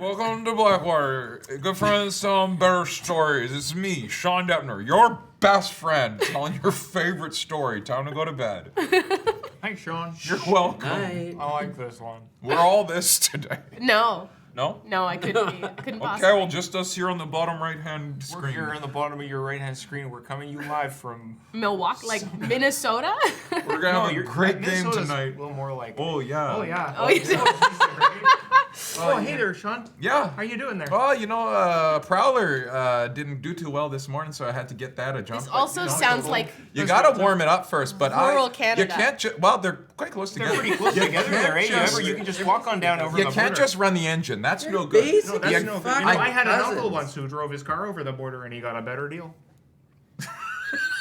Welcome to Blackwater. Good friends telling better stories. It's me, Sean Deppner, your best friend, telling your favorite story. Time to go to bed. Thanks, Sean. You're welcome. Night. I like this one. We're all this today. No. No? No, I couldn't be. Couldn't Okay, possibly. well, just us here on the bottom right-hand We're screen. here on the bottom of your right-hand screen. We're coming you live from... Milwaukee, like Minnesota? We're gonna have a great game Minnesota's tonight. A little more like... Oh, yeah. Oh, yeah. Oh, yeah. Oh, hey there, Sean. Yeah. How you doing there? Oh, you know, Prowler didn't do too well this morning, so I had to get that a jump. This but, also you know, sounds like you gotta warm it up first, but rural you Canada. can't. Well, they're quite close They're together. pretty close You together can't there, eh? just- You can just walk on down over You the can't border. just run the engine. That's real good. Basic. No, that's Yeah, no good. fuck You know, my I had an uncle cousins. once who drove his car over the border and he got a better deal.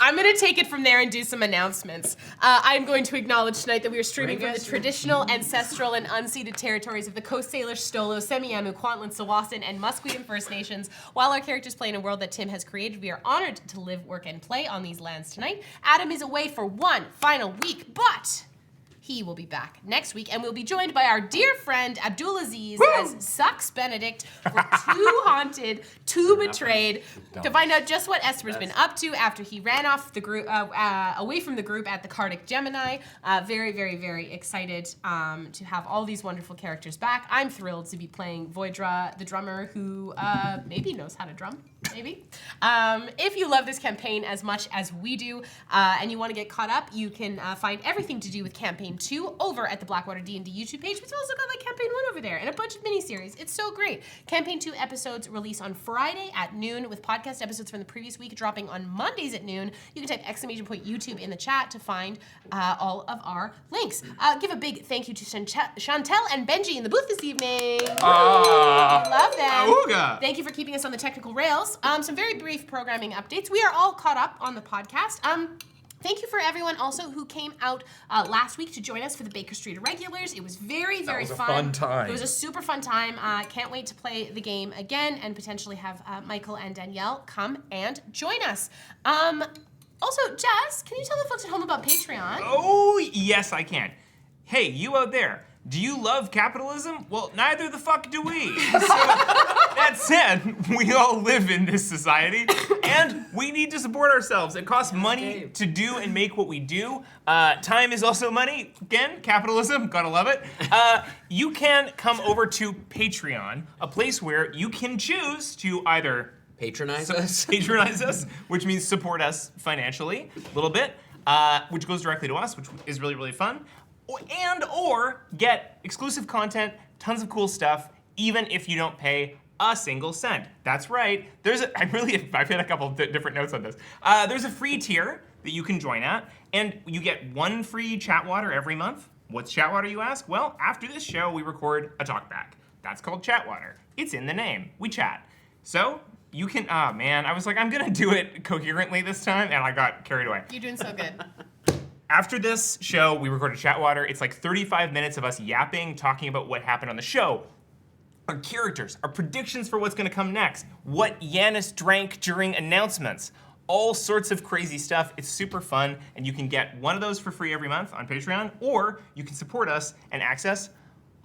I'm going to take it from there and do some announcements. I'm going to acknowledge tonight that we are streaming from the traditional, ancestral, and unceded territories of the Coast Salish, Stolo, Semiahmoo, Kwantlen, Tsawwassen, and Musqueam First Nations. While our characters play in a world that Tim has created, we are honored to live, work, and play on these lands tonight. Adam is away for one final week, but he will be back next week, and we'll be joined by our dear friend Abdulaziz as Sucks Benedict for Too Haunted, Too Betrayed, to find out just what Esper's been up to after he ran off the group, away from the group at the Cardic Gemini. Very, very, very excited to have all these wonderful characters back. I'm thrilled to be playing Voidra, the drummer, who maybe knows how to drum. Maybe. If you love this campaign as much as we do, and you want to get caught up, you can find everything to do with Campaign 2 over at the BlackwaterDnD YouTube page. We've also got like Campaign 1 over there and a bunch of miniseries. It's so great. Campaign 2 episodes release on Friday at noon, with podcast episodes from the previous week dropping on Mondays at noon. You can type !YouTube in the chat to find all of our links. Give a big thank you to Chantel and Benji in the booth this evening. We love them. Auga. Thank you for keeping us on the technical rails. Some very brief programming updates. We are all caught up on the podcast. Thank you for everyone also who came out last week to join us for the Baker Street Irregulars. It was very, very fun. fun time. It was a super fun time. Can't wait to play the game again and potentially have Michael and Danielle come and join us. Also, Jess, can you tell the folks at home about Patreon? Oh, yes, I can. Hey, you out there. Do you love capitalism? Well, neither the fuck do we. So, that said, we all live in this society, and we need to support ourselves. It costs money to do and make what we do. Time is also money. Again, capitalism, gotta love it. You can come over to Patreon, a place where you can choose to either Patronize us. patronize us, which means support us financially a little bit, which goes directly to us, which is really, really fun. Or get exclusive content, tons of cool stuff, even if you don't pay a single cent. That's right. I've had a couple different notes on this. There's a free tier that you can join at, and you get one free chat water every month. What's chat water, you ask? Well, after this show, we record a talkback. That's called chat water. It's in the name. We chat. So you can, man, I was like, I'm gonna do it coherently this time, and I got carried away. You're doing so good. After this show, we recorded Chatwater. It's like 35 minutes of us yapping, talking about what happened on the show, our characters, our predictions for what's gonna come next, what Yanis drank during announcements, all sorts of crazy stuff. It's super fun, and you can get one of those for free every month on Patreon, or you can support us and access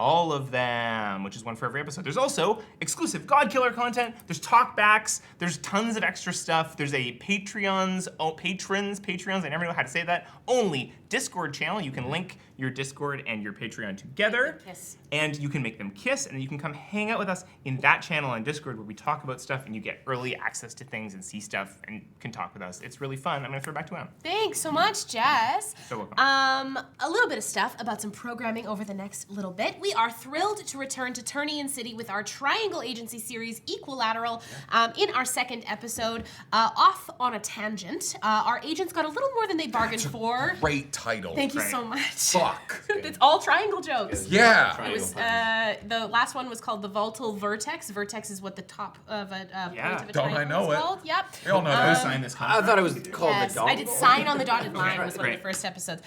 all of them, which is one for every episode. There's also exclusive Godkiller content, there's talkbacks, there's tons of extra stuff. There's a patrons, I never know how to say that, only Discord channel. You can link your Discord and your Patreon together. Kiss. And you can make them kiss, and then you can come hang out with us in that channel on Discord where we talk about stuff and you get early access to things and see stuff and can talk with us. It's really fun. I'm gonna throw it back to him. Thanks so much, Jess. So welcome. A little bit of stuff about some programming over the next little bit. We are thrilled to return to Turnian City with our Triangle Agency series, Equilateral, in our second episode, Off on a Tangent. Our agents got a little more than they bargained for. Great title. Thank you Right. so much. Fuck. It's all triangle jokes. Yeah. It was, the last one was called the Volatile Vertex. Vertex is what the top of a Yeah. point of a Don't I triangle know is it? called. Yep. We all know I that. signed this I contract. thought it was called Yes, the dog. I did sign on the dotted line was one of great. the first episodes.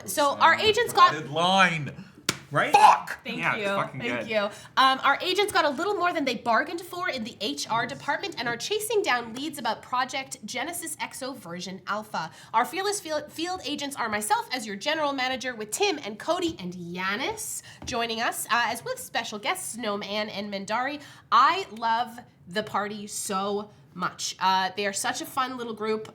So our agents got Dotted line. Right? Fuck! Thank Yeah, you. it's fucking Thank good. you. Our agents got a little more than they bargained for in the HR department and are chasing down leads about Project Genesis EXO version alpha. Our fearless field agents are myself as your general manager, with Tim and Cody and Yanis joining us, as with special guests Snowman and Mendari. I love the party so much. They are such a fun little group.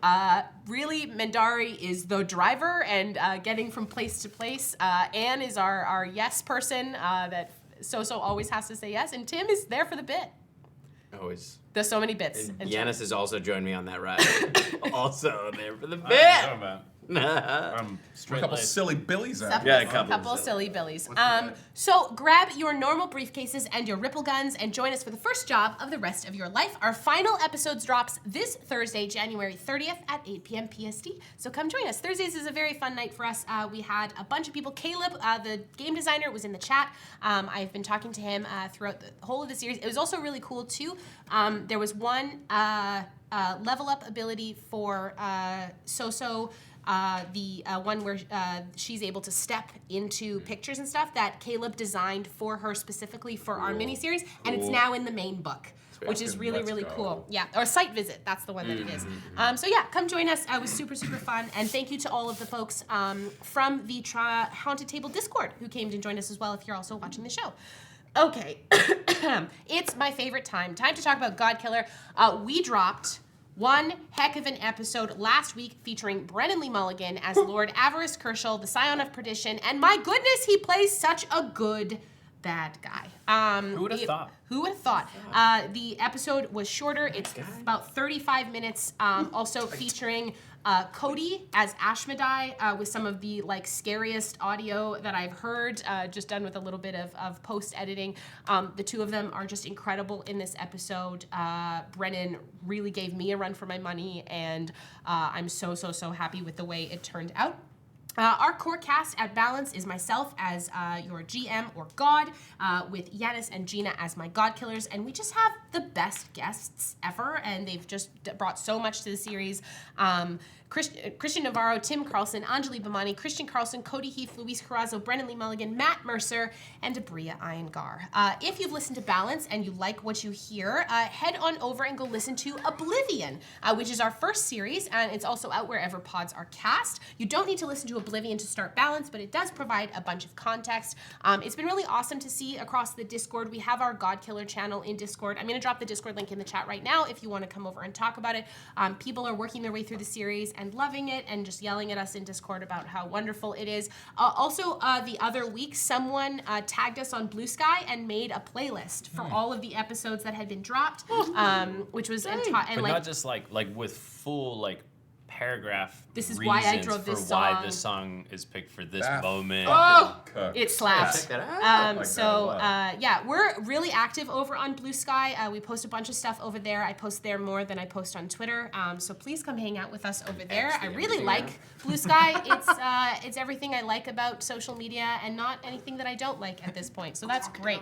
Really, Mendari is the driver and getting from place to place. Anne is our yes person that So always has to say yes, and Tim is there for the bit. Always. There's so many bits. And Yanis has also joined me on that ride. Also there for the I bit. don't know I'm about. A Straight couple laced. silly billies out Couple, there. Yeah, a couple. silly billies. the So grab your normal briefcases and your ripple guns and join us for the first job of the rest of your life. Our final episodes drops this Thursday, January 30th at 8 p.m. PST. So come join us. Thursdays is a very fun night for us. We had a bunch of people. Caleb, the game designer, was in the chat. I've been talking to him throughout the whole of the series. It was also really cool too. There was one level up ability for So-So. The one where she's able to step into pictures and stuff that Caleb designed for her specifically for our miniseries, and it's now in the main book, which is really, really cool. Yeah, or site visit, that's the one that it is. So yeah, come join us. It was super, super fun, and thank you to all of the folks from the Haunted Table Discord who came to join us as well if you're also watching the show. Okay, it's my favorite time to talk about Godkiller. We dropped one heck of an episode last week featuring Brennan Lee Mulligan as Lord Avarice Kershal, the Scion of Perdition, and my goodness, he plays such a good bad guy. Who would have thought? Who would have thought? The episode was shorter. It's about 35 minutes. Also featuring Cody as Ashmedai with some of the scariest audio that I've heard, just done with a little bit of post editing. The two of them are just incredible in this episode. Brennan really gave me a run for my money, and I'm so happy with the way it turned out. Our core cast at Balance is myself as your GM or God, with Yanis and Gina as my God Killers, and we just have the best guests ever, and they've just brought so much to the series. Christian Navarro, Tim Carlson, Anjali Bamani, Christian Carlson, Cody Heath, Luis Carrazzo, Brennan Lee Mulligan, Matt Mercer, and Abria Iyengar. If you've listened to Balance and you like what you hear, head on over and go listen to Oblivion, which is our first series, and it's also out wherever pods are cast. You don't need to listen to Oblivion to start Balance, but it does provide a bunch of context. It's been really awesome to see across the Discord. We have our Godkiller channel in Discord. I'm going to drop the Discord link in the chat right now if you want to come over and talk about it. People are working their way through the series and loving it and just yelling at us in Discord about how wonderful it is. Also, the other week, someone tagged us on Blue Sky and made a playlist for all of the episodes that had been dropped, which was But not just like with full paragraph. This is why I reasons drove this for why song. this song is picked for this That moment. It slaps. Check that out. Like that a lot. Yeah, we're really active over on Blue Sky. We post a bunch of stuff over there. I post there more than I post on Twitter. So please come hang out with us over there. I really like Blue Sky. It's everything I like about social media and not anything that I don't like at this point. So that's great.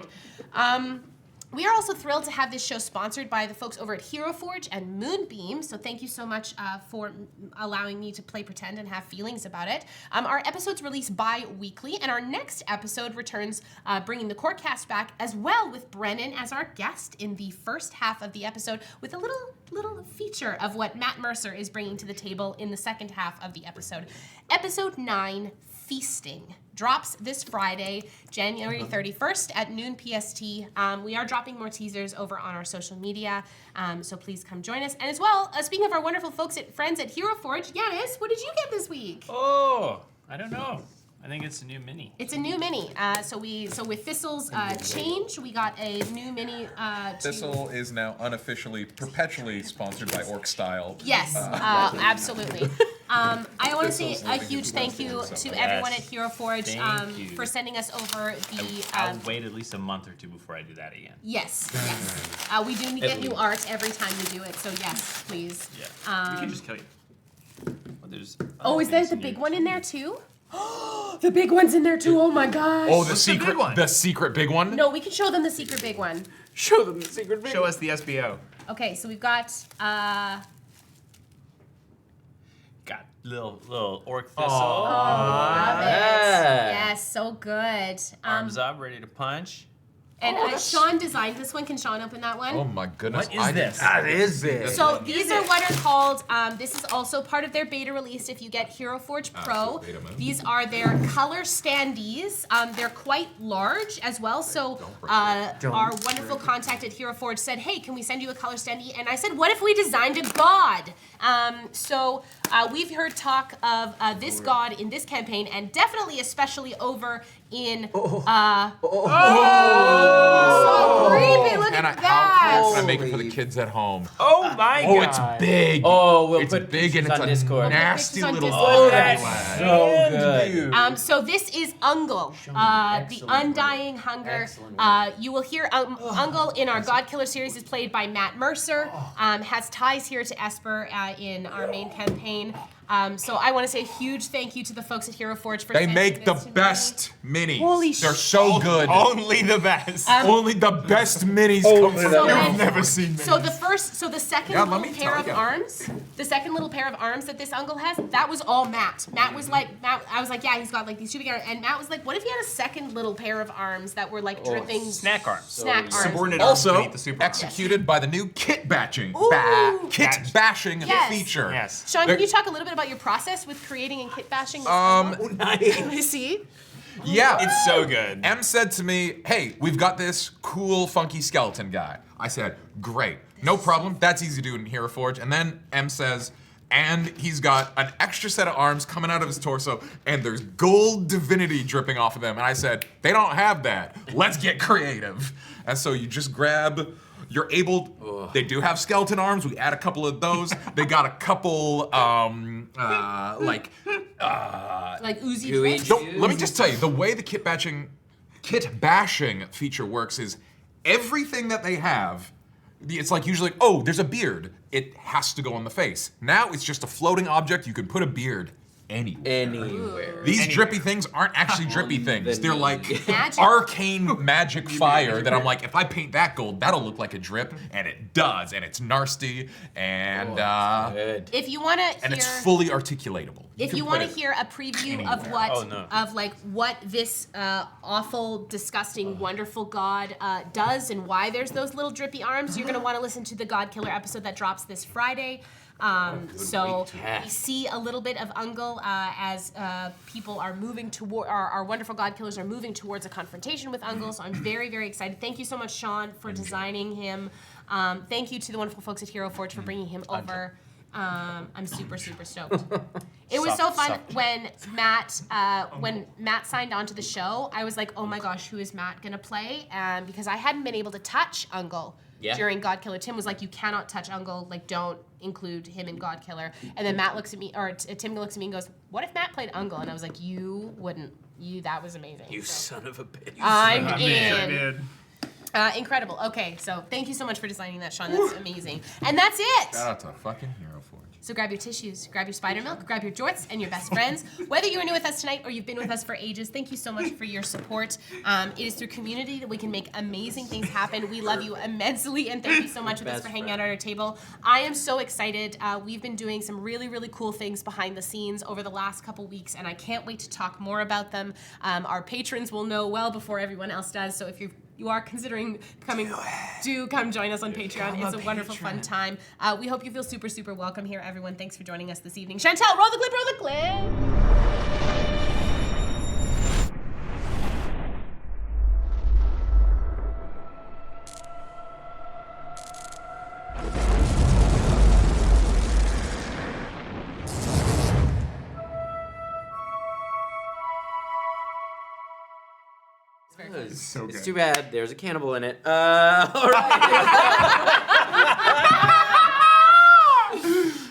We are also thrilled to have this show sponsored by the folks over at Hero Forge and Moonbeam, so thank you so much for allowing me to play pretend and have feelings about it. Our episodes release bi-weekly, and our next episode returns bringing the core cast back, as well with Brennan as our guest in the first half of the episode, with a little feature of what Matt Mercer is bringing to the table in the second half of the episode. Episode 9, Feasting, drops this Friday, January 31st at noon PST. We are dropping more teasers over on our social media, so please come join us. And as well, speaking of our wonderful friends at Hero Forge, Yanis, what did you get this week? Oh, I don't know. I think it's a new mini. It's a new mini. So with Thistle's change, we got a new mini. Thistle is now unofficially, perpetually sponsored by Orc Style. Yes, absolutely. I want to say a huge thank you to everyone at Hero Forge Thank you. for sending us over the. I'll wait at least a month or two before I do that again. Yes. We do get new art every time we do it, so yes, please. Yeah. We can just kill you. Well, there's Oh, is there the big one in there too? The big one's in there too. Oh my gosh. Oh, What's the secret big one? The secret big one? No, we can show them the secret big one. Show them the secret video. Show us the SBO. Okay, so we've got God little orc thistle. Love it. Yeah. Yes, so good. Arms up, ready to punch. And Sean designed this one. Can Sean open that one? Oh my goodness. What is this? That is it. So these are what are called, this is also part of their beta release if you get Hero Forge Pro. beta mode. These are their color standees. They're quite large as well. So our wonderful contact at Hero Forge said, hey, can we send you a color standee? And I said, what if we designed a god? So we've heard talk of this god in this campaign and definitely especially over in so creepy, look And at how that. cool can I make it for the kids at home? Oh my Oh, god. it's big. Oh, we'll It's put big and pictures it's on a Discord. nasty Pictures on little Discord. Oh, lad. that's so good. So this is Ungol, the Undying Hunger. You will hear Ungol in our God Killer series is played by Matt Mercer. Has ties here to Esper in our main campaign. So I want to say a huge thank you to the folks at Hero Forge for They sending make the this to me. best minis. Holy They're so good. Only the best. Only the best minis come from So you. then- Never seen So the second Yeah, let little me pair tell of ya. arms, the second little pair of arms that this Ungol has, that was all Matt. Matt was like, I was like, yeah, he's got like these two big arms, and Matt was like, what if he had a second little pair of arms that were like dripping Snack arms. snack arms? Subordinate arms Also beneath the super arms. executed by the new kit batching, Ooh. kit bashing Yes. feature. Yes. Sean, There- can you talk a little bit about your process with creating and kit bashing? This Nice. Ungol? See? Yeah. It's so good. M said to me, hey, we've got this cool, funky skeleton guy. I said, great, no problem, that's easy to do in Hero Forge. And then M says, and he's got an extra set of arms coming out of his torso, and there's gold divinity dripping off of them. And I said, they don't have that. Let's get creative. And so you just grab, you're able, they do have skeleton arms, we add a couple of those. They got a couple, Like Uzi Gooey. flips? no, let me just tell you, the way the kit bashing feature works is everything that they have, it's like usually, oh, there's a beard. It has to go on the face. Now it's just a floating object. You can put a beard anywhere. Anywhere. These drippy things aren't actually drippy things. They're like Magic. arcane magic fire that I'm like, if I paint that gold, that'll look like a drip, and it does, and it's nasty, and Good. If you want to and it's hear, fully articulatable. if can you put want to it hear a preview of what, Oh, no. of like what this awful, disgusting, wonderful god does and why there's those little drippy arms, you're gonna want to listen to the God Killer episode that drops this Friday. So we see a little bit of Ungol as people are moving toward, our wonderful God Killers are moving towards a confrontation with Ungol. So I'm very, very excited. Thank you so much, Sean, for designing him. Thank you to the wonderful folks at Hero Forge for bringing him over. I'm super, super stoked. It was so fun when Matt signed on to the show. I was like, oh my gosh, who is Matt gonna play? Because I hadn't been able to touch Ungol during God Killer. Tim was like, you cannot touch Ungol. Like, don't include him in God Killer. And then Matt looks at me, or Tim looks at me and goes, what if Matt played Ungol? And I was like, you wouldn't. That was amazing. You So, son of a bitch. I'm Man. in. Incredible. Okay, so thank you so much for designing that, Sean. That's amazing. And that's it. Shout out to fucking Hero Forge. So grab your tissues, grab your spider milk, grab your jorts and your best friends. Whether you are new with us tonight or you've been with us for ages, thank you so much for your support. It is through community that we can make amazing things happen. We love you immensely, and thank you so much with us for hanging out at our table. I am so excited. We've been doing some really, really cool things behind the scenes over the last couple weeks, and I can't wait to talk more about them. Our patrons will know well before everyone else does, so if you are considering coming, do come join us on Patreon. It's a wonderful, fun time. We hope you feel super, super welcome here, everyone. Thanks for joining us this evening. Chantel, roll the clip, roll the clip. It's too bad there's a cannibal in it. All right.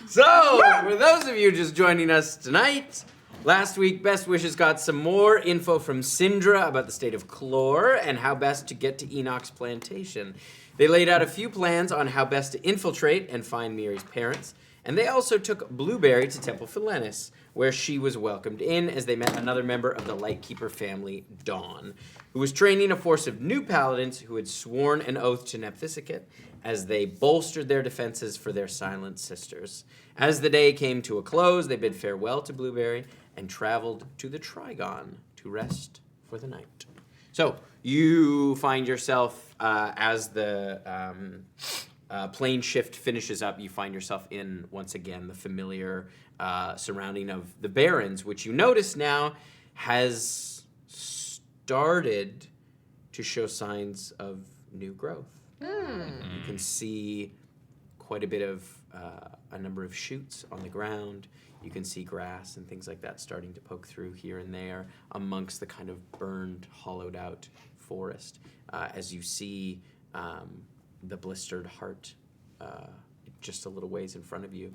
So, for those of you just joining us tonight, last week Best Wishes got some more info from Syndra about the state of Clore and how best to get to Enoch's plantation. They laid out a few plans on how best to infiltrate and find Miri's parents, and they also took Blueberry to Temple Philenis, where she was welcomed in as they met another member of the Lightkeeper family, Dawn, who was training a force of new paladins who had sworn an oath to Nephthisicat as they bolstered their defenses for their silent sisters. As the day came to a close, they bid farewell to Blueberry and traveled to the Trigon to rest for the night. So you find yourself, as the plane shift finishes up, you find yourself in, once again, the familiar surrounding of the Barrens, which you notice now has started to show signs of new growth. You can see quite a bit of a number of shoots on the ground. You can see grass and things like that starting to poke through here and there amongst the kind of burned, hollowed out forest. As you see the blistered heart just a little ways in front of you.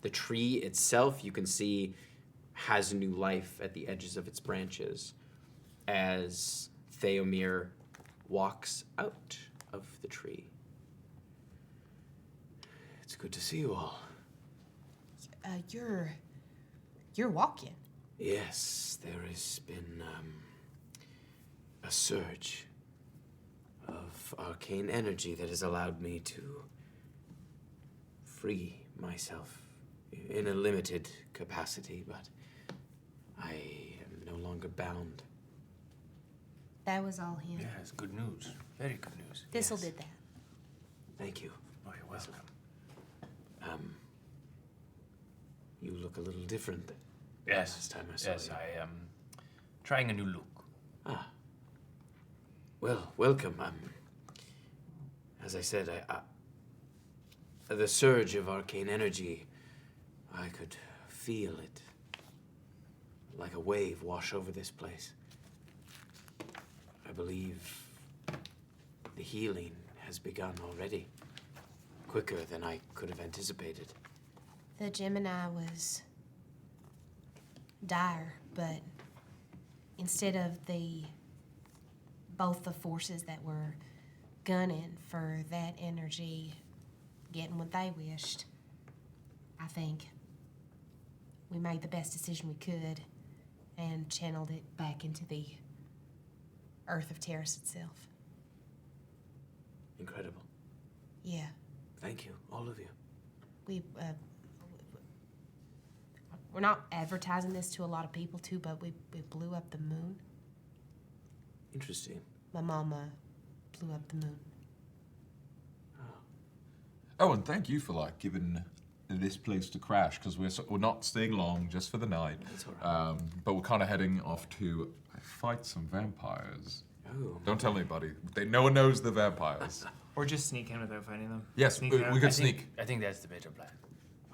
The tree itself, you can see, has new life at the edges of its branches as Theomir walks out of the tree. It's good to see you all. You're walking. Yes, there has been a surge of arcane energy that has allowed me to free myself in a limited capacity, but I am no longer bound. That was all him. Yes, good news. Very good news. Thistle Yes. did that. Thank you. Oh, you're welcome. You look a little different than Yes. last time I saw Yes, you. I am trying a new look. Well, welcome. As I said, the surge of arcane energy, I could feel it like a wave wash over this place. I believe the healing has begun already, quicker than I could have anticipated. The Gemini was dire, but instead of both the forces that were gunning for that energy getting what they wished, I think we made the best decision we could and channeled it back into the Earth of Terrace itself. Incredible. Yeah, Thank you, all of you. we're not advertising this to a lot of people too, but we blew up the moon. Interesting. My mama blew up the moon. Oh, and thank you for giving this place to crash, because we're not staying long, just for the night. That's all right. But we're kind of heading off to fight some vampires. Oh. Don't tell anybody. No one knows the vampires. Or just sneak in without fighting them. Yes, Sneak we out. could I sneak. think that's the better plan.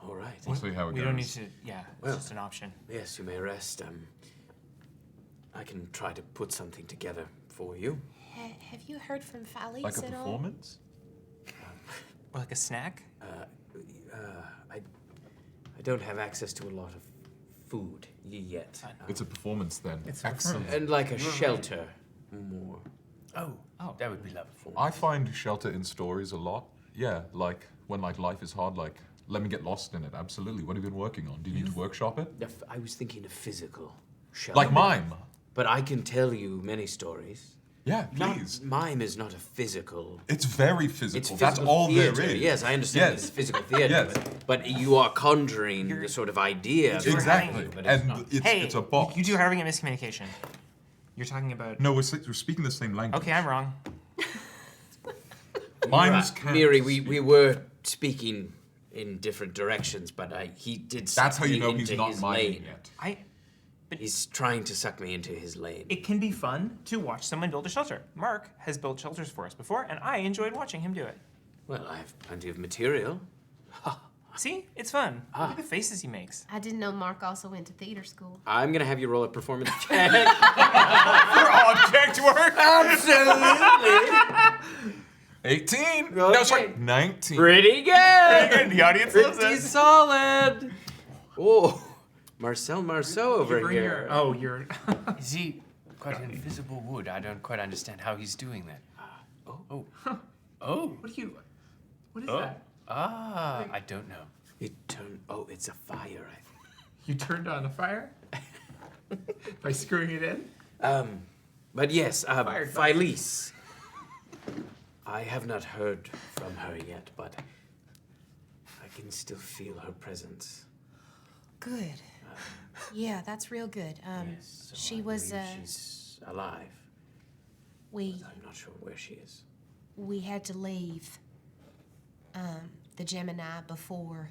All right. We'll see how it We goes. don't need to. Yeah, it's Well. just an option. Yes, you may rest. I can try to put something together for you. Have you heard from Felice Like a at all? performance? Or like a snack. I don't have access to a lot of food yet. It's a performance then. It's a excellent. And like a shelter more. Oh, Oh. that would be lovely. I find shelter in stories a lot. Yeah, like when life is hard, let me get lost in it. Absolutely. What have you been working on? Do you need to workshop it? I was thinking of physical shelter. Like mime. But I can tell you many stories. Yeah, please. Mime is not a physical. It's very physical. It's That's physical all theater. there is. Yes, I understand Yes. it's physical theater. Yes. But you are conjuring the sort of idea. You're Exactly. having- But it's And not. it's a box. You two are having a miscommunication. You're talking about. No, we're speaking the same language. Okay, I'm wrong. Mimes can't Miri, speak. we were speaking in different directions, but he did. That's how you suck know me he's into not his miming lane. yet. He's trying to suck me into his lane. It can be fun to watch someone build a shelter. Mark has built shelters for us before, and I enjoyed watching him do it. Well, I have plenty of material. See, it's fun. Look at the faces he makes. I didn't know Mark also went to theater school. I'm gonna have you roll a performance check. For object work. Absolutely. 18. No, Okay. sorry, 19. Pretty good. The audience loves Pretty it. solid. Oh, Marcel Marceau over Bring here. your Is he quite invisible wood? I don't quite understand how he's doing that. Oh. What is that? I don't know. It turned. Oh, it's a fire. You turned on the fire? By screwing it in? But yes, Fired. Felice. I have not heard from her yet, but I can still feel her presence. Good. Yeah, that's real good. Yes, so she I was, believe she's alive. we I'm not sure where she is. had to leave the Gemini before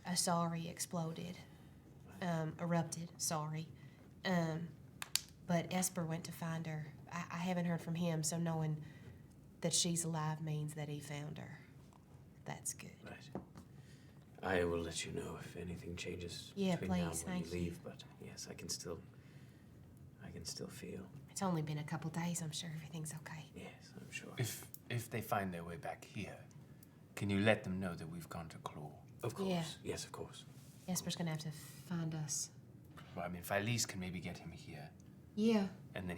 Asari exploded. Erupted, sorry. But Esper went to find her. I haven't heard from him, so knowing that she's alive means that he found her. That's good. Right. I will let you know if anything changes Yeah, between now and please, when you thank you. leave. But yes, I can still feel. It's only been a couple days. I'm sure everything's okay. Yes, I'm sure. If they find their way back here, can you let them know that we've gone to Clore? Of course. Yeah. Yes, of course. Esper's gonna have to find us. Well, I mean, Phyllis can maybe get him here, Yeah. and then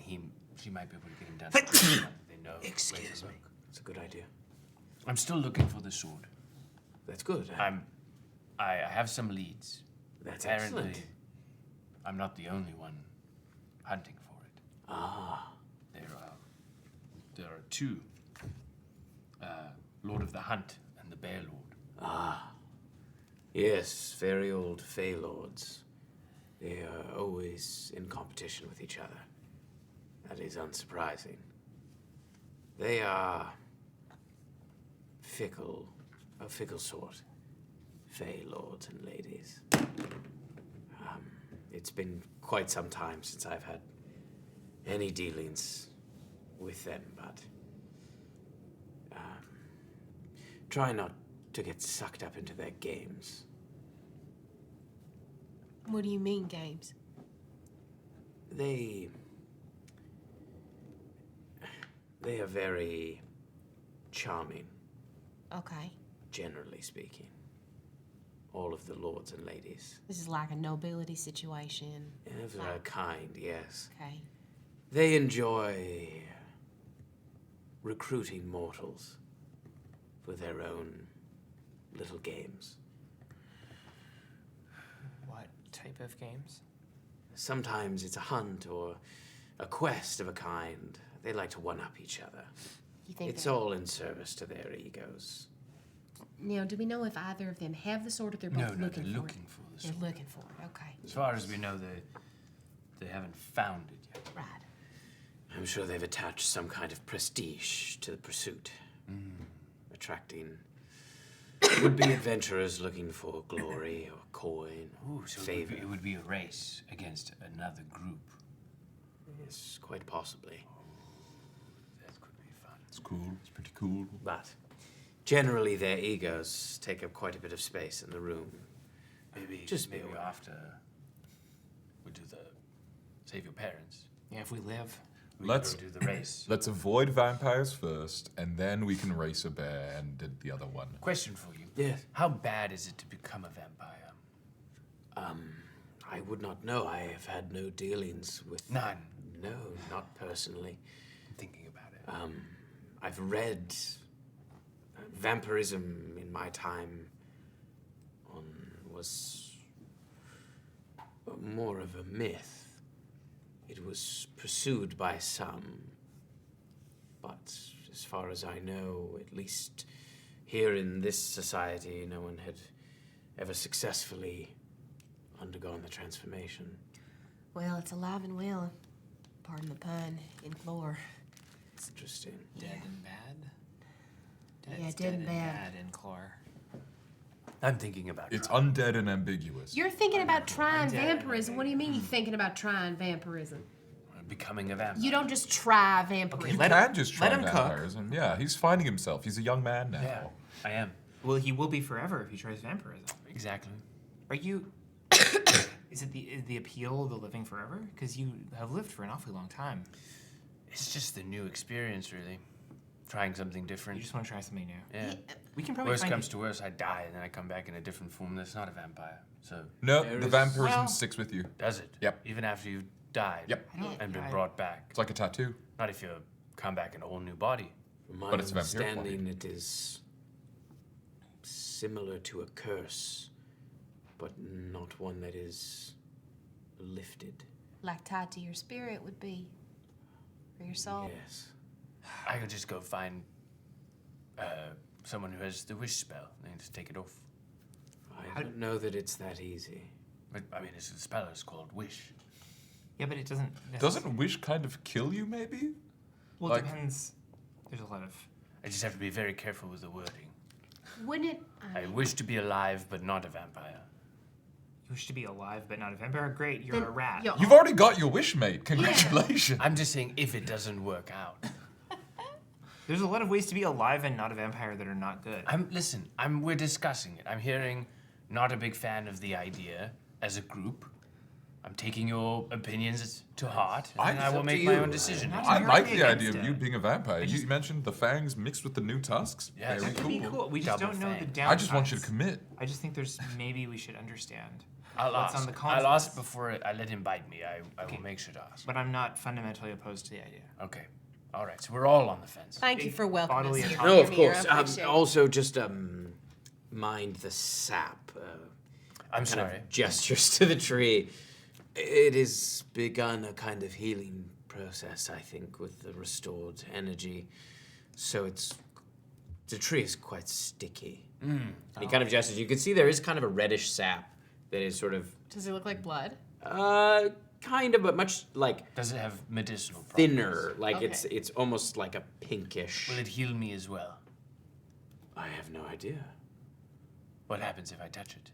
she might be able to get him down. To Clore. They know. Excuse me. It's a good idea. I'm still looking for the sword. That's good. I have some leads. That's Apparently, excellent. I'm not the only one hunting for it. Ah. There are two. Lord of the Hunt and the Bear Lord. Ah. Yes, very old Fey Lords. They are always in competition with each other. That is unsurprising. They are fickle, a fickle sort. Fey Lords and ladies. It's been quite some time since I've had any dealings with them, but try not to get sucked up into their games. What do you mean, games? They are very charming, Okay. generally speaking. All of the lords and ladies. This is like a nobility situation. Of their kind, yes. Okay. They enjoy recruiting mortals for their own little games. What type of games? Sometimes it's a hunt or a quest of a kind. They like to one-up each other. You think It's that, all in service to their egos. now, do we know if either of them have the sword or they're both No, looking they're for looking it? for the They're sword. looking for it, okay. As far as we know, they haven't found it yet. Right. I'm sure they've attached some kind of prestige to the pursuit, attracting would-be adventurers looking for glory or coin or Ooh, so favor. it would be a race against another group. Yes, quite possibly. That could be fun. It's cool. It's pretty cool. But generally, their egos take up quite a bit of space in the room. Just be maybe aware. after we do the save your parents. Yeah, if we live. We Let's- go do the race. Let's avoid vampires first, and then we can race a bear and did the other one. Question for you. Yes. How bad is it to become a vampire? I would not know. I have had no dealings with... None. No, not personally. I'm thinking about it. I've read vampirism in my time was more of a myth. It was pursued by some, but as far as I know, at least here in this society, no one had ever successfully undergone the transformation. Well, it's alive and well, pardon the pun, in Clore. It's interesting. Dead and bad? Yeah, It's dead and bad. in Clore. I'm thinking about It's trying. undead and ambiguous. You're thinking about trying dead. vampirism. What do you mean you're thinking about trying vampirism? Becoming a vampire. You don't just try vampirism. You Let can him- just try let him cook. vampirism. Yeah, he's finding himself. He's a young man now. Yeah, I am. Well, he will be forever if he tries vampirism. Exactly. Are you... is the appeal of the living forever? Because you have lived for an awfully long time. It's just the new experience, really. Trying something different. You just want to try something new. Yeah. We can probably Worst find comes to worst, I die and then I come back in a different form that's not a vampire. So, No, There the is- vampirism Well- sticks with you. does it? Yep. Even after you've died. Yep. I don't- And been I- brought back. It's like a tattoo. Not if you come back in a whole new body. From my But it's vampire understanding, it is similar to a curse, but not one that is lifted. Like tied to your spirit would be. Or your soul. Yes. I could just go find Someone who has the wish spell. They need to take it off. I don't know that it's that easy. But, I mean, the spell is called wish. Yeah, but it doesn't. Doesn't wish kind of kill you, maybe? Well, it like- depends. There's a lot of. I just have to be very careful with the wording. Wouldn't it? I wish to be alive, but not a vampire. You wish to be alive, but not a vampire. Great, you're Then- a rat. yo- You've already got your wish, mate. Congratulations. I'm just saying if it doesn't work out. There's a lot of ways to be alive and not a vampire that are not good. We're discussing it. I'm hearing not a big fan of the idea as a group. I'm taking your opinions to heart, and I will up to make my you. own decision. I'm I not like very the idea against of you it. being a vampire. just- You mentioned the fangs mixed with the new tusks. Yes. Very That could be cool. We just Double don't know the fang. downsides. I just want you to commit. I just think there's maybe we should understand. I'll what's ask. on the I'll ask conscience. before I let him bite me. I Okay. will make sure to ask. But I'm not fundamentally opposed to the idea. Okay. All right. So we're all on the fence. Thank you for welcoming Bodily us here. autonomy. No, of Mira, course. appreciate it. Also, just mind the sap. I'm Kind sorry. of gestures to the tree. It has begun a kind of healing process, I think, with the restored energy. So the tree is quite sticky. And he kind of gestures. You can see there is kind of a reddish sap that is sort of, Does it look like blood? kind of, but much like Does it have medicinal properties? thinner. Like Okay. it's almost like a pinkish. Will it heal me as well? I have no idea. What happens if I touch it?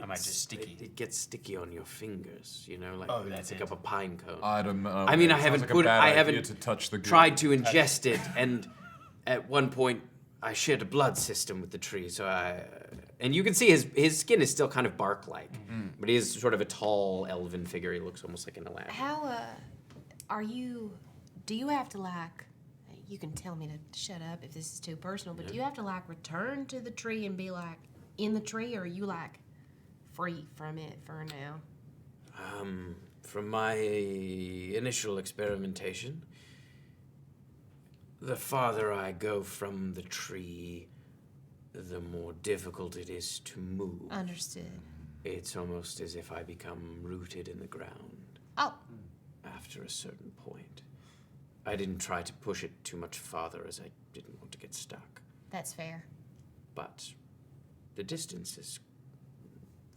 Am I just sticky? It gets sticky on your fingers, you know, like Oh, when you that's pick it. up a pine cone. I don't know. I mean, I It sounds haven't like a put. bad I idea haven't to touch the tried to ingest it, and at one point I shared a blood system with the tree. So and you can see his skin is still kind of bark-like, but he is sort of a tall elven figure. He looks almost like an Aladdin. How are you? Do you have to like? You can tell me to shut up if this is too personal, but do you have to like return to the tree and be like in the tree, or are you like free from it for now? From my initial experimentation, the farther I go from the tree, the more difficult it is to move. Understood. It's almost as if I become rooted in the ground Oh, after a certain point. I didn't try to push it too much farther as I didn't want to get stuck. that's fair. But the distance is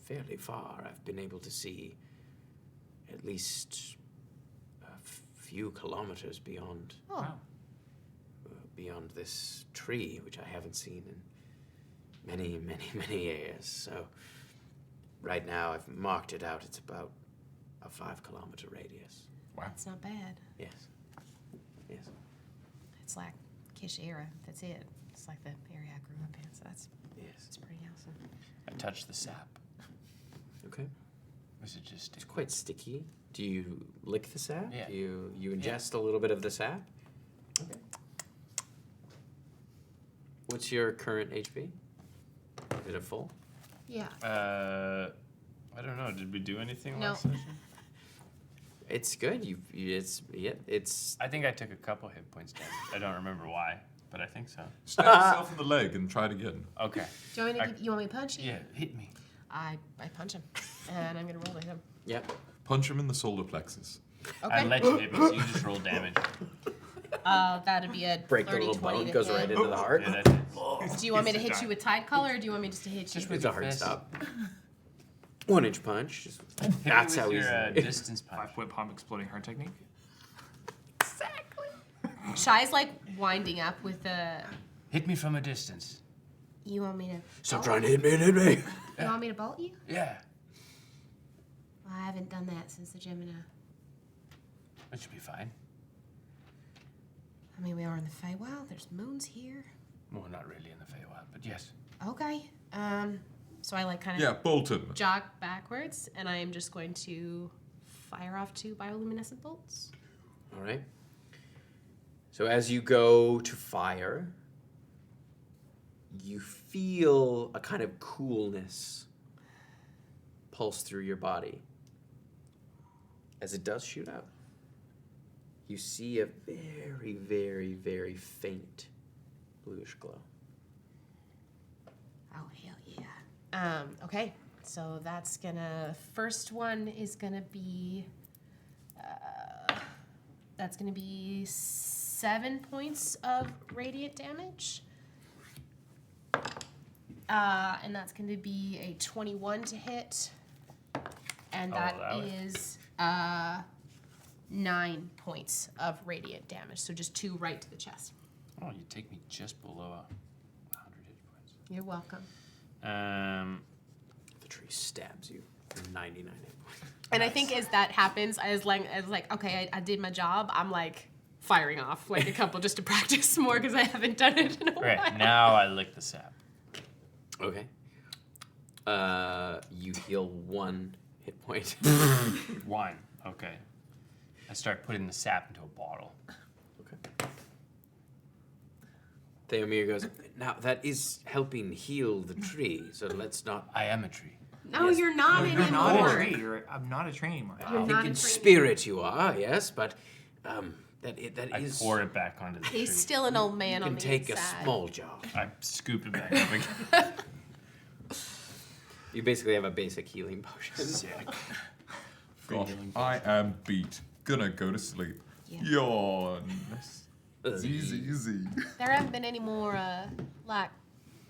fairly far. I've been able to see at least a few kilometers beyond Oh, beyond this tree, which I haven't seen in many, many, many years. So right now I've marked it out. It's about a 5-kilometer radius. that's not bad. Yes. Yes. It's like Kish era. That's it. It's like the area I grew up in. So that's Yes. pretty awesome. I touch the sap. Okay. Was it just It's quite sticky. Do you lick the sap? Yeah. Do you ingest a little bit of the sap? Okay. What's your current HP? Is it full? Yeah. I don't know. Did we do anything No. last session? It's good. It's I think I took a couple hit points damage. I don't remember why, but I think so. Stab yourself in the leg and try it again. Okay. Do you want me to? You want me to punch you? Yeah, hit me. I punch him, and I'm gonna roll to hit him. yeah. Punch him in the solar plexus. I Okay. let you hit me, so you just roll damage. That'd be a Break the 30, little 20 bone, to goes hit. right into the heart. Yeah, that's it. Do you want me to It's hit you with Tide Color, or do you want me just to hit you? It's a hard fist. stop. 1-inch punch. Just, that's Hit how me easy. with your distance punch. 5-point palm exploding heart technique. Exactly. Shy's like winding up with the. Hit me from a distance. You want me to? Stop bolt? trying to hit me. You want me to bolt you? Yeah. Well, I haven't done that since the Gemini. That should be fine. I mean, we are in the Feywild. There's moons here. Well, not really in the Feywild, but yes. Okay. So I like kind of Yeah, Bolton. jog backwards, and I am just going to fire off 2 bioluminescent bolts. All right. So as you go to fire, you feel a kind of coolness pulse through your body. As it does shoot out, you see a very, very, very faint bluish glow. Oh, hell yeah. Okay, so that's gonna, first one is gonna be, that's gonna be 7 points of radiant damage. And that's going to be a 21 to hit. And that is 9 points of radiant damage. So just 2 right to the chest. Oh, you take me just below 100 hit points. You're welcome. The tree stabs you for 99 hit points. And I think as that happens, I was like, okay, I did my job. I'm like firing off like a couple just to practice more because I haven't done it in a while. Right, now I lick the sap. Okay. You heal 1 hit point. 1, okay. I start putting the sap into a bottle. Okay. Theomir goes, now that is helping heal the tree, so let's not... I am a tree. No, you're not anymore. You're not a tree. I'm not a tree anymore. I You're think not in a tree. spirit you are, yes, but that I is... pour it back onto the tree. He's still an old man You on can the take inside. a small job. I scoop it back up again. You basically have a basic healing potion. Sick. God, I am beat. Gonna go to sleep. Yeah. Yawn. Easy. There haven't been any more like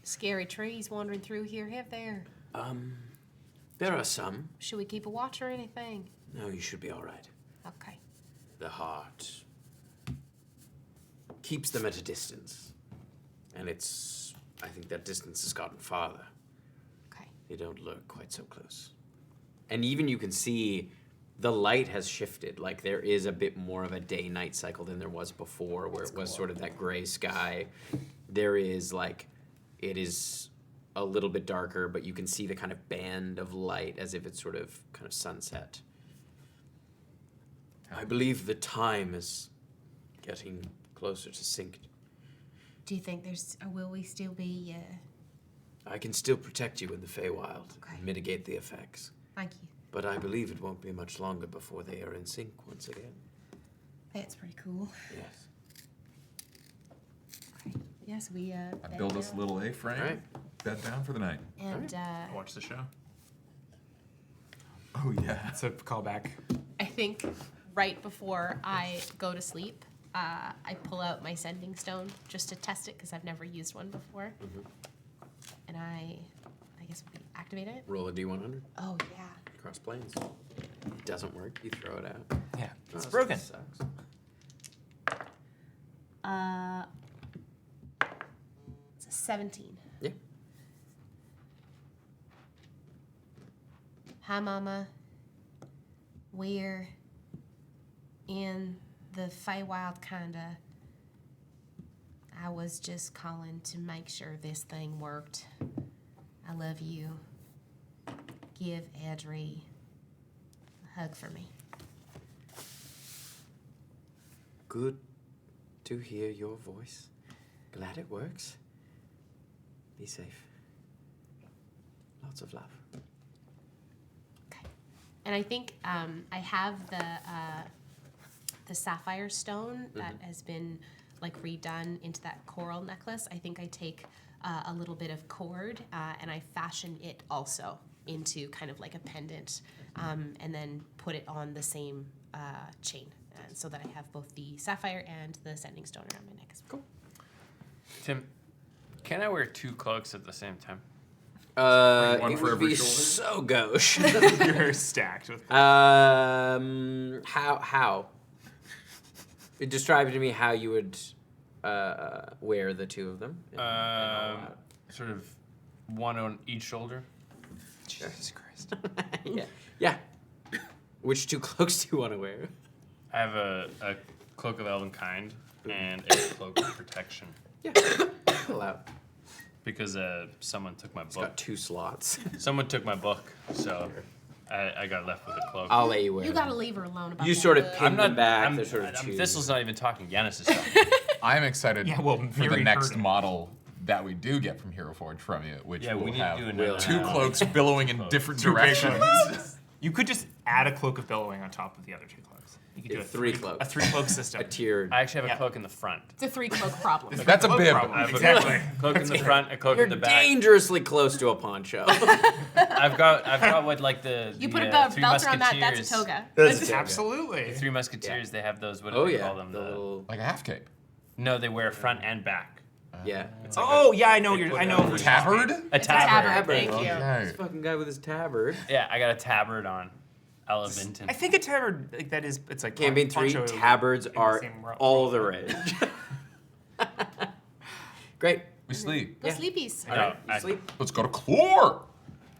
scary trees wandering through here, have there? There are some. Should we keep a watch or anything? No, you should be all right. Okay. The heart keeps them at a distance. And I think that distance has gotten farther. Okay. They don't lurk quite so close. And even you can see the light has shifted. Like there is a bit more of a day-night cycle than there was before, where it was sort of that gray sky. There is it is a little bit darker, but you can see the kind of band of light as if it's sort of kind of sunset. I believe the time is getting closer to synced. Do you think will we still be, I can still protect you in the Feywild Okay. and mitigate the effects. thank you. But I believe it won't be much longer before they are in sync once again. That's pretty cool. Yes. Okay. Yes, we, I build us a little A-frame. Alright. Bed down for the night. And, Watch the show. Oh yeah. That's a callback. I think right before I go to sleep, I pull out my sending stone just to test it because I've never used one before. And I guess we activate it. Roll a D100. Oh yeah. Cross planes. It doesn't work. You throw it out. Yeah, Oh, it's that broken. Sucks. It's a 17. Yeah. Hi, Mama. We're in the Feywild, kinda. I was just calling to make sure this thing worked. I love you. Give Adri a hug for me. Good to hear your voice. Glad it works. Be safe. Lots of love. Okay. And I think I have the sapphire stone that has been redone into that coral necklace. I think I take a little bit of cord and I fashion it also into kind of like a pendant, and then put it on the same chain, so that I have both the sapphire and the sending stone around my neck as well. Tim, can I wear 2 cloaks at the same time? One It for would every be shoulder? so gauche. You're stacked with. How? Describe to me how you would wear the 2 of them. Sort of 1 on each shoulder. Jesus Christ. Yeah. Which 2 cloaks do you want to wear? I have a cloak of elven kind and a cloak of protection Yeah. Allow. because someone took my It's book. got 2 slots. Someone took my book, so I got left with a cloak. I'll let you wear You them. gotta leave her alone about You that sort of book. pin them back. They're sort of Thistle's not even talking Yanis' stuff. I'm excited Yeah, well, for the Miri next heard it. model that we do get from Hero Forge from you, which Yeah, will we need have to do another 2 one. cloaks billowing in different Two big directions. cloaks. You could just add a cloak of billowing on top of the other 2 cloaks. You could do Yeah, a 3 cloaks. A 3-cloak system. A tiered. I actually have a Yeah. cloak in the front. It's a 3-cloak problem. That's a Cloak bib. problem. I have Exactly. a cloak in the front, a cloak You're in the back. dangerously close to a poncho. I've got what like the You put a Three belt around that, that's a Musketeers. toga. That's a toga. Absolutely. The 3 Musketeers, they have those. What do Oh they yeah, call them? the little. Like a half cape. No, they wear front and back. Yeah. Oh yeah, I know I know. Tabard? A tabard. Tabard. Thank you. Okay. This fucking guy with his tabard. Yeah, I got a tabard on. Eleventon. I think a tabard like that is it's like Campaign 3, poncho tabards in the are same row. all the rage. Great. We sleep. Go sleepies. All right, I- you sleep. Let's go to Clore.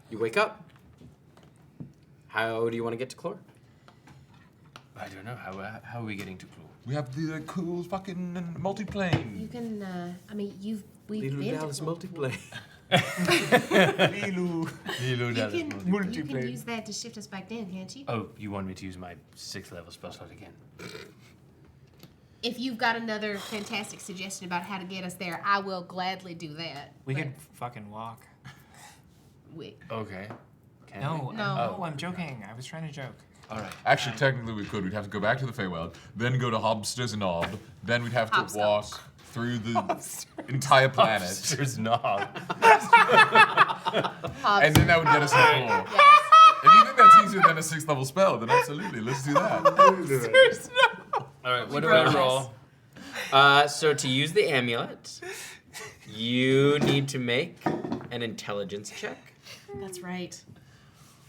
You wake up. How do you want to get to Clore? I don't know. How are we getting to Clore? We have the cool fucking You multiplane. can, we've Little been to Dallas Clore. multiplay. You can use that to shift us back down, can't you? Oh, you want me to use my 6th level spell slot again? If you've got another fantastic suggestion about how to get us there, I will gladly do that. We But could fucking walk. wait. Okay. Can No, we? No. I'm joking. I was trying to joke. All right. Actually, technically we could. We'd have to go back to the Feywild, then go to Hobster's Knob, then we'd have to Hopscotch. walk through the entire planet, There's knob. and then that would get us to Clore. Yes. If you think that's easier than a 6th level spell, then absolutely, let's do that. All right. What do broke I this. roll? So to use the amulet, you need to make an intelligence check. That's right.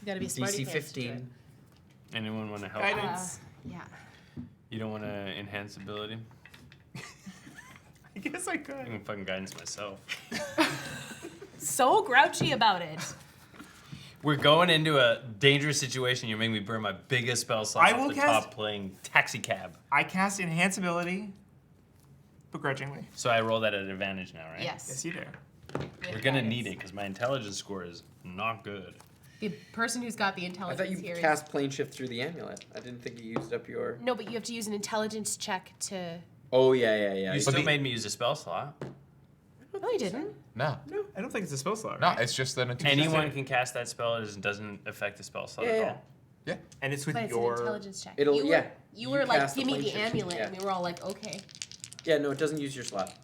You gotta be a smarty DC pants to do 15. Anyone want to help? it. Guidance. Yeah. You don't want to enhance ability? I guess I I could. can fucking guidance myself. So grouchy about it. We're going into a dangerous situation. You're making me burn my biggest spell slot I off will the cast- top playing taxi cab. I cast enhance ability, begrudgingly. So I roll that at advantage now, right? Yes, Yes. you do. We're gonna need it because my intelligence score is not good. The person who's got the I intelligence thought you here is- cast plane shift through the amulet. I didn't think you used up your. No, but you have to use an intelligence check to. Oh yeah. You still made me use a spell slot. No, you didn't. No, I don't think it's a spell slot. no, Right? it's just an Anyone can cast that spell. It doesn't affect the spell slot Yeah, at yeah. all. Yeah. And it's with But it's an your. intelligence check. It'll- you were, yeah. You You were like, cast the give me plane the shift, amulet, yeah. and we were all like, okay. Yeah, no, it doesn't use your slot.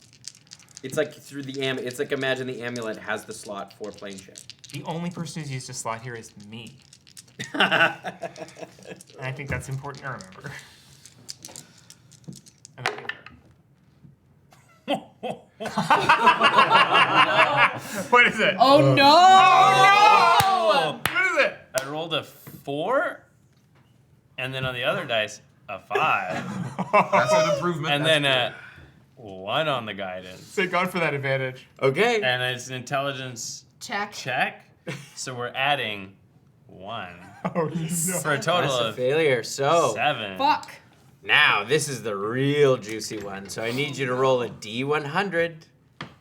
It's like through the It's like imagine the amulet has the slot for plane shift. The only person who's used a slot here is me. And I think that's important to remember. And I What is it? Oh no! Oh, no! What is it? I rolled a 4, and then on the other dice a 5, That's an improvement. and That's then a 1 on the guidance. Thank God for that advantage. Okay. And it's an intelligence Check. check, so we're adding 1 Oh no. for a total That's a of failure. So 7. Fuck. now this is the real juicy one. So I need you to roll a D100.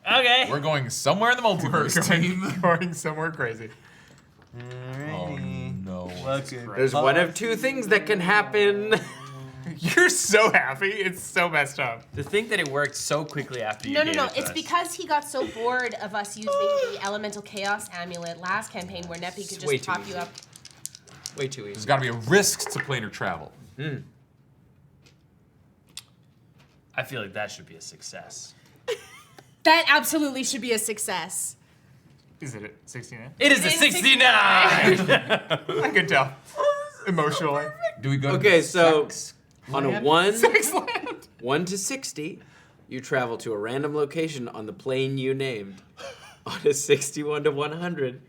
Okay. We're going somewhere in the We're multiverse, team. going somewhere crazy. Oh no. There's one of two things that can happen. You're so happy. It's so messed up. To think that it worked so quickly after you No. gave it to It's us. because he got so bored of us using the Elemental Chaos Amulet last campaign, where Neppy could way just too pop you easy. up. Way too easy. There's got to be a risk to planar travel. I feel like that should be a success. That absolutely should be a success. Is it at 69? It is a It is 69! I can tell. Emotionally. Do we go? Okay, to so sex? on a 1 Land. to 60, you travel to a random location on the plane you named. On a 61 to 100,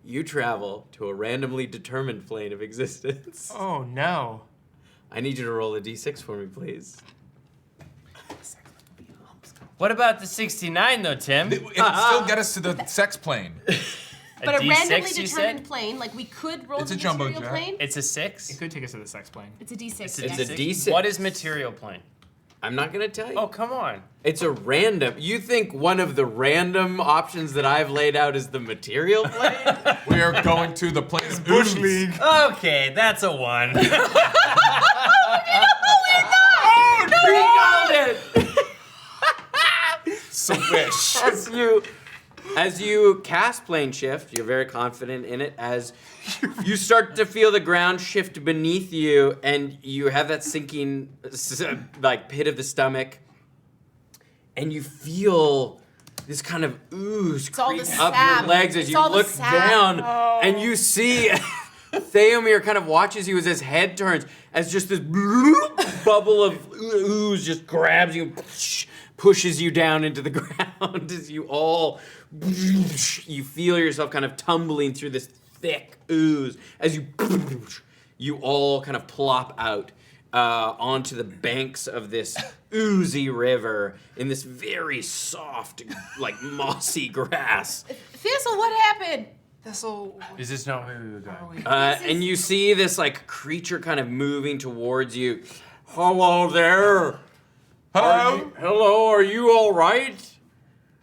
you travel to a randomly determined plane of existence. Oh no. I need you to roll a d6 for me, please. What about the 69 though, Tim? It'll still get us to the sex plane. But a D6, randomly you determined said? plane, like we could roll It's the a jumbo material jet. plane. It's a It 6? could take us to the sex plane. It's a D6. It's yes. a d6. What is material plane? I'm not going to tell you. Oh, come on. It's a random. You think one of the random options that I've laid out is the material plane? We are going to the Plane of Ooze. Okay, that's a 1. We called it! Swish. As you cast plane shift, you're very confident in it. As you start to feel the ground shift beneath you, and you have that sinking, like pit of the stomach, and you feel this kind of ooze all the creep up sap. your legs as It's you all the look sap. down, and you see Theomir kind of watches you as his head turns, as just this bubble of ooze just grabs you, pushes you down into the ground as you feel yourself kind of tumbling through this thick ooze as you all kind of plop out onto the banks of this oozy river in this very soft, like mossy grass. Thistle, what happened? Thistle. Is this not where we were going? And you see this like creature kind of moving towards you. Hello there. Hello. Hello, are you all right?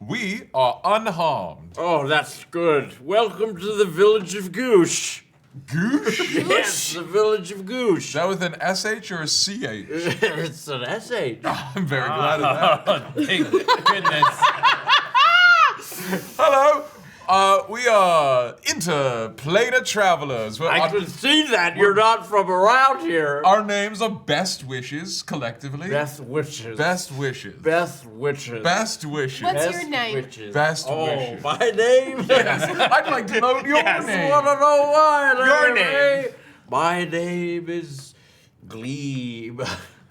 We are unharmed. Oh, that's good. Welcome to the village of Goosh. Goosh? Yes, the village of Is Goosh. that with an SH or a CH? It's an SH. I'm very glad of that. Oh, thank goodness. Hello. We are interplanar travelers. I can see that you're not from around here. Our names are Best Wishes, collectively. Best wishes. Best Wishes. Best wishes. Best Wishes. What's Best your name? Wishes. Best Oh, wishes. my name? I'd like to know your Yes. name. I don't know why. Your name. My name is Glebe.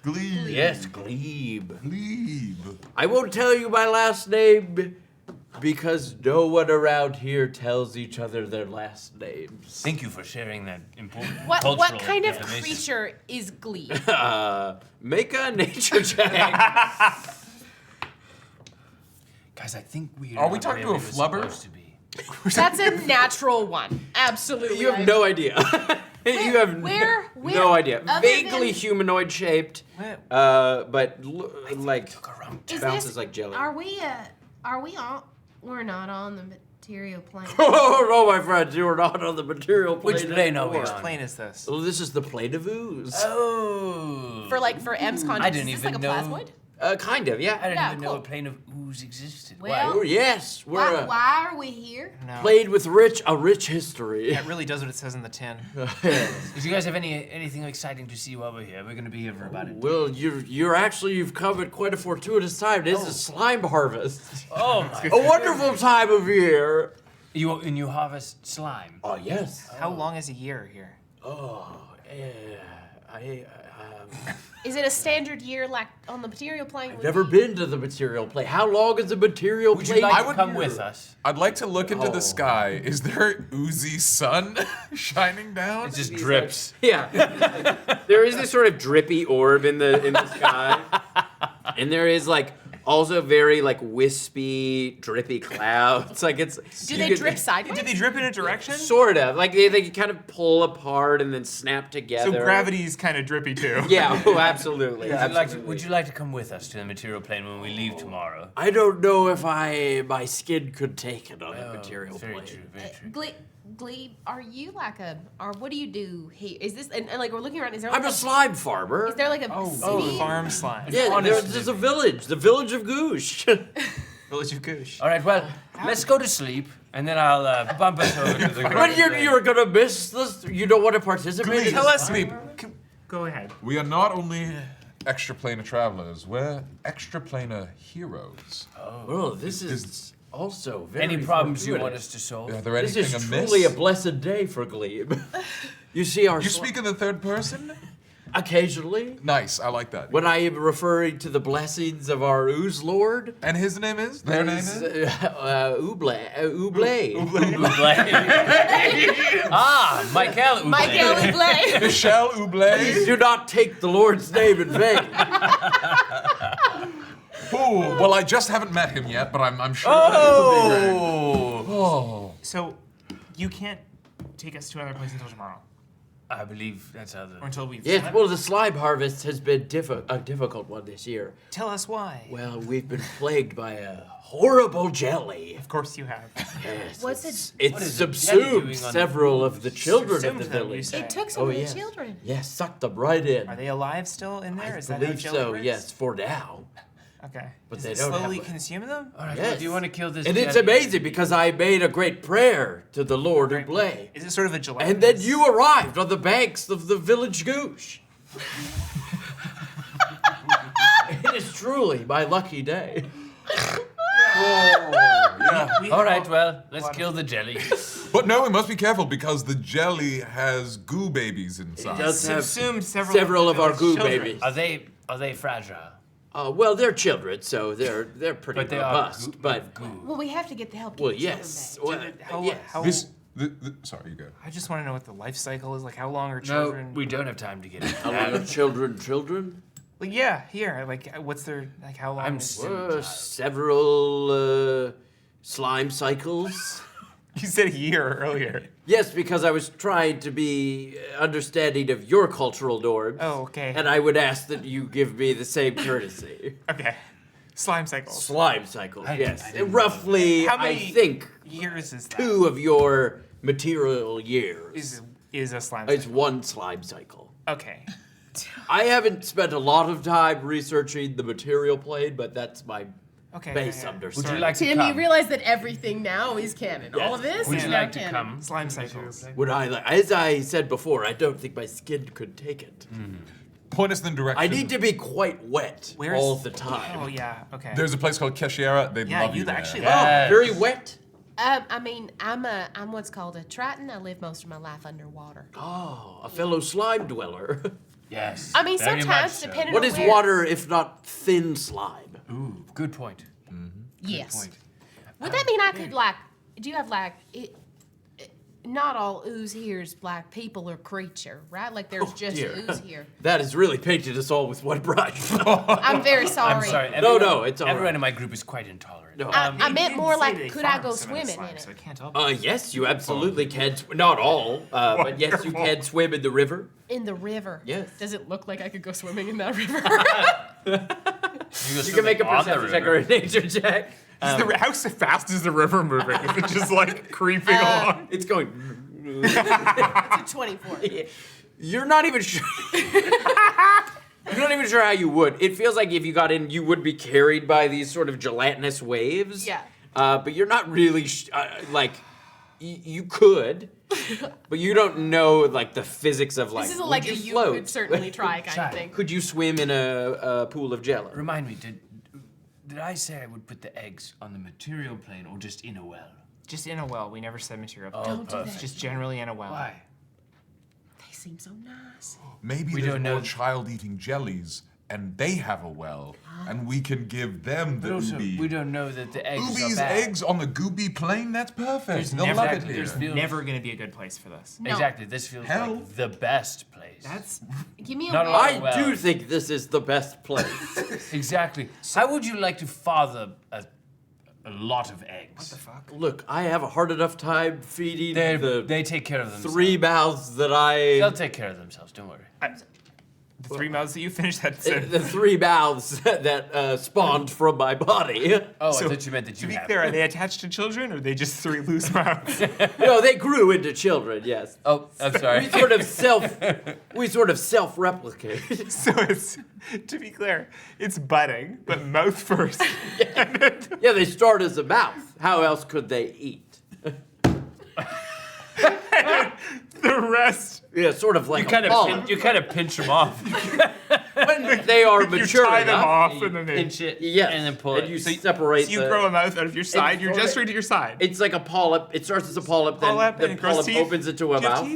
Glebe. Yes, Glebe. Glebe. I won't tell you my last name because no one around here tells each other their last names. Thank you for sharing that important What cultural kind of information. creature is Glee? Make a nature check. Guys, I think we Are we talking to a flubber? Supposed to be. That's a natural one. Absolutely. You have no idea. You have where- no idea. other Vaguely than- humanoid shaped, Where- but like Is bounces this, like jelly. Are we on? We're not on the material plane. Oh no, my friends, you are not on the material plane. Which plane are we anymore. on? Which plane is this? Well, this is the Plane of Ooze. Oh. For M's context, I didn't is this even like a know. plasmoid? Kind of, I yeah. didn't Yeah, even know cool. a plane of ooze existed. Well- Oh, yes, we're Why are we here? No. played with a rich history. That really does what it says in the tin. If you guys have anything exciting to see while we're here, we're gonna be here for about it. Well, you've come at quite a fortuitous time. It is a slime harvest. Oh my! A wonderful time of year. You harvest slime. Oh yes. How long is a year here? Oh, Is it a standard year like on the material plane? I've never been to the material plane. How long is the material Would plane? you like I to would- come with us? I'd like to look into Oh. the sky. Is there oozy sun shining down? It just drips. Yeah. There is this sort of drippy orb in the sky. And there is like also very like wispy, drippy clouds. Like it's Do you they could- drip sideways? Did they drip in a direction? Sort of. Like they kind of pull apart and then snap together. So gravity's kind of drippy too. Yeah, oh, absolutely. Would you like to come with us to the material plane when we leave tomorrow? I don't know if my skin could take it on a material Very plane. true. Very true. Glebe, are you like or what do you do here? Is this, and like we're looking around, is there like I'm a slime farmer. is there like a city? Farm slime. Yeah, honest there's a village, the village of Goosh. Village of Goosh. All right. Well, let's go to sleep, and then I'll bump us over to the But ground. you're gonna miss this. You don't want to participate. in Tell this? us, go ahead. We are not only extraplanar travelers, we're extraplanar heroes. Oh, this is also very. Any problems you want fortuitous. us to solve? Are there This anything is amiss? truly a blessed day for Glebe. You see our. You speak in the third person? occasionally Nice, I like that. when I am referring to the blessings of our Ooze Lord. And his name is? Their name is? Uble. Michael. Michael Ublé. Michelle Oublé. Do not take the Lord's name in vain. Ooh, well, I just haven't met him yet, but I'm sure. Oh. So, you can't take us to another place until tomorrow, I believe that's how the. or until we've. Yes, well, the slime harvest has been a difficult one this year. Tell us why. Well, we've been plagued by a horrible jelly. Of course you have. Yes, What's it's what is the jelly doing subsumed on several of the children of Subsumed the them, you village. say. It took some Oh, of the yes. children. Yes, sucked them right in. Are they alive still in there? I Is that believe how jelly so, works? yes, for now. Okay. But Is they it don't have slowly a- consume them? All right. Yes. Well, do you want to kill this? And it's jelly? amazing because I made a great prayer to the Lord Ublé. Is it sort of a gelatinous? And then you arrived on the banks of the village Goosh. It is truly my lucky day. All right. Well, let's kill the jelly. But no, we must be careful because the jelly has goo babies inside. It does have Subsumed several of our village goo children. babies. Are they fragile? Well, they're children, so they're pretty But they are robust. But Well, we have to get the help. well, Get the yes. children Well, How, yes. how, Sorry, you go. I just want to know what the life cycle is. Like, how long are No, children? we don't have time to get into How long are that. children? Like, yeah, here. Like, what's their like? How long? I'm is- still Several slime cycles. You said a year earlier. Yes, because I was trying to be understanding of your cultural norms. Oh, okay. And I would ask that you give me the same courtesy. Okay. Slime cycles. Slime cycles, I yes. didn't Roughly, How I many think, years is that? 2 of your material years. Is a slime It's cycle. 1 slime cycle. Okay. I haven't spent a lot of time researching the material plane, but that's my Okay. base yeah. understanding. Would you like to Tim, come? you realize that everything now is canon. All of this Would is you now like to canon. come? Slime cycles. Would I, as I said before, I don't think my skin could take it. Point us in the direction. I need to be quite wet Where's- all the time. Oh yeah. Okay. There's a place called Keshiera. They'd Yeah, love you you there. actually Yes. Very wet. I mean, I'm what's called a Triton. I live most of my life underwater. Oh, a fellow slime dweller. Yes. I mean, very sometimes much so. depending What on is where- water if not thin slime? Ooh, good point. Yes. Point. Would that mean I could like? Do you have like? Not all ooze here is like people or creature, right? Like there's just dear. ooze here. That has really painted us all with one brush. I'm very sorry. I'm sorry. No, it's all Everyone right. in my group is quite intolerant. No. I meant You more did say like, they could I farm go some of the swimming slime, in it? So it can't all be. Yes, you absolutely can. Not all, but yes, you can swim in the river. In the river. Yes. Does it look like I could go swimming in that river? You can make a perception check or a nature check. Is how fast is the river moving? Is it just like creeping along? It's going. It's a 24. You're not even sure. You're not even sure how you would. It feels like if you got in, you would be carried by these sort of gelatinous waves. Yeah. But you're not really like. You could, but you don't know like the physics of like. This is would like you a you float? could certainly try kind of Try. thing. Could you swim in a pool of jello? Remind me, did I say I would put the eggs on the material plane or just in a well? Just in a well. We never said material. Don't do perfect. that. Just generally in a well. Why? They seem so nice. Maybe We there's don't more know. child-eating jellies, and they have a well, and we can give them the But also, Ubi. we don't know that the eggs are Ubi's bad. eggs on the Gooby plane? That's perfect. They'll never- love it Exactly, here. there's Never gonna be a good place for this. No. Exactly. This feels Hell. like the best place. That's Give me a Not a well. lot. I Well. do think this is the best place. Exactly. How would you like to father a lot of eggs? fuck. Look, I have a hard enough time feeding the They take care of themselves. 3 mouths that I. They'll take care of themselves. Don't worry. The 3 mouths that you finished. That's The 3 mouths that spawned from my body. Oh, So, I thought you meant that To you be have. clear, are they attached to children, or are they just 3 loose mouths? No, they grew into children. Yes. Oh, I'm sorry. We sort of self-replicate. So it's, to be clear, it's budding, but mouth first. Yeah, they start as a mouth. How else could they eat? The rest, Yeah, sort of like a polyp. You kind of pinch them off. When they are you mature tie them enough. off, and then they. Pinch it. Yes, And then pull and it. you So separate. So you the, grow a mouth out of your side. You're sorta- just right at your side. It's like a polyp. It starts as a polyp, then Polyp, the and it grows polyp teeth? opens into a Do you have mouth.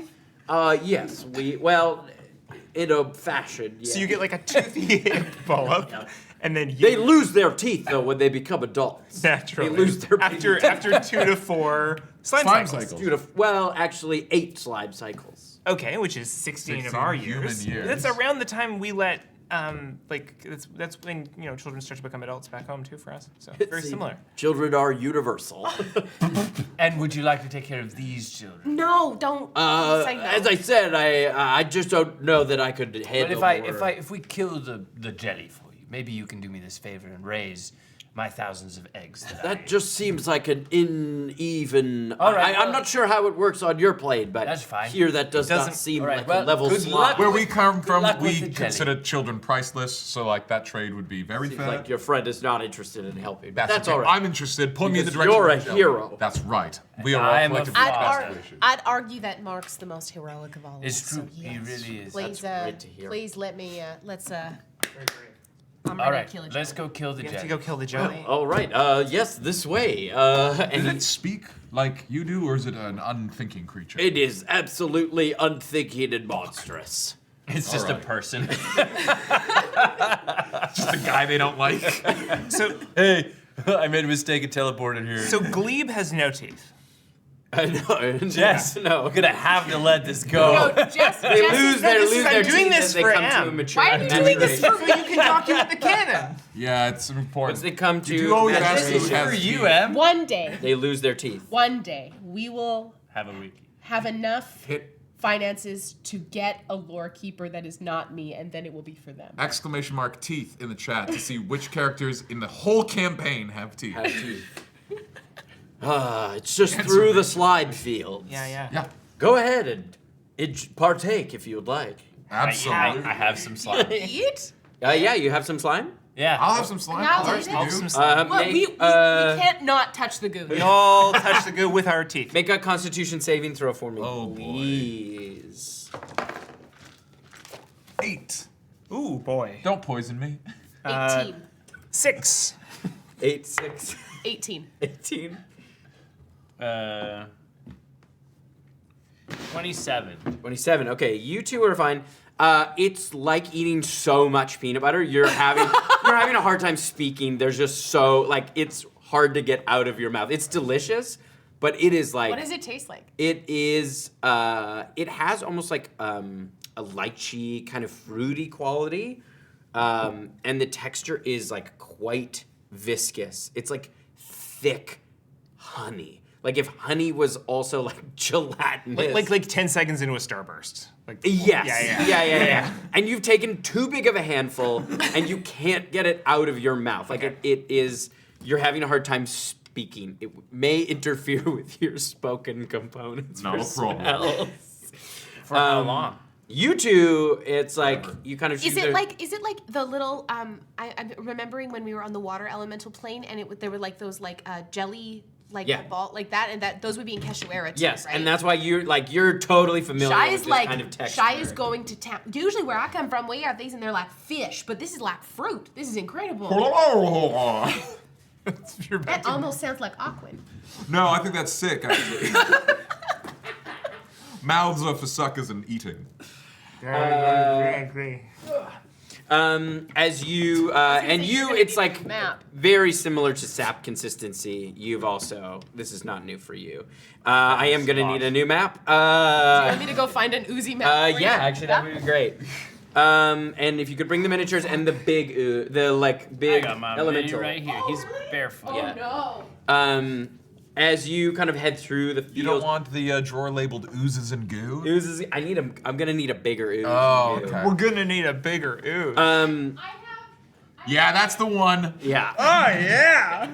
teeth? Yes, in a fashion. Yeah. So you get like a toothy polyp, and then you They lose their teeth though when they become adults. naturally They lose their after teeth. after 2 to 4 slime Slime cycles. cycles. Beautiful. Well, actually, 8 slime cycles. Okay, which is 16 of 16 our human years. years. That's around the time we let that's when children start to become adults back home too for us. So very See, similar. Children are universal. And would you like to take care of these children? No, don't say no. As I said, I just don't know that I could handle. But if we kill the jelly for you, maybe you can do me this favor and raise my thousands of eggs. That just seems like an uneven. All right, I'm well- not sure how it works on your plane, but That's fine. here that does not doesn't- seem all right, like well, a level good slot. luck. Where we come from, luck with we the jelly. consider children priceless, so like that trade would be very Seems fair. like your friend is not interested in helping. But that's okay. all right. I'm interested. Point me in the Because direction. you're of a the jelly. hero. That's right. We are all I'm a collectively father. best wishes. I'd argue that Mark's the most heroic of all of It's us. true. So He yes. really is. Please, That's great to hear. please let me. Let's. I'm All ready right, to kill a let's jelly. go kill the You have to jelly. go kill the jelly. All right. Yes, this way. Does And it speak like you do, or is it an unthinking creature? it is absolutely unthinking and monstrous. It's just All right. a person. Just a guy they don't like. So, Hey, I made a mistake and teleported here. so Glebe has no teeth. I know. Jess, no. we're gonna have to let this go. No, Jess, They Jess lose is- their this is- lose I'm their doing teeth this as they for come to Am. a mature. Why are you doing this maturation. for So you can document the canon. Yeah, it's Once important. they come to You always ask This is who has for you, teeth. Em. One day, they lose their teeth. one day, we will Have a wiki. have enough Hit finances to get a lore keeper that is not me, and then it will be for them. exclamation mark teeth in the chat to see which characters in the whole campaign have teeth. Have teeth. It's just through the slide fields. Yeah. Yeah, Go ahead and partake if you would like. absolutely. I have some slime. Eat? Yeah, you have some slime? Yeah. I'll have some slime. Now Of course do you it. do. Some slime. Well, Make, we can't not touch the goo. We all touch the goo with our teeth. make a Constitution saving throw for me, Oh, boy. please. 8. Ooh, boy. Don't poison me. 18. 6. 8, 6, 18. 18. 27. 27. Okay, you two are fine. It's like eating so much peanut butter. You're having a hard time speaking. There's just so it's hard to get out of your mouth. It's delicious, but it is like What does it taste like? it is. It has almost like a lychee kind of fruity quality, and the texture is like quite viscous. It's like thick honey. Like if honey was also like gelatinous. Like 10 seconds into a starburst. Like, Yes. Yeah. And you've taken too big of a handful, and you can't get it out of your mouth. Like it is. You're having a hard time speaking. It may interfere with your spoken components. No for problem. spells. For how long? You two, it's like you kind of. Is choose it their- like the little I'm remembering when we were on the water elemental plane and there were like those jelly Yeah. ball like that, and that those would be in Keshuera too, Yes, right? and that's why you're totally familiar Shy with is this like kind of texture. Shy is going to town. Usually where I come from, we have these and they're like fish, but this is like fruit. This is incredible. That almost sounds like Aquin. No, I think that's sick, actually. Mouths are for suckers and eating. As you and you, gonna it's be like map. very similar to sap consistency. You've also this is not new for you. I am gonna need a new map. Do you want me to go find an Uzi map? for Yeah, you? actually that would be great. And if you could bring the miniatures and the big, the I big got my elemental. mini right here. He's barefoot. Oh Yeah. no. As you kind of head through the field. You don't want the drawer labeled oozes and goo? Oozes. I'm gonna need a bigger ooze. Oh, than you. okay. We're gonna need a bigger ooze. Yeah, that's the one. Yeah. yeah.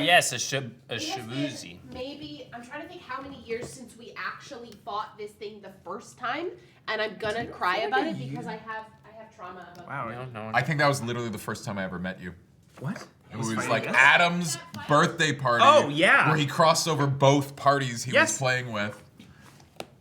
Yes, a shabuzi. Maybe I'm trying to think how many years since we actually fought this thing the first time, and I'm gonna cry about it because I have trauma about Wow. No, I think that was literally the first time I ever met you. What? It was like Adam's birthday party. Oh, yeah. Where he crossed over both parties he Yes. was playing with.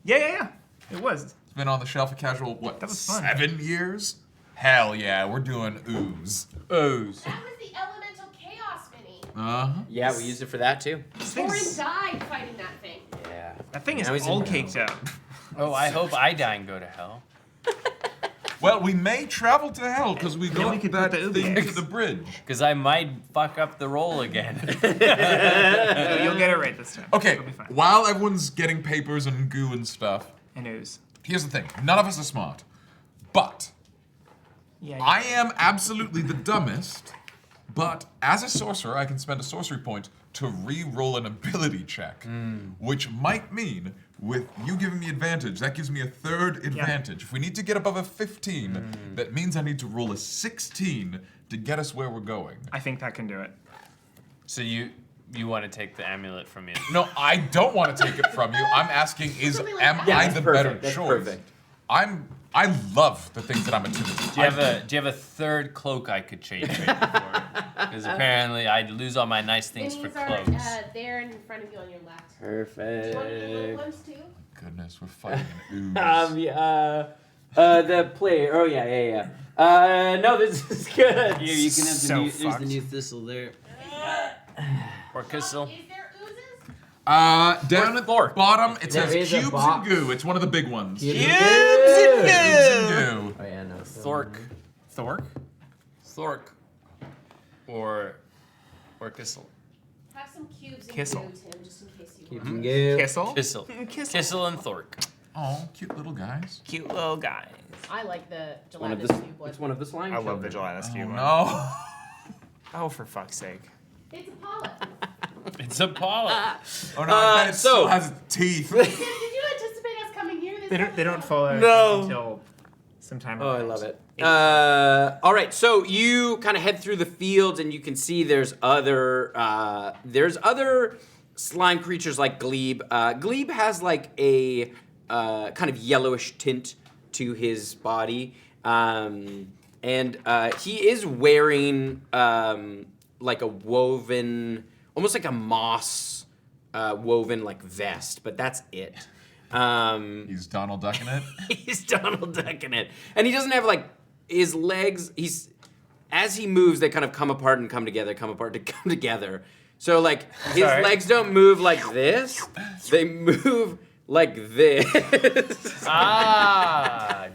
Yeah. It was. It's been on the shelf of casual, what, That was fun. 7 years? Hell yeah, we're doing ooze. Ooze. That was the elemental chaos mini. Uh-huh. Yeah, we used it for that too. Thorin died fighting that thing. Yeah. That thing is Now he's all in caked up. Oh, I hope I die and go to hell. Well, we may travel to hell because we got we could that put the thing ooze. to the bridge. Because I might fuck up the roll again. No, you'll get it right this time. Okay, It'll be fine. while everyone's getting papers and goo and stuff, And ooze. here's the thing. None of us are smart. But Yeah. I am absolutely the dumbest, but as a sorcerer, I can spend a sorcery point to re-roll an ability check, which might mean, with you giving me advantage, that gives me a third advantage. If we need to get above a 15, that means I need to roll a 16 to get us where we're going. I think that can do it. So you want to take the amulet from me? No, I don't want to take it from you. I'm asking, Something like am that. Yeah, I that's the perfect. better That's choice? perfect. I love the things that I'm attuned to. Do you have a third cloak I could change right before? Because apparently I'd lose all my nice things for Minis are cloaks. there in front of you on your left. Do you want the little Perfect. ones too? Goodness, we're fighting an ooze. The player. Oh yeah. No, this is good. Here, you can have So there's the fucked. new Thistle there. Or Thistle. Is there oozes? Down at Four. the bottom, it There says is a cubes and box. goo. It's one of the big ones. Cubes Cubes and goo. Oh yeah, no. Thork. Thork? Thork. Or Thistle. Have some cubes in Kissel. you, Tim, just in case you You want. can go. Kissel? Kissel. Kissel. Kissel and Thork. Oh, cute little guys. Cute little guys. I like the One of gelatinous the, cube one. it's one of the slime I love the children. gelatinous Oh, cube one. no. Oh, for fuck's sake. It's a polyp. It's a polyp. Oh no, I bet it so- still has teeth. Tim, did you anticipate us coming here? This They don't episode? fall out No. until sometime. Oh, I around love it. 8. All right, so you kind of head through the fields, and you can see there's other slime creatures like Glebe. Glebe has like a kind of yellowish tint to his body, and he is wearing like a woven, almost like a moss woven like vest, but that's it. He's Donald Ducking it. He's Donald Ducking it. And he doesn't have like his legs, as he moves, they kind of come apart and come together, come apart to come together. So like his Sorry. legs don't move like this. They move like this.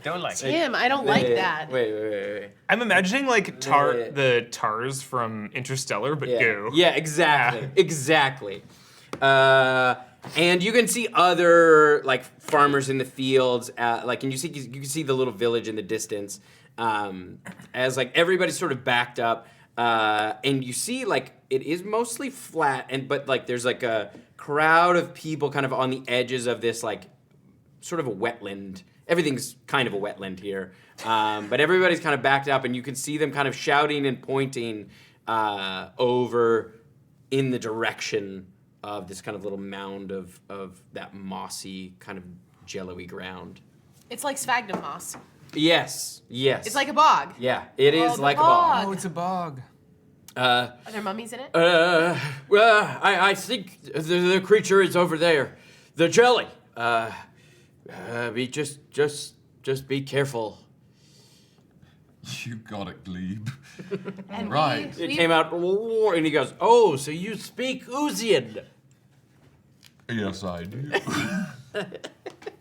Don't like it. Tim, I don't like that. Wait. I'm imagining like Yeah. the Tars from Interstellar, but Yeah. goo. Yeah, exactly. Exactly. And you can see other like farmers in the fields, and you can see the little village in the distance, as like everybody's sort of backed up, and you see like it is mostly flat, but like there's like a crowd of people kind of on the edges of this like sort of a wetland. Everything's kind of a wetland here, but everybody's kind of backed up, and you can see them kind of shouting and pointing over in the direction of this kind of little mound of that mossy kind of jello-y ground. It's like sphagnum moss. Yes. It's like a bog. Yeah, it is the like bog. Oh, it's a bog. a bog. Are there mummies in it? Well, I think the creature is over there. The jelly. Just be careful. You got it, Glebe. And Right. It came out, and he goes, "Oh, so you speak Oozian?" Yes, I do.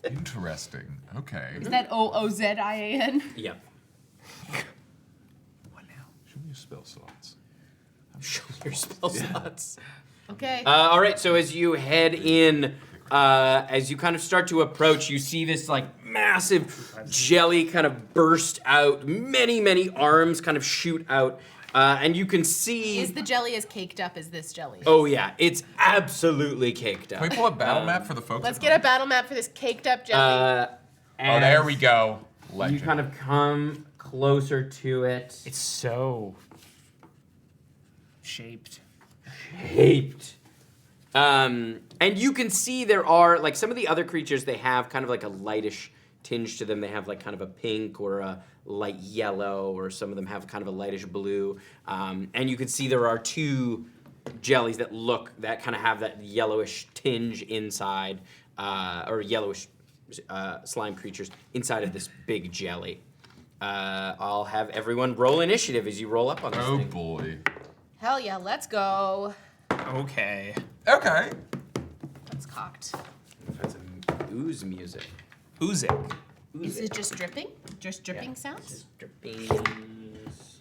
Interesting. Okay. Is that OOZIAN? Yeah. What now? Show me your spell slots. Show your spell slots. Okay. All right, so as you head in, as you kind of start to approach, you see this like massive jelly kind of burst out. Many arms kind of shoot out, and you can see. Is the jelly as caked up as this jelly? Oh yeah, it's absolutely caked up. Can we pull a battle map for the folks? Let's at get a home? battle map for this caked up jelly. Oh, there we go. You Legend. kind of come closer to it. It's so shaped. Shaped. And you can see there are, like, some of the other creatures, they have kind of like a lightish tinge to them. They have like kind of a pink or a light yellow, or some of them have kind of a lightish blue. And you can see there are two jellies that kind of have that yellowish tinge inside, or yellowish slime creatures inside of this big jelly. I'll have everyone roll initiative as you roll up on this Oh thing. boy. Hell yeah, let's go. Okay. Okay. That's cocked. That's some ooze music. Oozic. Is it just dripping? Just dripping sounds? Just drippings.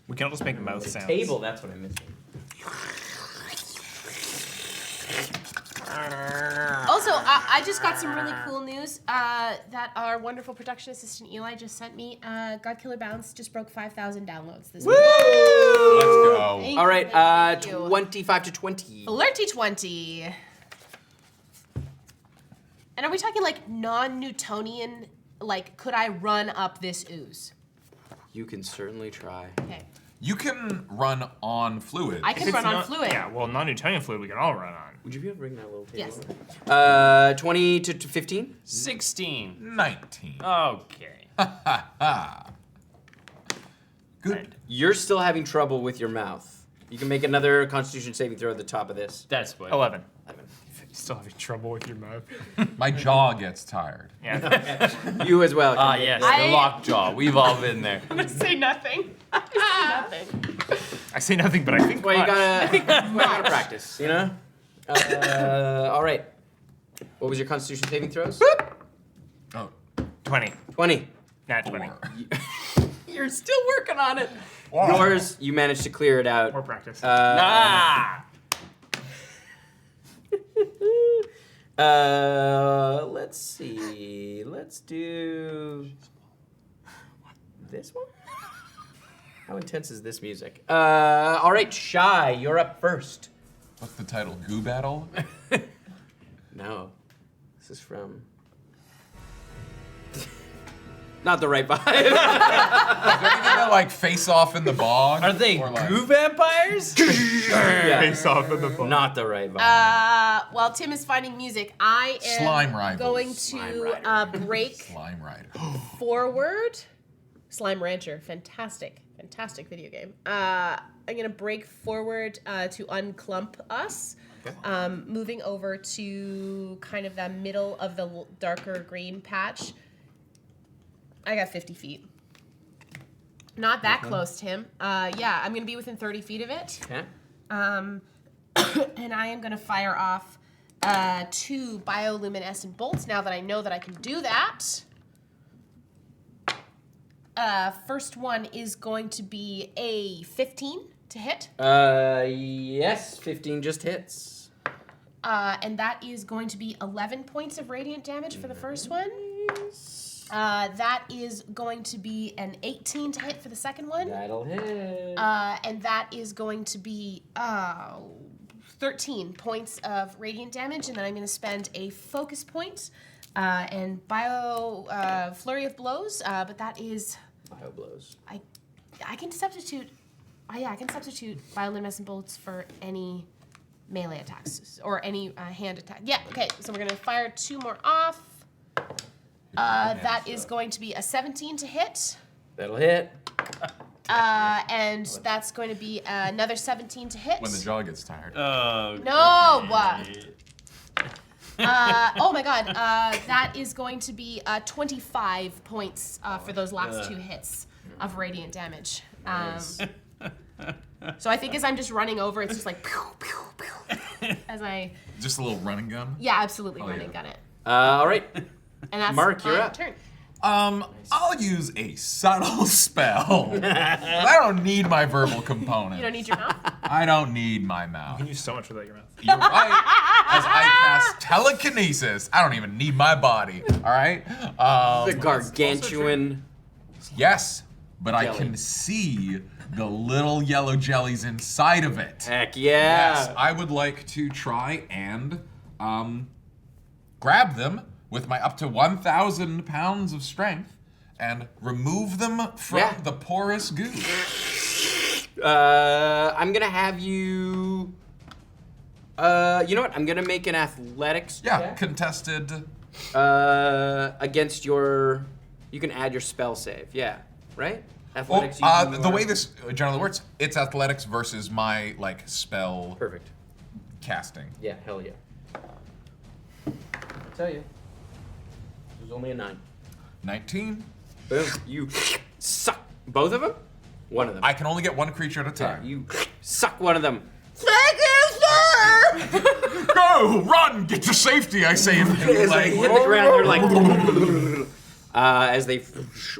We can all just make mouth sounds. Table, that's what I'm missing. Also, I just got some really cool news that our wonderful production assistant Eli just sent me. Godkiller Bounce just broke 5,000 downloads this week. Let's go. Thank All you, right, thank you. 25 to 20. Flirty 20. And are we talking like non-Newtonian? Like, could I run up this ooze? You can certainly try. Okay. You can run on fluid. I can If it's run on not- fluid. Yeah, well, non-Newtonian fluid we can all run on. Would you be able to bring that little table? Yes. 20 to 15? 16. 19. Okay. Good. You're still having trouble with your mouth. You can make another Constitution saving throw at the top of this. That's what. 11. 11. Still having trouble with your mouth. My jaw gets tired. Yeah. You as well. Ah, can make yes, that. the lockjaw. We've all been there. I'm gonna say nothing. Nothing. I say nothing, but I think Well, you much. gotta practice, you know? All right. What was your Constitution saving throws? Oh, 20. 20. Nat 20. 4. You're still working on it. Yours, you managed to clear it out. More practice. Let's see. Let's do this one. How intense is this music? All right, Shy, you're up first. What's the title? Goo Battle? No, this is from. Not the right vibe. Is there anything that like face off in the bog? Are they Or, like- goo vampires? Yeah, Face off in the phone. not the right vibe. While Tim is finding music, I am Slime rivals. going Slime to break Slime Rider. forward. Slime Rancher, fantastic video game. I'm gonna break forward to unclump us, moving over to kind of the middle of the darker green patch. I got 50 feet. Not that close, Tim. Yeah, I'm gonna be within 30 feet of it. Okay. And I am gonna fire off 2 bioluminescent bolts now that I know that I can do that. First one is going to be a 15 to hit. Yes, 15 just hits. And that is going to be 11 points of radiant damage for the first one. That is going to be an 18 to hit for the second one. That'll hit. And that is going to be 13 points of radiant damage. And then I'm going to spend a focus point and flurry of blows. But that is... Bio blows. I can substitute... I can substitute bioluminescent bolts for any melee attacks or any hand attack. Yeah, okay. So we're going to fire 2 more off. That is going to be a 17 to hit. That'll hit. And that's going to be another 17 to hit. When the jaw gets tired. Oh. No! Oh my god. That is going to be 25 points for those last 2 hits of radiant damage. So I think as I'm just running over, it's just like pew, pew, pew, as I... Just a little running gun? Yeah, absolutely Oh, running yeah. gun it. All right. And that's Mark, you're my up. turn. I'll use a subtle spell. I don't need my verbal component. You don't need your mouth? I don't need my You mouth. can use so much without your mouth. You're right. As I cast telekinesis, I don't even need my body. All right. The gargantuan. Yes, but I Jelly. can see the little yellow jellies inside of it. Heck yeah. Yes, I would like to try and grab them with my up to 1,000 pounds of strength and remove them from Yeah. the porous goo. I'm gonna have you. You know what? I'm gonna make an athletics Yeah, check. contested. Against your. You can add your spell save. Yeah. Right. Well, Athletics. using the your- way this generally works, it's athletics versus my like spell Perfect. casting. Yeah. Hell yeah. I'll tell you. There's only a 9. 19. Boom. You suck both of them. One of them. I can only get one creature at a Yeah, time. you suck one of them. Thank you, sir! Go, run, get to safety! I say, As they like, hit the ground, they're like. As they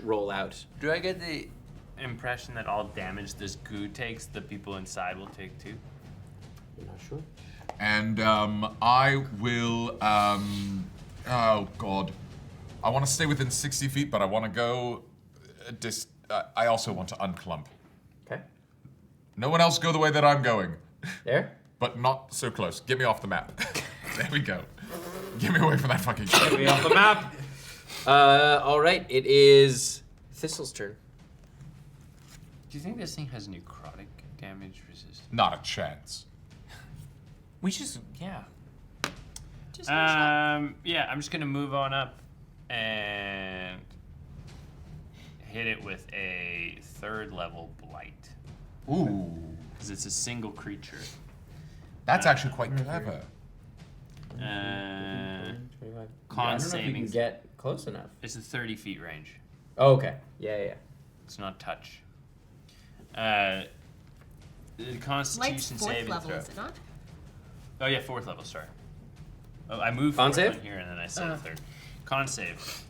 roll out. Do I get the impression that all damage this goo takes, the people inside will take too? I'm not sure. and I will. Oh God, I want to stay within 60 feet, but I want to go. I also want to unclump. Okay. No one else go the way that I'm going, There. but not so close. Get me off the map. There we go. Get me away from that fucking Get shit. me off the map. All right. It is Thistle's turn. Do you think this thing has necrotic damage resistance? Not a chance. We just, yeah. Just one shot. Yeah, I'm just gonna move on up and hit it with a 3rd level blight. Ooh, Because it's a single creature. that's actually quite clever. Con I don't know if you saving. can get close enough. It's a 30 feet range. Oh, okay. Yeah. It's not touch. The Light's Constitution 4th saving level, throw. is it not? Oh yeah, 4th level. Sorry. Oh, I moved Con 4th save? on here and then I saved 3rd. Con save.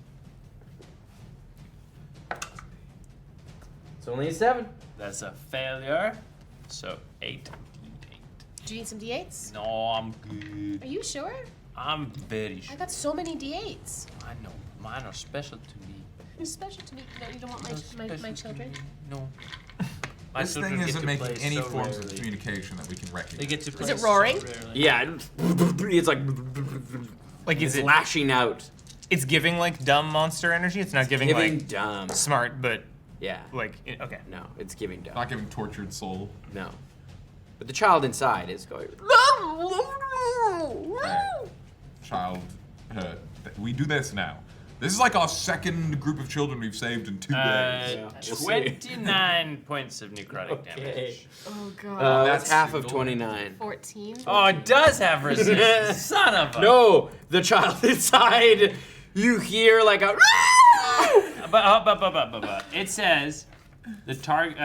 It's only a 7. That's a failure. So 8d8. Do you need some D8s? No, I'm good. Are you sure? I'm very I sure. got so many D8s. I know. Mine are special to me. It's special to me. You don't want They're my special to children? me. No. My This children thing get isn't to making play any so forms of rarely. communication that we can They recognize. get to play it roaring? So rarely. Yeah, it's like Like, is it's it? lashing out. It's giving like dumb monster energy. It's not giving Giving like dumb. smart, but Yeah. like okay. No, it's giving dumb. Not giving tortured soul. No. But the child inside is going. Hey, child, we do this now. This is like our second group of children we've saved in 2 days. Yeah, we'll see. 29 points of necrotic damage. Oh god. That's that's half of single. 29. 14. Oh, it does have resistance. Son of a. No, the child inside. You hear like a. But it says the target,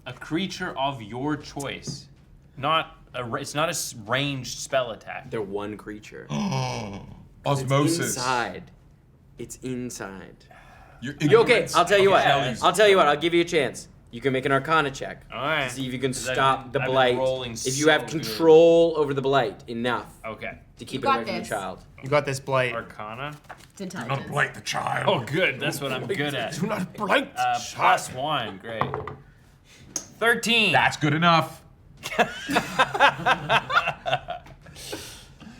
a creature of your choice, not it's not a ranged spell attack. They're one creature. Osmosis. It's inside. It's inside. You're Okay, ignorance I'll tell you of what. jellies. I'll tell you what. I'll give you a chance. You can make an Arcana check. All right. To see if you can 'Cause I've stop the been blight. rolling If you so have good. control over the blight enough Okay. to keep You it got away from the this. child. You got this blight. Arcana. It's intelligence. Do not blight the child. Oh, good. That's what I'm good at. Do not blight. +1. Great. 13. That's good enough.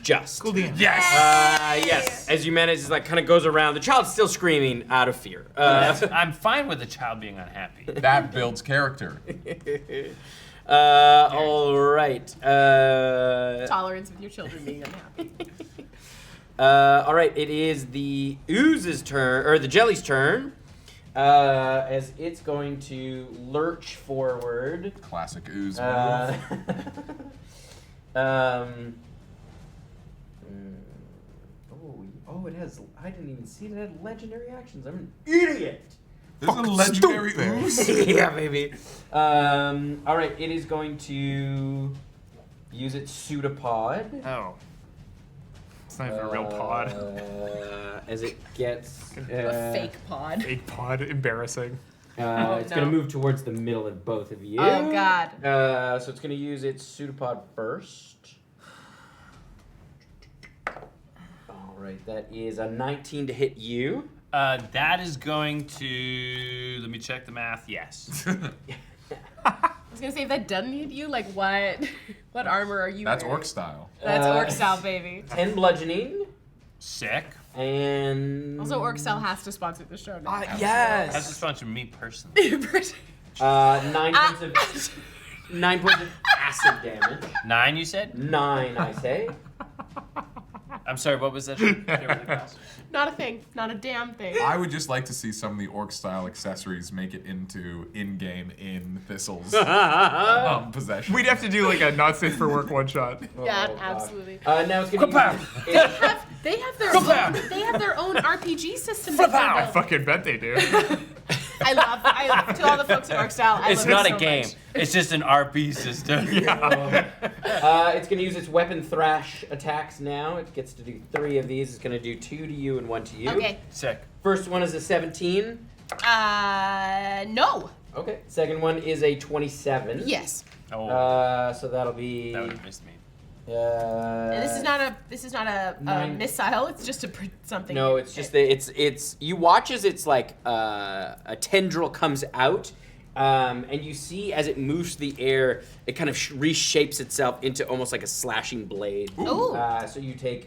Just. Cool DM. Yes. Yes. As you manage, it like kind of goes around. The child's still screaming out of fear. I'm fine with the child being unhappy. That builds character. All right. Tolerance with your children being unhappy. All right. It is the Ooze's turn, or the Jelly's turn, as it's going to lurch forward. Classic ooze. Uh, oh, it has. I didn't even see it had legendary actions. I'm an idiot. This is a legendary ooze. Yeah, baby. All right, it is going to use its pseudopod. Oh. It's not even a real pod. As it gets. A fake pod. Fake pod. Embarrassing. It's going no. to move towards the middle of both of you. Oh god. So it's going to use its pseudopod first. All right, that is a 19 to hit you. That is going to. Let me check the math. Yes. I was gonna say, if that doesn't hit you, like what armor are you That's wearing? orc style. That's orc style, baby. 10 bludgeoning Sick. and. Also, orc style has to sponsor the show now. That's a sponsor me personally. 9 points of 9 points of acid damage. 9, you said? 9, I say. I'm sorry. What was that? Not a thing. Not a damn thing. I would just like to see some of the orc style accessories make it into in-game in Thistle's possession. We'd have to do like a not safe for work one shot. Yeah, Oh, God. absolutely. Now it's gonna use They have their own RPG system. that they I built. fucking bet they do. I love to all the folks at Orc Style. I It's love not it a so game. much. It's just an RP system. It's gonna use its weapon thrash attacks now. It gets to do 3 of these. It's gonna do 2 to you and 1 to you. Okay. Sick. First one is a 17. No. Okay. Second one is a 27. Yes. Oh, So that'll be. that would have missed me. And this is not a Nine. missile. It's just something. No, it's just that it's you watch as it's like a tendril comes out, and you see as it moves through the air, it kind of reshapes itself into almost like a slashing blade. Ooh. So you take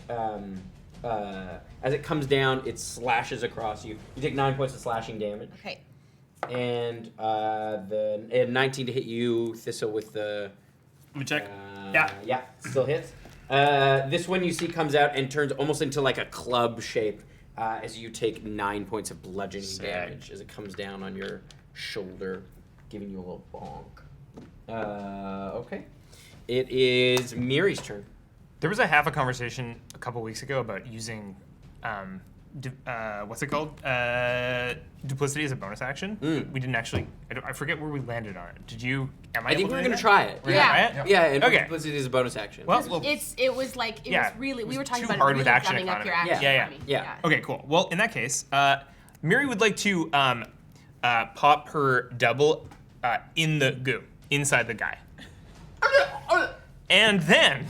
as it comes down, it slashes across you. You take 9 points of slashing damage, Okay. and the 19 to hit you, Thistle with the. Let me check. Yeah, still hits. This one you see comes out and turns almost into like a club shape as you take 9 points of bludgeoning Sick. damage as it comes down on your shoulder, giving you a little bonk. Okay. It is Miri's turn. There was a conversation a couple weeks ago about using, what's it called? Duplicity as a bonus action. We didn't actually. I forget where we landed on it. Did you? Am I? I think able we're to gonna do try it. that? Yeah. We're gonna try it? Yeah, and Okay. Duplicity is a bonus action. Well, It was like Yeah, really. it We were was talking too about hard it with really action drumming up your economy. action. Yeah. economy. Yeah. Okay, cool. Well, in that case, Miri would like to pop her double in the goo, inside the guy. And then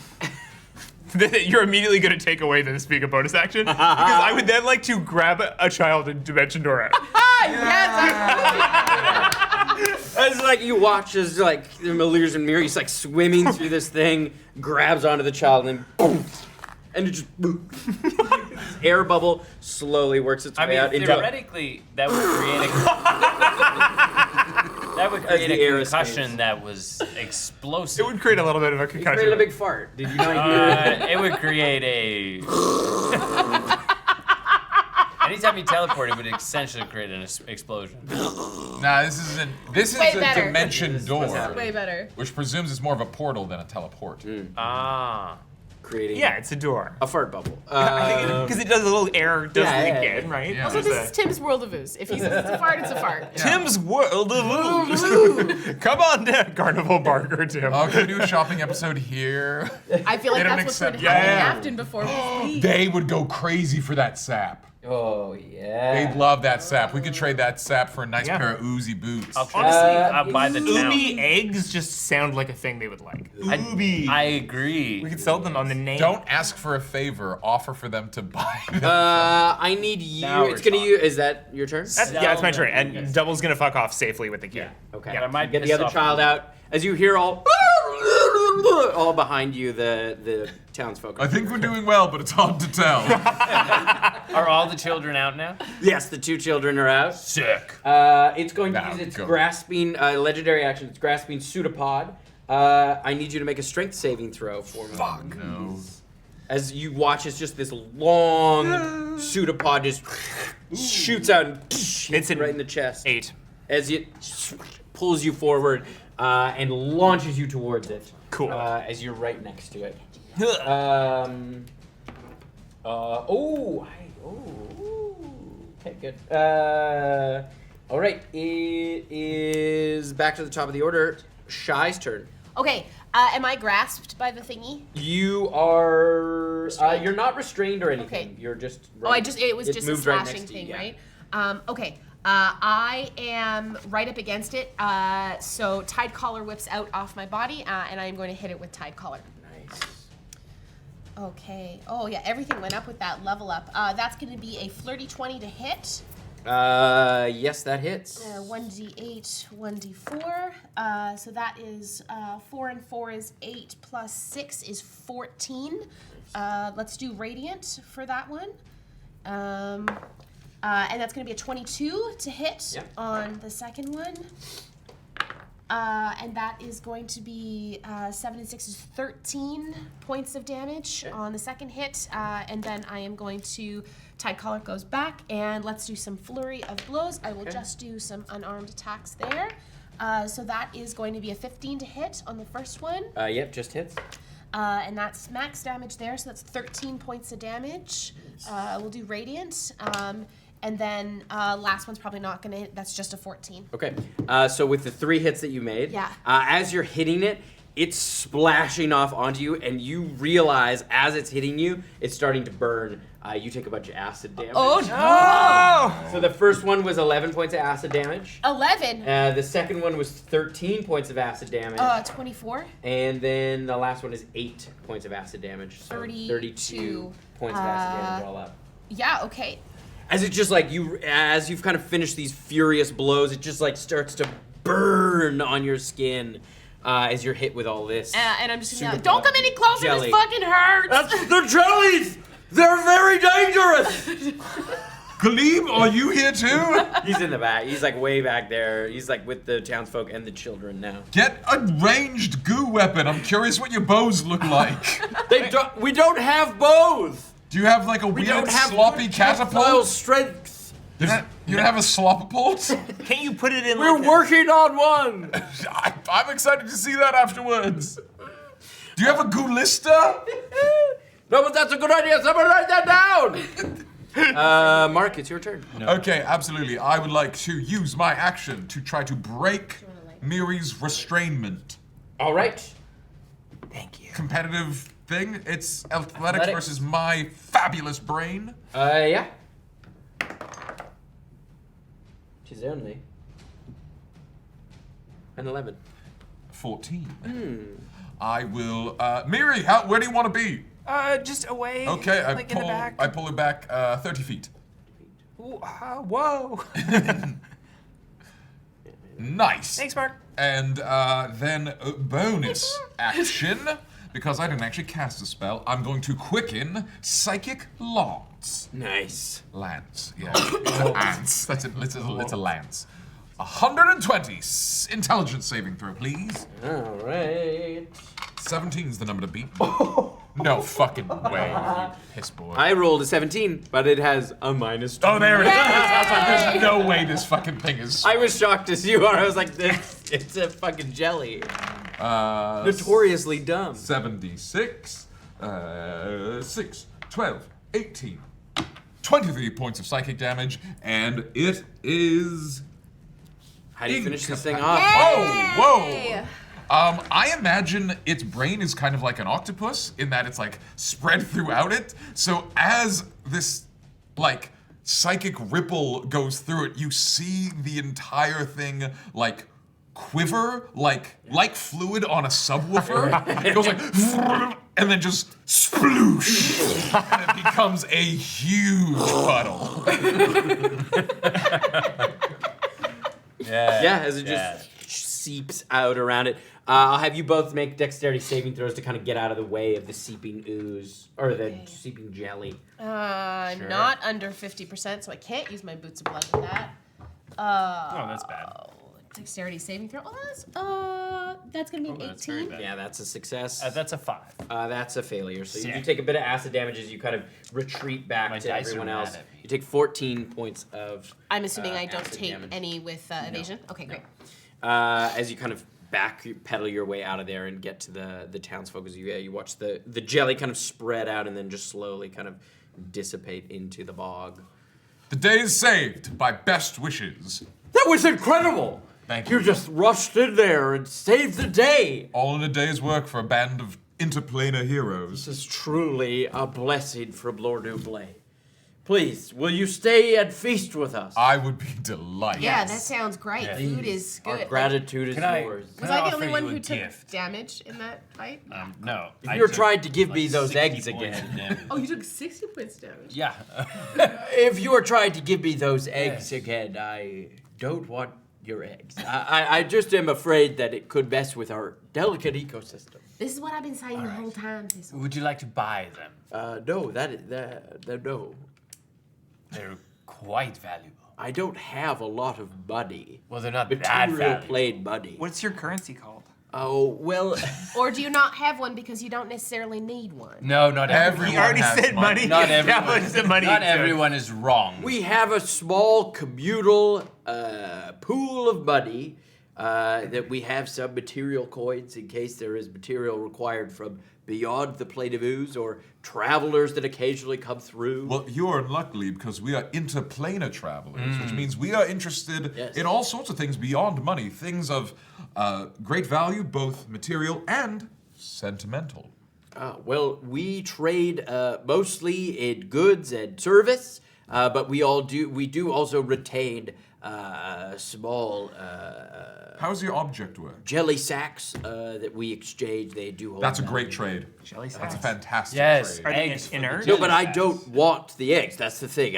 you're immediately going to take away the speak a bonus action because I would then like to grab a child and dimension door out. It's like you watch as like the illusion mirror, he's like swimming through this thing, grabs onto the child, and then boom, and it just boom. Air bubble slowly works its way out into theoretically, that would create the a air concussion escapes. that was explosive. It would create a little bit of a He concussion. created a big fart. Did you not hear? It would create a. Anytime you teleport, it would essentially create an explosion. Nah, this isn't. This is Way a better. dimension door, Way better. which presumes it's more of a portal than a teleport. Ah. Creating Yeah, it's a door. a fart bubble. Because it does a little air, does yeah, it yeah, again, yeah. right? Yeah. Also, There's this is Tim's World of Ooze. If he says it's a fart, it's a fart. Tim's World of Ooze. Come on down, Carnival Barker, Tim. Oh, can we do a shopping episode here? I feel like They don't that's what's going to accept- happen Yeah. often before we leave. They would go crazy for that sap. Oh yeah. They'd love that sap. We could trade that sap for a nice Yeah. pair of oozy boots. Honestly, Uh, by the town. Ubi eggs just sound like a thing they would like. Ubi. I agree. We could sell them on the name. Don't ask for a favor. Offer for them to buy them. I need you. Now It's we're gonna you. Is that your turn? Yeah, it's my turn. And Yes. Double's gonna fuck off safely with the kid. Okay. Yeah, I might Get the piss other off child the- out as you hear all behind you. The townsfolk. I think we're doing well, but it's hard to tell. Are all the children out now? Yes, the two children are out. Sick. It's going to Now, use its go. grasping legendary action. It's grasping pseudopod. I need you to make a strength saving throw for me. Fuck no. As you watch, it's just this long pseudopod just shoots out and hits an you right in the chest. 8. As it pulls you forward and launches you towards it. Cool. As you're right next to it. Okay, good. All right, it is back to the top of the order. Shy's turn. Okay, am I grasped by the thingy? You are. Restrained? You're not restrained or anything. Okay. You're just. Oh, it was just a moved right slashing next to you, thing, yeah. right? Okay. I am right up against it. So Tide Collar whips out off my body, and I am going to hit it with Tide Collar. Nice. Okay. Oh yeah, everything went up with that level up. That's going to be a flirty 20 to hit. Yes, that hits. 1d8, 1d4. So that is 4 and 4 is 8 plus 6 is 14. Let's do Radiant for that one. And that's going to be a 22 to hit Yep. on the second one. And that is going to be 7 and 6 is 13 points of damage on the second hit. And then I am going to, Tide Collar goes back, and let's do some flurry of blows. I will just do some unarmed attacks there. So that is going to be a 15 to hit on the first one. Yep, just hits. And that's max damage there, so that's 13 points of damage. We'll do Radiant. And then last one's probably not going to hit. That's just a 14. Okay. So with the 3 hits that you made, Yeah. As you're hitting it, it's splashing off onto you, and you realize as it's hitting you, it's starting to burn. You take a bunch of acid damage. Oh, no! So the first one was 11 points of acid damage. 11. The second one was 13 points of acid damage. 24. And then the last one is 8 points of acid damage. So 32. 32 points of acid damage all up. Yeah, okay. As it's just like as you've kind of finished these furious blows, it just like starts to burn on your skin as you're hit with all this. And I'm just gonna Super don't come any closer, jelly. this fucking hurts! That's the jellies! They're very dangerous! Khalib, are you here too? He's in the back. He's like way back there. He's like with the townsfolk and the children now. Get a ranged goo weapon. I'm curious what your bows look like. We don't have bows! Do you have like a We weird don't have sloppy good tactile catapult? strength. You don't have a slopapult? Can't you put it in We're like working on one. I'm excited to see that afterwards. Do you have a goolista? No, but that's a good idea. Someone write that down. Mark, it's your turn. Okay, absolutely. I would like to use my action to try to break Miri's restrainment. All right. Thank you. Competitive thing. It's athletics Athletics. versus my fabulous brain. Yeah. She's only. An 11. 14. I will. Miri, where do you want to be? Just away. Okay, like in the back. I pull her back 30 feet. Ooh, whoa. Nice. Thanks, Mark. And then bonus action, because I didn't actually cast a spell, I'm going to quicken Psychic Lance. Nice. Lance, yeah. It's an ants. That's it. It's a lance. 120 intelligence saving throw, please. All right. 17's the number to beat. No fucking way, you piss boy. I rolled a 17, but it has a -2. Oh, there it is. I was like, there's no way this fucking thing is. I was shocked as you are. I was like, it's a fucking jelly. Notoriously dumb. 76, 6, 12, 18, 23 points of psychic damage, and it is. How do you finish this thing Incapac- off? Oh, whoa! I imagine its brain is kind of like an octopus in that it's like spread throughout it. So as this like psychic ripple goes through it, you see the entire thing like quiver, like fluid on a subwoofer. It goes like, and then just sploosh, and it becomes a huge puddle. Yeah, as it just seeps out around it. I'll have you both make dexterity saving throws to kind of get out of the way of the seeping ooze, or the seeping jelly. Not under 50%, so I can't use my boots of blood with that. Oh, that's bad. Dexterity saving throw. That's gonna be an that's very 18. bad. Yeah, that's a success. That's a 5. That's a failure. So you do Sick. take a bit of acid damage as you kind of retreat back My to dice everyone are mad else. at me. You take 14 points of I'm assuming I don't acid take damage. any with evasion. Okay, great. As you kind of pedal your way out of there and get to the townsfolk. As you watch the jelly kind of spread out and then just slowly kind of dissipate into the bog. The day is saved by best wishes. That was incredible! Thank you. You just rushed in there and saved the day! All in a day's work for a band of interplanar heroes. This is truly a blessing from Lord Oublay. Please, will you stay and feast with us? I would be delighted. Yeah, that sounds great. Yeah. Food is Our good. gratitude is Can I- yours. Was Can I I the only offer one you a who took gift? damage in that fight? No. If you were trying to give me those eggs again. Oh, you took 60 points damage. Yeah. If you are trying to give me those eggs again, I don't want your eggs. I just am afraid that it could mess with our delicate ecosystem. This is what I've been saying the whole time. Thistle. Would you like to buy them? No, no. They're quite valuable. I don't have a lot of money. Well, they're not that Material valuable. plain money. What's your currency called? Oh, well, Or do you not have one because you don't necessarily need one? No, not everyone. You already has said money. Not You everyone. established the money. Not everyone is wrong. we have a small communal pool of money that we have some material coins in case there is material required from beyond the Plane of Ooze or travelers that occasionally come through. Well, you're unlucky because we are interplanar travelers, which means we are interested Yes. in all sorts of things beyond money, things of great value, both material and sentimental. Well, we trade mostly in goods and service, but we do also retain small How's your object work? jelly sacks that we exchange. They do hold That's a value. great trade. Jelly That's a sacks. fantastic Yes, trade. Are they eggs. for inert? the No, but I jelly don't sacks. want the eggs. That's the thing.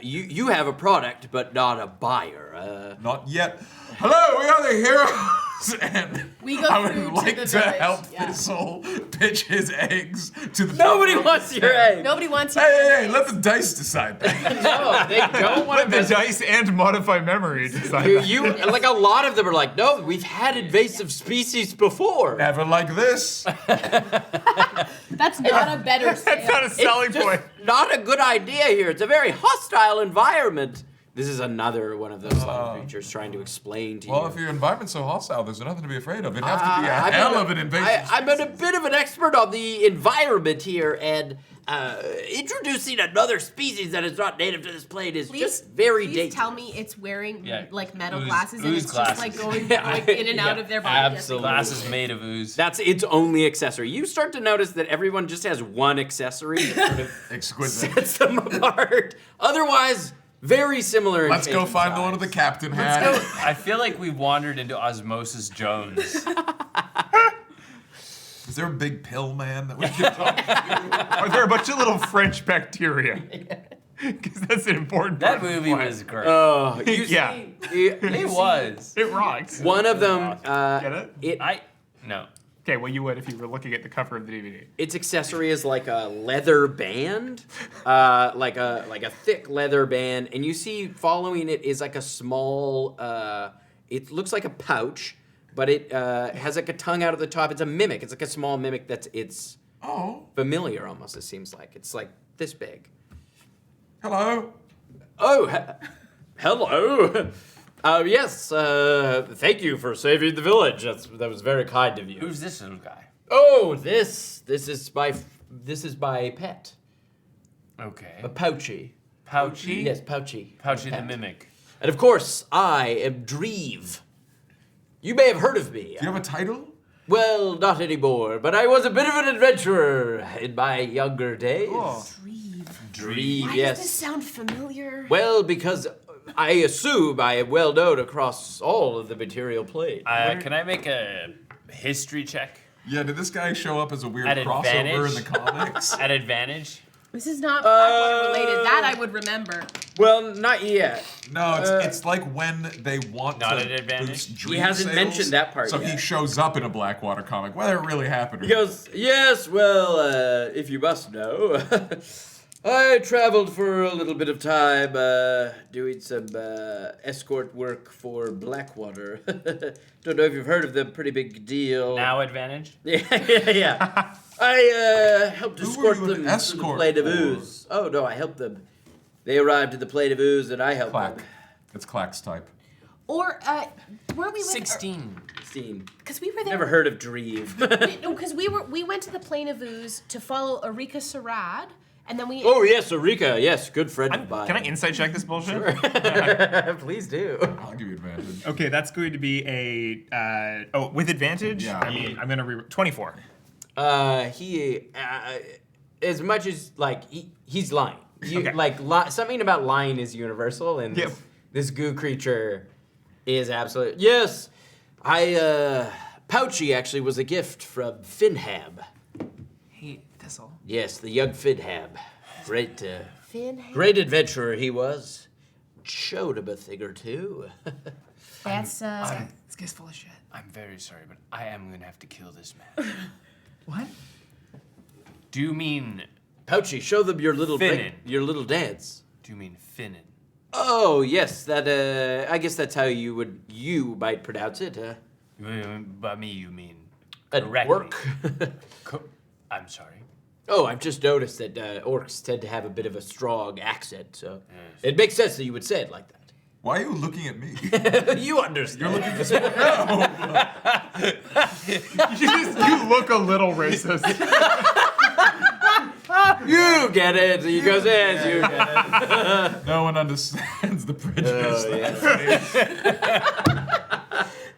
You have a product, but not a buyer. Not yet. Hello, we are the heroes, and We go I through would to like the to village, help yeah. Thistle pitch his eggs to the. Nobody wants your eggs. Nobody wants you. Hey, let the dice decide that. No, they don't want Let the dice and modify memory decide. you like a lot of them are like, no, we've had invasive species before. Never like this. That's not a better sale. That's not a selling It's just point. not a good idea here. It's a very hostile environment. This is another one of those slime creatures trying to explain to Well, you. if your environment's so hostile, there's nothing to be afraid of. It'd have to be a I'm hell a- of an invasion. I'm a bit of an expert on the environment here, and introducing another species that is not native to this plane is just very please dangerous. tell me it's wearing Yeah, like metal ooze- glasses and ooze it's just like glasses. going like in and out of their body. absolutely. Glasses made of ooze. That's its only accessory. You start to notice that everyone just has one accessory that sort of Exquisite. sets them apart. Otherwise, Very similar. Let's go engagement find the one with the size. captain hat. I feel like we wandered into Osmosis Jones. Is there a big pill man that we can talk to? Are there a bunch of little French bacteria? Because that's an important That part of the movie plot. was great. Oh, you Yeah. see, It was. It rocks. one of them. Get it? No. Okay, well, you would if you were looking at the cover of the DVD. Its accessory is like a leather band, like a thick leather band, and you see following it is like a small. It looks like a pouch, but it has like a tongue out of the top. It's a mimic. It's like a small mimic it's Oh, familiar almost. It seems like it's like this big. hello. Oh, hello. Yes. Thank you for saving the village. That was very kind of you. Who's this little guy? Oh, this is by Pet. Okay. A Pouchy. Pouchy? Yes, Pouchy. Pouchy the Pet. Mimic. And of course, I am Dreve. You may have heard of me. Do you have a title? Well, not anymore, but I was a bit of an adventurer in my younger days. Dreve, Why yes. does this sound familiar? Well, because I assume I am well known across all of the material plane. Can I make a history check? Yeah, did this guy show up as a weird At crossover advantage? in the comics? At advantage? This is not Blackwater related. That I would remember. Well, not yet. No, it's like when they want Not to an advantage? boost dream He hasn't sales, mentioned that part So yet. he shows up in a Blackwater comic, whether it really happened or He goes, yes, well, if you must know, I traveled for a little bit of time doing some escort work for Blackwater. Don't know if you've heard of them, pretty big deal. Now advantage? Yeah. I helped Who escort were you them an to the escort Plane of for? Ooze. Oh, no, I helped them. They arrived at the Plane of Ooze, and I helped Clack. them. It's Clack's type. Or weren't we with 16. Because we were there. Never heard of Dreve. No, because we went to the Plane of Ooze to follow Erika Sarad, and then we. Oh, yes, Eureka. Yes, good friend of mine. Can I insight check this bullshit? Please do. I'll give you advantage. Okay, that's going to be a with advantage. Yeah. I mean, I'm gonna 24. He, as much as like he's lying. Okay. Like something about lying is universal, and Yep. this goo creature is absolute. Yes, Pouchy actually was a gift from Finhab. Hey, Thistle. Yes, the young Finhab. Great, Finn. great adventurer he was. Showed him a thing or two. That's This guy's full of shit. I'm very sorry, but I am going to have to kill this man. What? Do you mean Pouchy, show them your little Finnan. your little dance. Do you mean Finnan? Oh yes, that I guess that's how you might pronounce it. By me, you mean An correctly. orc. I'm sorry. Oh, I've just noticed that orcs tend to have a bit of a strong accent, so Yes. it makes sense that you would say it like Why are you looking at me? that. You understand. You're looking for someone You look a little racist. You get it. He goes, yes, you get it. No one understands the prejudice.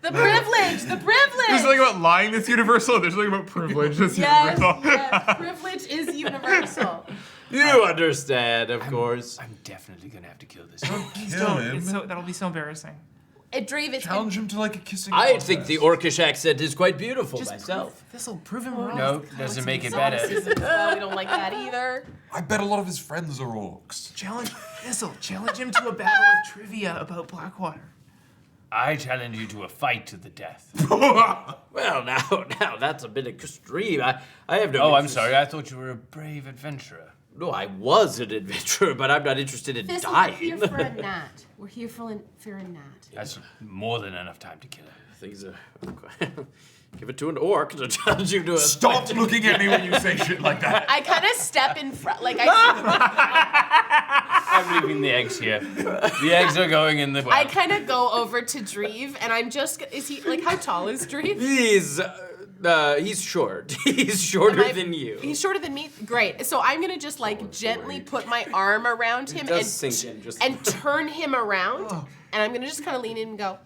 the privilege. The There's privilege. something about lying that's universal. There's something about privilege that's Yes, universal. yes. Privilege is universal. You understand, of course. I'm definitely going to have to kill this man. Kill him. That'll be so embarrassing. Dreve, it's Challenge him to like a kissing I contest. think the orcish accent is quite beautiful myself. This'll prove him wrong. No, doesn't make it better. well, we don't like that either. I bet a lot of his friends are orcs. Challenge him to a battle of trivia about Blackwater. I challenge you to a fight to the death. Well, now that's a bit extreme. I have no. Oh, I'm interest- sorry. I thought you were a brave adventurer. No, I was an adventurer, but I'm not interested in Thistle, dying. we're here for a gnat. We're here for a gnat. That's more than enough time to kill him. Things are. Give it to an orc to challenge you to a. Stop looking at me when you say shit like that. I kind of step in front, like I'm leaving the eggs here. The eggs are going in the well. I kind of go over to Dreve, and I'm just. Is he like how tall is Dreve? He's short. He's shorter than you. He's shorter than me. Great. So I'm gonna just like gently put my arm around him does and sink in just- and turn him around, and I'm gonna just kind of lean in and go.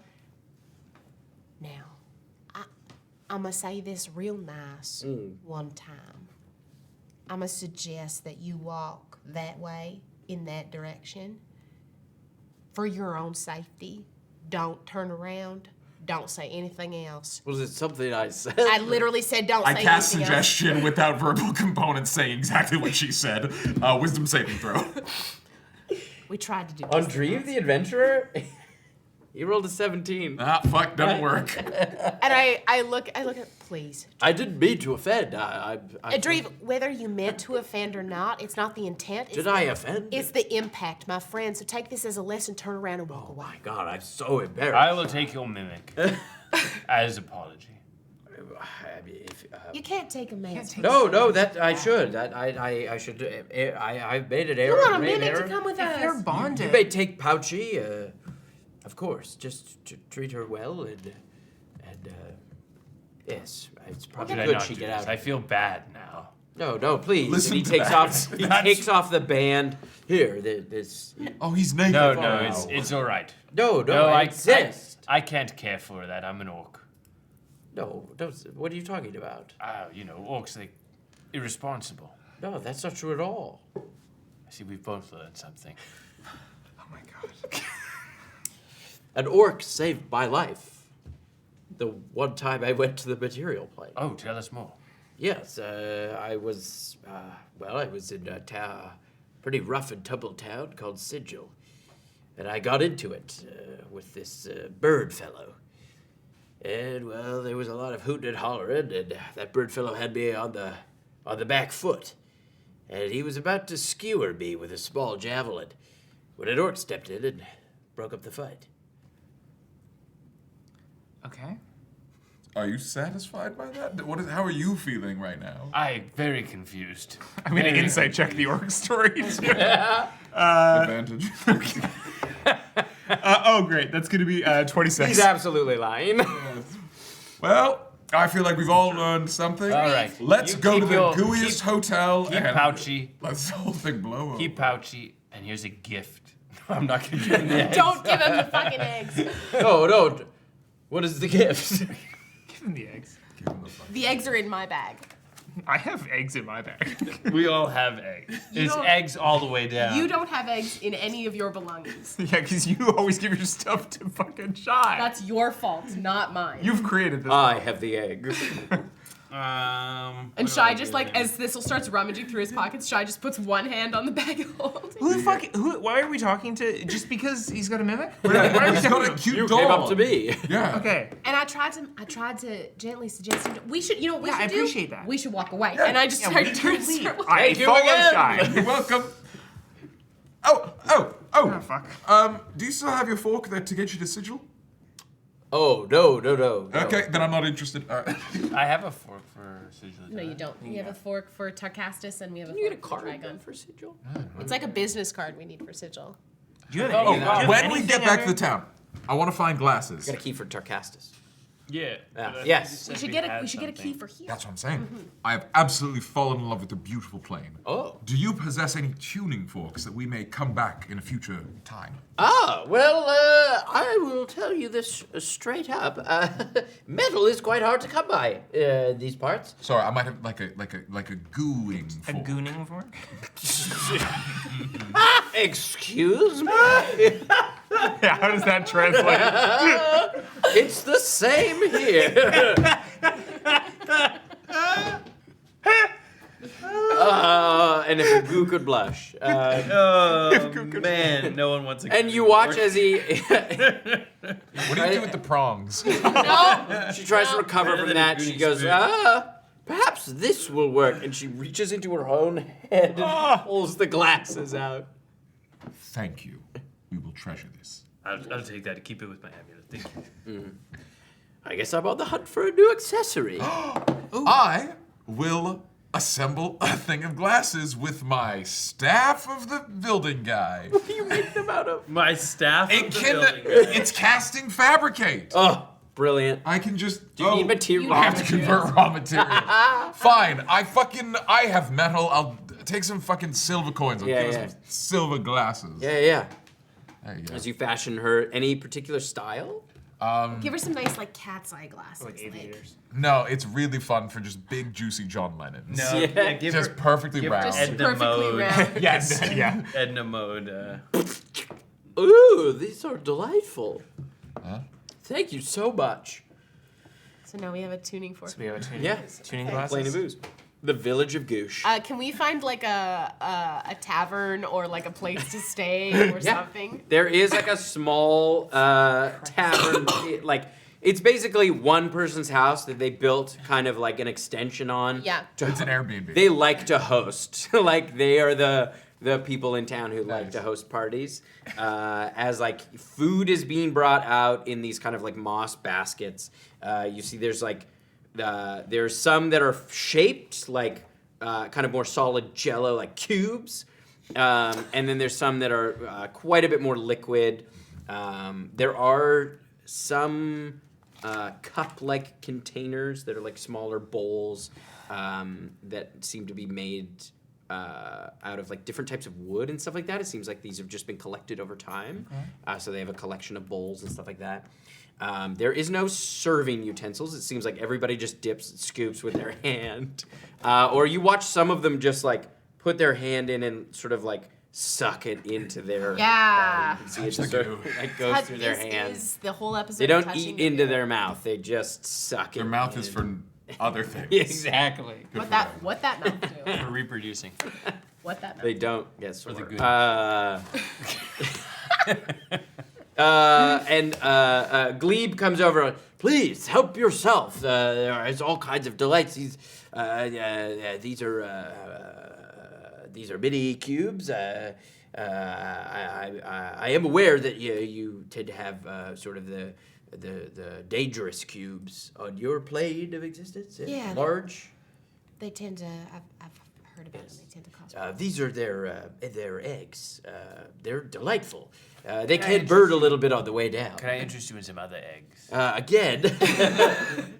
Now, I'm gonna say this real nice one time. I'm gonna suggest that you walk that way in that direction, for your own safety, don't turn around. Don't say anything else. Was it something I said? I literally said don't I say cast anything else. suggestion without verbal components saying exactly what she said. Wisdom saving throw. We tried to do On this. Dream the Adventurer? He rolled a 17. Ah, fuck, doesn't work. And I look at, please. I didn't mean to offend. Dream, whether you meant to offend or not, it's not the intent. Did I offend? It's the impact, my friend. So take this as a lesson, turn around and walk Oh away. my god, I'm so embarrassed. I will take your mimic as apology. I mean, You can't take a man's. no, that I should. That I should. I've made an error. You want a made an mimic to error. come with us? You're You bonded. may take Pouchy, of course. Just treat her well and yes, it's probably Did I good not she do get this? out. I feel bad now. No, please. Listen And he to takes that. off. He takes off the band. Here, this. Oh, he's naked. No, Wow. it's all right. No, I I insist. I can't care for that. I'm an orc. No, don't. What are you talking about? Orcs, they irresponsible. No, that's not true at all. I see we've both learned something. Oh my god. An orc saved my life. The one time I went to the material plane. Oh, tell us more. Yes, I was in a pretty rough and tumble town called Sigil. And I got into it with this bird fellow. And, well, there was a lot of hooting and hollering, and that bird fellow had me on the back foot. And he was about to skewer me with a small javelin when an orc stepped in and broke up the fight. Okay. Are you satisfied by that? How are you feeling right now? I'm very confused. I'm gonna insight check the orc story too. Advantage. Oh, great. That's gonna be 26. He's absolutely lying. Well, I feel like we've all learned something. All right. Let's You go to keep the your- gooeyest hotel Keep and Pouchy. let this whole thing blow up. Keep Pouchy. And here's a gift. I'm not going to give him the eggs. Don't give him the fucking eggs. No. What is the gift? Give him the eggs. The eggs are in my bag. I have eggs in my bag. We all have eggs. There's don't- eggs all the way down. You don't have eggs in any of your belongings. Yeah, because you always give your stuff to fucking Shy. That's your fault, not mine. You've created this. I have the egg. And Shy just like, as Thistle starts rummaging through his pockets, Shy just puts one hand on the bag of holding. Who the fuck? Why are we talking to? Just because he's got a mimic? Why are we He's talking got to a him? cute You dog. came up to me. Yeah. Okay. And I tried to gently suggest him. We should, you know what we Yeah, should I do? appreciate that. We should walk away. And I just Yeah, started we turning do leave. circles. I you follow again. Shy. You're welcome. Oh. Oh, fuck. Do you still have your fork there to get you to Sigil? Oh, no. Okay, then I'm not interested. All right. I have a fork for Sigil. No, you don't. We have a fork for Tarkastus and we have a You get a fork card for then Trigon. for Sigil? It's like a business card we need for Sigil. Do you have Oh, any- God. do you have When we anything get back to other- the town, I want to find glasses. Got a key for Tarkastus. Yeah. Yes. We should get a key for here. That's what I'm saying. I have absolutely fallen in love with the beautiful plane. Oh. Do you possess any tuning forks that we may come back in a future time? Well, I will tell you this straight up. Metal is quite hard to come by these parts. Sorry, I might have like a gooing A fork. gooning fork? Excuse me? Yeah, how does that translate? It's the same here. And if a goo could blush. Oh, man. No one wants a And you watch as he. What do you do with the prongs? She tries to recover Better from than a that. She Goonie goes, spoon. perhaps this will work. And she reaches into her own head and pulls the glasses out. Thank you. We will treasure this. I'll take that to keep it with my amulet. Thank you. I guess I'm on the hunt for a new accessory. I will assemble a thing of glasses with my staff of the building guy. What do you make them out of? My staff It of the can, building. it's casting fabricate. Oh, brilliant. I can just. Do you need material? I have to convert raw material. Fine. I have metal. I'll take some fucking silver coins. I'll Yeah, give yeah. us some silver glasses. Yeah. There you go. As you fashion her, any particular style? Give her some nice like cat's eye glasses. Like aviators. No, it's really fun for just big, juicy John Lennons. No, Yeah. yeah, give Just her perfectly give round. Just Edna perfectly mode. round. Yes, yeah. Edna mode. Ooh, these are delightful. Huh? Thank you so much. So now we have a tuning fork. So we have a tuning, Yeah. tuning Plane of glasses. Ooze. The village of Goosh. Can we find like a tavern or like a place to stay or something? There is like a small tavern. It's basically one person's house that they built kind of like an extension on. Yeah. It's an Airbnb. They like to host. Like they are the people in town who like Nice. to host parties. As like food is being brought out in these kind of like moss baskets. You see there's like there's some that are shaped like kind of more solid jello like cubes. And then there's some that are quite a bit more liquid. There are some cup-like containers that are like smaller bowls that seem to be made out of like different types of wood and stuff like that. It seems like these have just been collected over time. So they have a collection of bowls and stuff like that. There is no serving utensils. It seems like everybody just dips and scoops with their hand. Or you watch some of them just like put their hand in and sort of like suck it into their Yeah. body. You can see it just sort of like goes through their hand. Is the whole episode They don't touching eat the into air. their mouth. They just suck it. Their mouth is in. for other things. Exactly. Good What for that them. what that mouth do? For reproducing. What that mouth They do? don't get sore. the good. Glebe comes over. Please help yourself. There is all kinds of delights. These are mini cubes. I am aware that you tend to have sort of the dangerous cubes on your plane of existence. Yeah. Large. They tend to. I've heard about them. They tend to cause. These are their eggs. They're delightful. They can burn a little bit on the way down. Can I interest you in some other eggs? Again,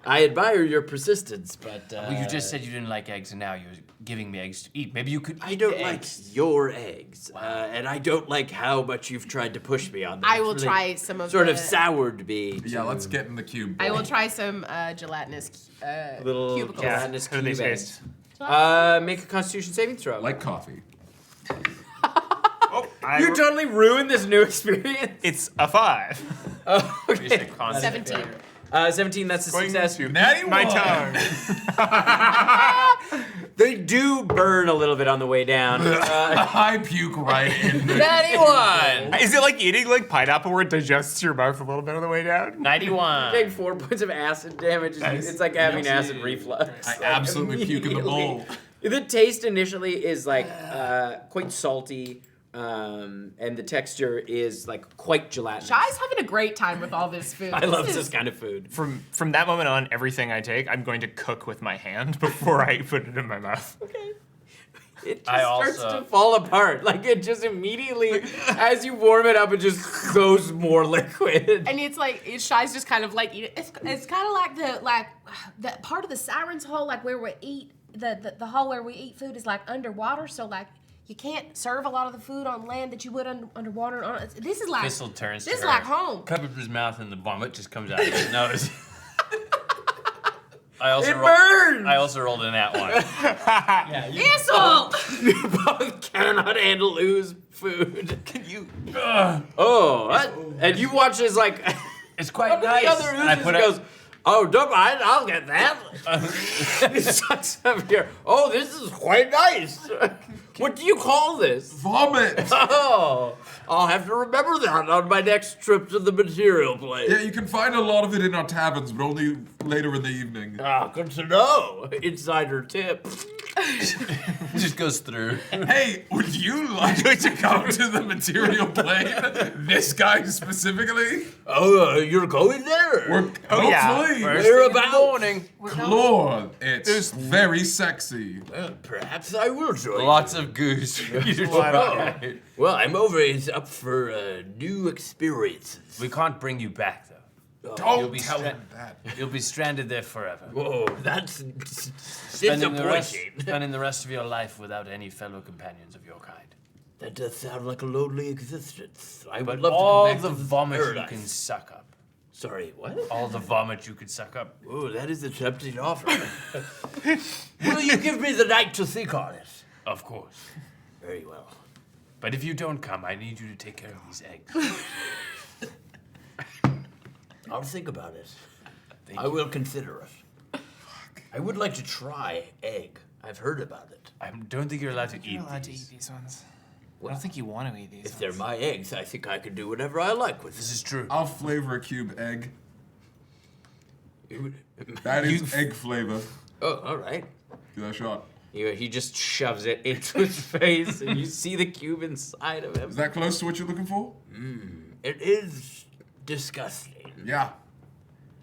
I admire your persistence, but Well, you just said you didn't like eggs, and now you're giving me eggs to eat. Maybe you could eat I don't the like eggs. your eggs, and I don't like how much you've tried to push me on them. I will It's try some of sort the, of soured me. Yeah, let's get in the cube. I will bowl. try some gelatinous Little cubicles. gelatinous How do they cube eggs. taste? Make a Constitution saving throw. Like coffee. You totally ruined this new experience. It's a 5. Oh, okay. 17. 17. That's a success. Natty My one. tongue. They do burn a little bit on the way down. I puke right in the. 91. Is it like eating like pineapple where it digests your mouth a little bit on the way down? 91. Take 4 points of acid damage. It's like having acid reflux. I absolutely puke in the bowl. The taste initially is like quite salty, and the texture is like quite gelatinous. Shy's having a great time with all this food. I love is- this kind of food. From that moment on, everything I take, I'm going to cook with my hand before I put it in my mouth. It just I starts also- to fall apart. Like it just immediately, as you warm it up, it just goes more liquid. And it's like Shy's just kind of like eating. It's kind of like the part of the Siren's hole, like where we eat the hole where we eat food is like underwater. So like you can't serve a lot of the food on land that you would underwater. This is like Thistle turns to This is her, like home. covers his mouth, and the vomit just comes out of his nose. I also It rolled, burns! I also rolled in that one. Thistle. You both cannot handle ooze food. Can you? Oh, and you watch as like It's quite one of nice. the other And I oozes put goes, it. oh, don't mind, I'll get that. He sucks up here. Oh, this is quite nice. What do you call this? Vomit. Oh, I'll have to remember that on my next trip to the material plane. Yeah, you can find a lot of it in our taverns, but only later in the evening. Ah, good to know. Insider tip. It just goes through. Hey, would you like to come to the material plane? This guy specifically? Oh, you're going there? Or yeah. hopefully, Whereabouts? Morning. Clore. It's very sexy. Perhaps I will join. Lots of goose. Oh, well, I'm always up for new experiences. We can't bring you back though. Don't You'll be tell stra- him that. You'll be stranded there forever. Whoa, that's Spending disappointing. spending the rest of your life without any fellow companions of your kind. That does sound like a lonely existence. I But would love all to come back the to this vomit you paradise. can suck up. Sorry, what? All the vomit you could suck up. Oh, that is a tempting offer. Will you give me the night to think on it? Of course. Very well. But if you don't come, I need you to take care of these eggs. I'll think about it. I will consider it. I would like to try egg. I've heard about it. I don't think you're allowed to eat You're allowed to these. eat these ones. I don't think you want to eat these If they're ones. my eggs, I think I could do whatever I like with This is true. I'll flavor a cube egg. it. That is egg flavor. Oh, all right. Give that a shot. He just shoves it into his face, and you see the cube inside of him. Is that close to what you're looking for? It is disgusting. Yeah.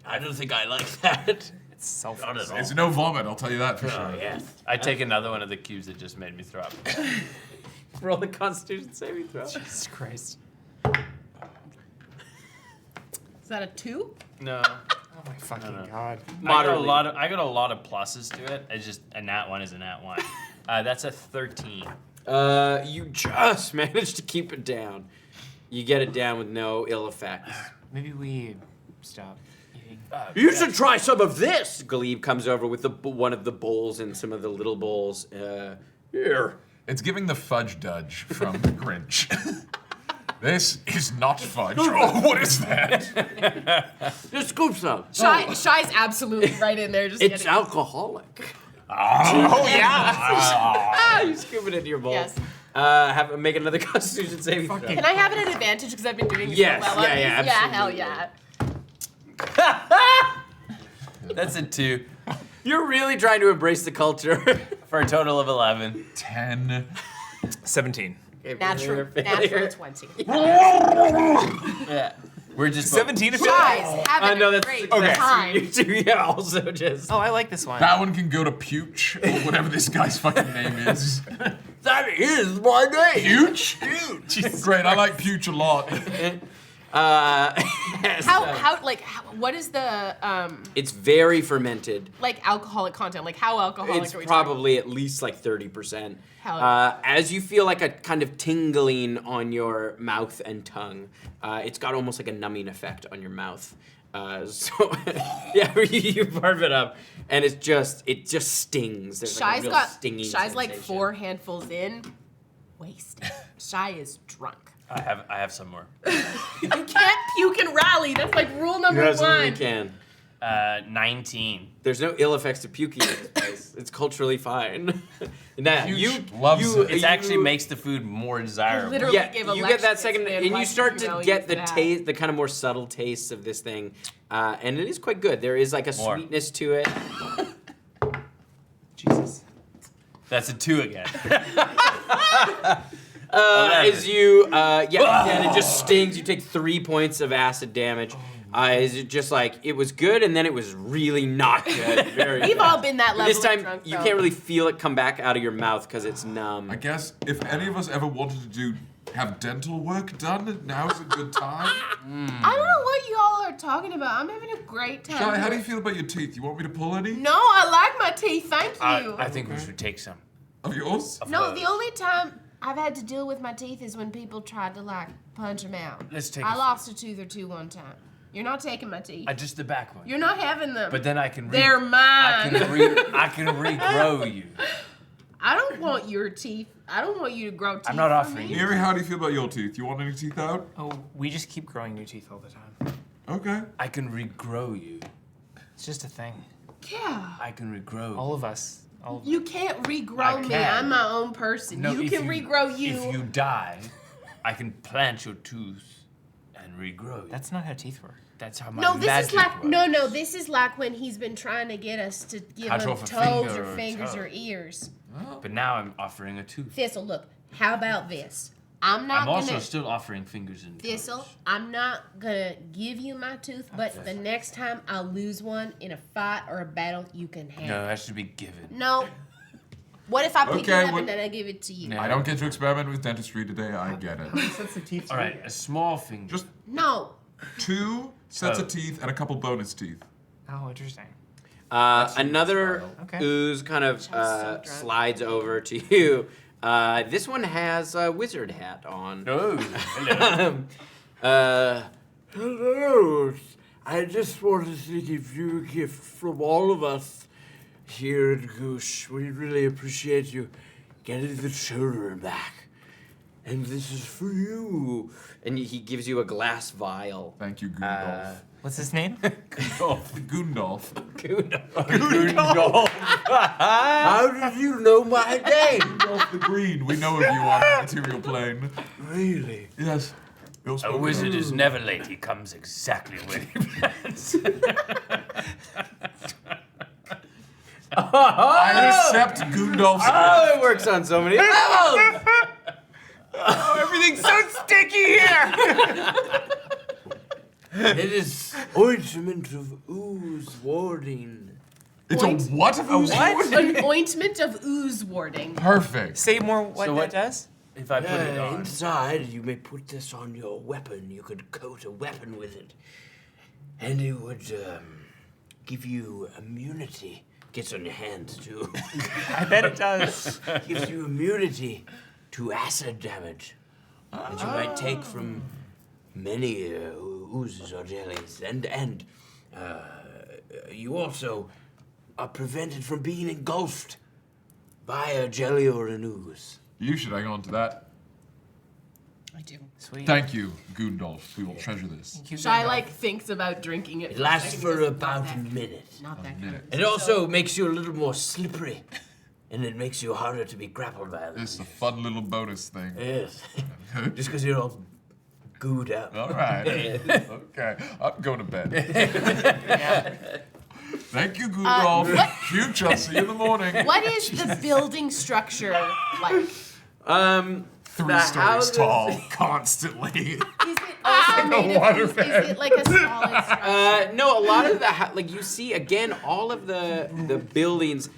I don't think I like that. It's Not self-less. at all. It's no vomit, I'll tell you that for Oh, sure. yes. I take another one of the cubes that just made me throw up. Roll the Constitution saving throw. Jesus Christ. Is that a 2? No. Oh my fucking god. Moderately. I got a lot of pluses to it. It's just a nat 1 is a nat 1. That's a 13. You just managed to keep it down. You get it down with no ill effects. Maybe we stop eating. You should try some of this. Glebe comes over with one of the bowls and some of the little bowls. Here. It's giving the fudge dudge from the Grinch. This is not fudge. Oh, what is that? Just scoop some. Shy's absolutely right in there. Just It's getting, alcoholic. Oh, Ah, you scoop it into your bowl. Yes. Make another Constitution saving throw. Can I have it at advantage because I've been doing it Yes, so well? yeah, Yeah, hell absolutely. yeah. That's a 2 You're really trying to embrace the culture. for a total of 11. 10. 17. Natural 20. Yeah. We're just 17 if Shy's having No, a that's great that's time. you two. Yeah, also just. Oh, I like this one. That one can go to Pooch, or whatever this guy's fucking name is. That is my name. Pooch? Great, I like Pooch a lot. What is the It's very fermented. like alcoholic content? Like how alcoholic It's are we probably at least like 30%. Hell yeah. As you feel like a kind of tingling on your mouth and tongue, it's got almost like a numbing effect on your mouth. Yeah, you barf it up, and it just stings. There's like a real stinging Shy's like sensation. 4 handfuls in, wasted. Shy is drunk. I have some more. You can't puke and rally. That's like rule number You absolutely 1. can. 19. There's no ill effects to puking in this place. It's culturally fine. Now Pooch loves it. It actually makes the food more desirable. Literally Yeah, gave a you get that lecture second, yesterday on and why you start puke to and get rally the is bad. taste, the kind of more subtle tastes of this thing, and it is quite good. There is like a More. sweetness to it. Jesus. That's a 2 again. As you, and it just stings. You take 3 points of acid damage. Is it just like it was good, and then it was really not good. Very We've bad. all been that level This of time, drunk, you though. can't really feel it come back out of your mouth because it's numb. I guess if any of us ever wanted to have dental work done, now's a good time. I don't know what y'all are talking about. I'm having a great time. Shy, how do you feel about your teeth? You want me to pull any? No, I like my teeth. Thank you. I think we should take some. Of yours? No, the only time I've had to deal with my teeth is when people tried to like punch them out. Let's take I a- lost a tooth or two one time. You're not taking my teeth. Just the back one. You're not having them. But then I can. They're mine. I can regrow you. I don't want your teeth. I don't want you to grow teeth. I'm not for offering me. you. Miri, how do you feel about your teeth? You want any teeth out? Oh, we just keep growing new teeth all the time. Okay. I can regrow you. It's just a thing. Yeah. I can regrow you. All of us. All of You can't regrow I me. can. I'm my own person. No, you if can regrow you. If you die, I can plant your tooth and regrow you. That's not how teeth work. That's how my No, this magic is like works. This is like when he's been trying to get us to give Cut him off a toes finger or or a fingers toe. or ears. But now I'm offering a tooth. Thistle, look. How about this? I'm not I'm also gonna. still offering fingers and toes. Thistle, I'm not gonna give you my tooth, but the next time I lose one in a fight or a battle, you can have No, it. that should be given. No. What if I pick Okay, it up what- and then I give it to you? No. I don't get to experiment with dentistry today, I get it. Sets of teeth. All right, a small finger. Just No. 2 sets Oh. of teeth and a couple bonus teeth. Oh, interesting. Another Okay. ooze kind of so drunk. slides over to you. This one has a wizard hat on. Oh, hello. Hello. I just wanted to give you a gift from all of us here at Goosh. We really appreciate you getting the children back. And this is for you. And he gives you a glass vial. Thank you, Gundolf. What's his name? Gundolf. Gundolf. How did you know my name? Gundolf the Green. We know of you on the material plane. Really? Yes. A wizard is never late. He comes exactly when he plans. I accept Gundolf's. Oh, it works on so many levels. Oh, everything's so sticky here. It is ointment of ooze warding. It's a what? A what? An ointment of ooze warding. Perfect. Say more what So that what- does. If I put it on. Inside, you may put this on your weapon. You could coat a weapon with it. And it would give you immunity. Gets on your hands, too. I bet it does. Gives you immunity to acid damage. That you might take from many oozes or jellies. And you also are prevented from being engulfed by a jelly or an ooze. You should hang on to that. I do. Sweet. Thank you, Gundolf. We will treasure this. Shy thinks about drinking it. It lasts for Not about that a good. minute. Not that good. And it also makes you a little more slippery. And it makes you harder to be grappled by This is others. a fun little bonus thing. Yes. Just because you're all gooed up. All right. Okay. I'm going to bed. Thank you, Gundolf. Huge. I'll see you in the morning. What is the building structure like? 3 The stories houses- tall, constantly. Is it also made of ooze? Is it like a solid structure? No, a lot of the like you see again, all of the buildings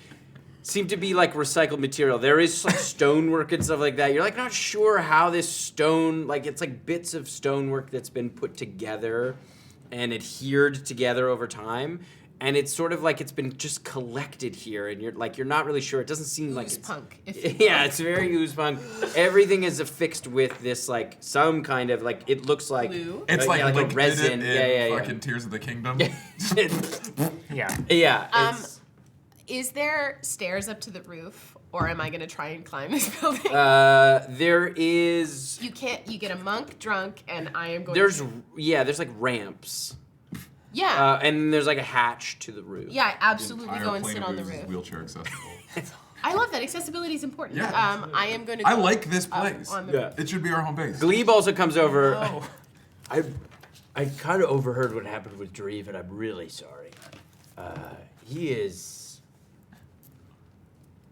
seem to be like recycled material. There is like stonework and stuff like that. You're like not sure how this stone, like it's like bits of stonework that's been put together and adhered together over time. And it's sort of like it's been just collected here, and you're not really sure. It doesn't seem like Ooze it's punk. If you yeah, it's very ooze punk. Everything is affixed with this like some kind of like it looks like Glue? It's yeah, like a Link resin. did it in Yeah. fucking Tears of the Kingdom. Yeah. Yeah. it's- Is there stairs up to the roof, or am I gonna try and climb this building? there is You can't. You get a monk drunk, and I am going. there's to, there's like ramps. yeah, And there's like a hatch to the roof. yeah. I absolutely Entire go and Plane sit of on the Ooze is roof. wheelchair accessible. I love that accessibility is important. Yeah, I am going to. I go like this up place. on the Yeah. roof. It should be our home base. Glebe also comes over. Oh. I kind of overheard what happened with Dreve, and I'm really sorry. He is,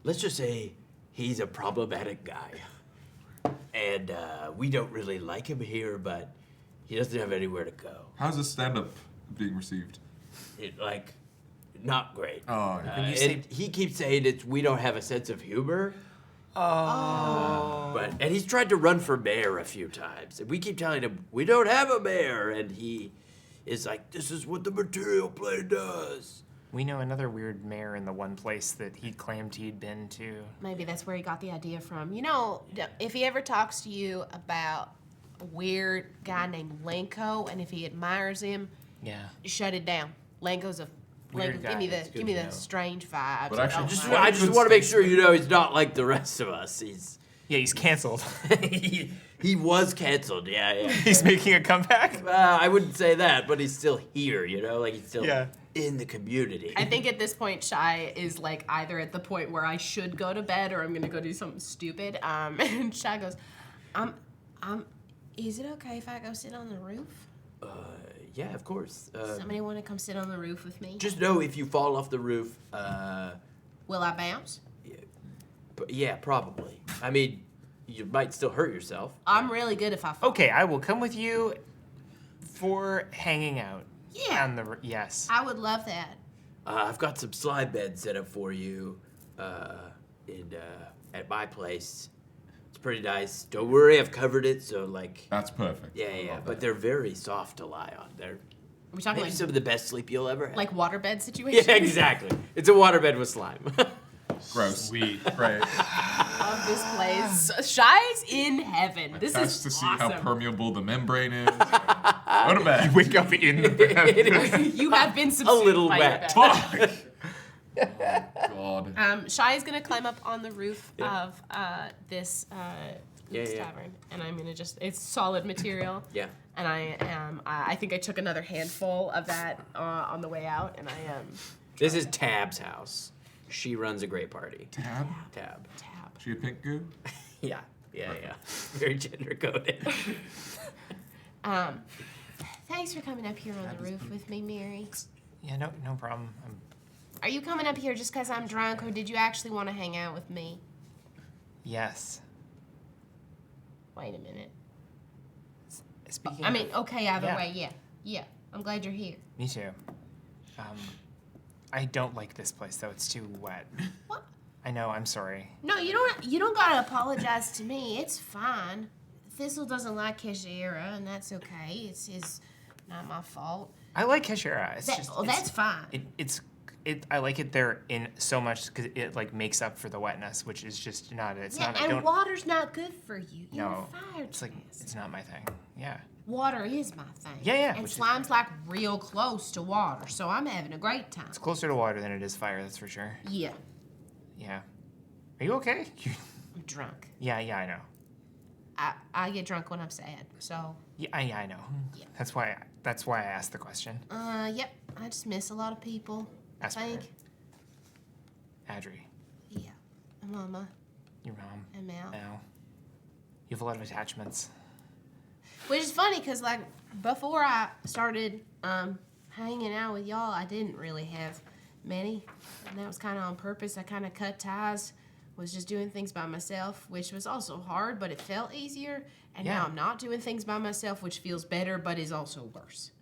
let's just say, he's a problematic guy. And we don't really like him here, but he doesn't have anywhere to go. How's this stand-up being received? Not great. Oh, yeah. And he keeps saying we don't have a sense of humor. And he's tried to run for mayor a few times. And we keep telling him, we don't have a mayor. And he is like, this is what the material plane does. We know another weird mayor in the one place that he claimed he'd been to. Maybe that's where he got the idea from. You know, if he ever talks to you about a weird guy named Lenko, and if he admires him, Yeah. shut it down. Lenko's a Weird Lenko, give guy. It's me good the to know. strange vibes. But actually, Don't just mind. I just want to make sure you know he's not like the rest of us. Yeah, he's canceled. He was canceled, yeah. He's making a comeback. I wouldn't say that, but he's still here, you know? Like he's still Yeah. In the community. I think at this point, Shy is like either at the point where I should go to bed or I'm gonna go do something stupid. And Shy goes, is it okay if I go sit on the roof? Yeah, of course. Somebody want to come sit on the roof with me? Just know if you fall off the roof, Will I bounce? yeah, probably. I mean, you might still hurt yourself. I'm really good if I fall. Okay, I will come with you for hanging out. Yeah. On the yes. I would love that. I've got some slide beds set up for you at my place. It's pretty nice. Don't worry, I've covered it, so like, That's perfect. yeah. Love But that. they're very soft to lie on. They're Are we talking maybe like, some of the best sleep you'll ever have. like waterbed situation? yeah, exactly. It's a waterbed with slime. Gross. Sweet. Right. Of this place. Shy's in heaven. This That's is to see awesome. how permeable the membrane is. Go to bed. Wake up in the bed. You have been a subsumed little by wet. your bed. Oh, God. Shy is gonna climb up on the roof of this Yeah, yeah. tavern, and I'm gonna it's solid material. Yeah. And I think I took another handful of that on the way out, and I am. This is Tab's house. She runs a great party. Tab? Tab. She a pink goo? Yeah. Very gender coded. Thanks for coming up here on the roof with me, Mary. Yeah, no problem. Are you coming up here just because I'm drunk, or did you actually want to hang out with me? Yes. Wait a minute. Speaking I mean, okay, either Yeah. way, yeah. I'm glad you're here. Me too. I don't like this place though. It's too wet. What? I know. I'm sorry. No, you don't gotta apologize to me. It's fine. Thistle doesn't like Shydare, and that's okay. It's not my fault. I like Keshira. It's just. That's fine. I like it there in so much because it like makes up for the wetness, which is just not. It's yeah, not. and water's not good for you. You're No, a fire it's like giant. it's not my thing. Yeah. Water is my thing. Yeah, And which is slime's like real close to water, so I'm having a great time. It's closer to water than it is fire. That's for sure. Yeah, Yeah. Are you okay? I'm drunk. Yeah, I know. I get drunk when I'm sad, so. Yeah, I know. Yeah. That's why I asked the question. Yep. I just miss a lot of people. Esper. I think. Adri, Yeah. And Mama your mom. and Mal. Now. You have a lot of attachments. Which is funny, because, like, before I started hanging out with y'all, I didn't really have many. And that was kind of on purpose. I kind of cut ties, was just doing things by myself, which was also hard, but it felt easier. And Yeah. now I'm not doing things by myself, which feels better, but is also worse.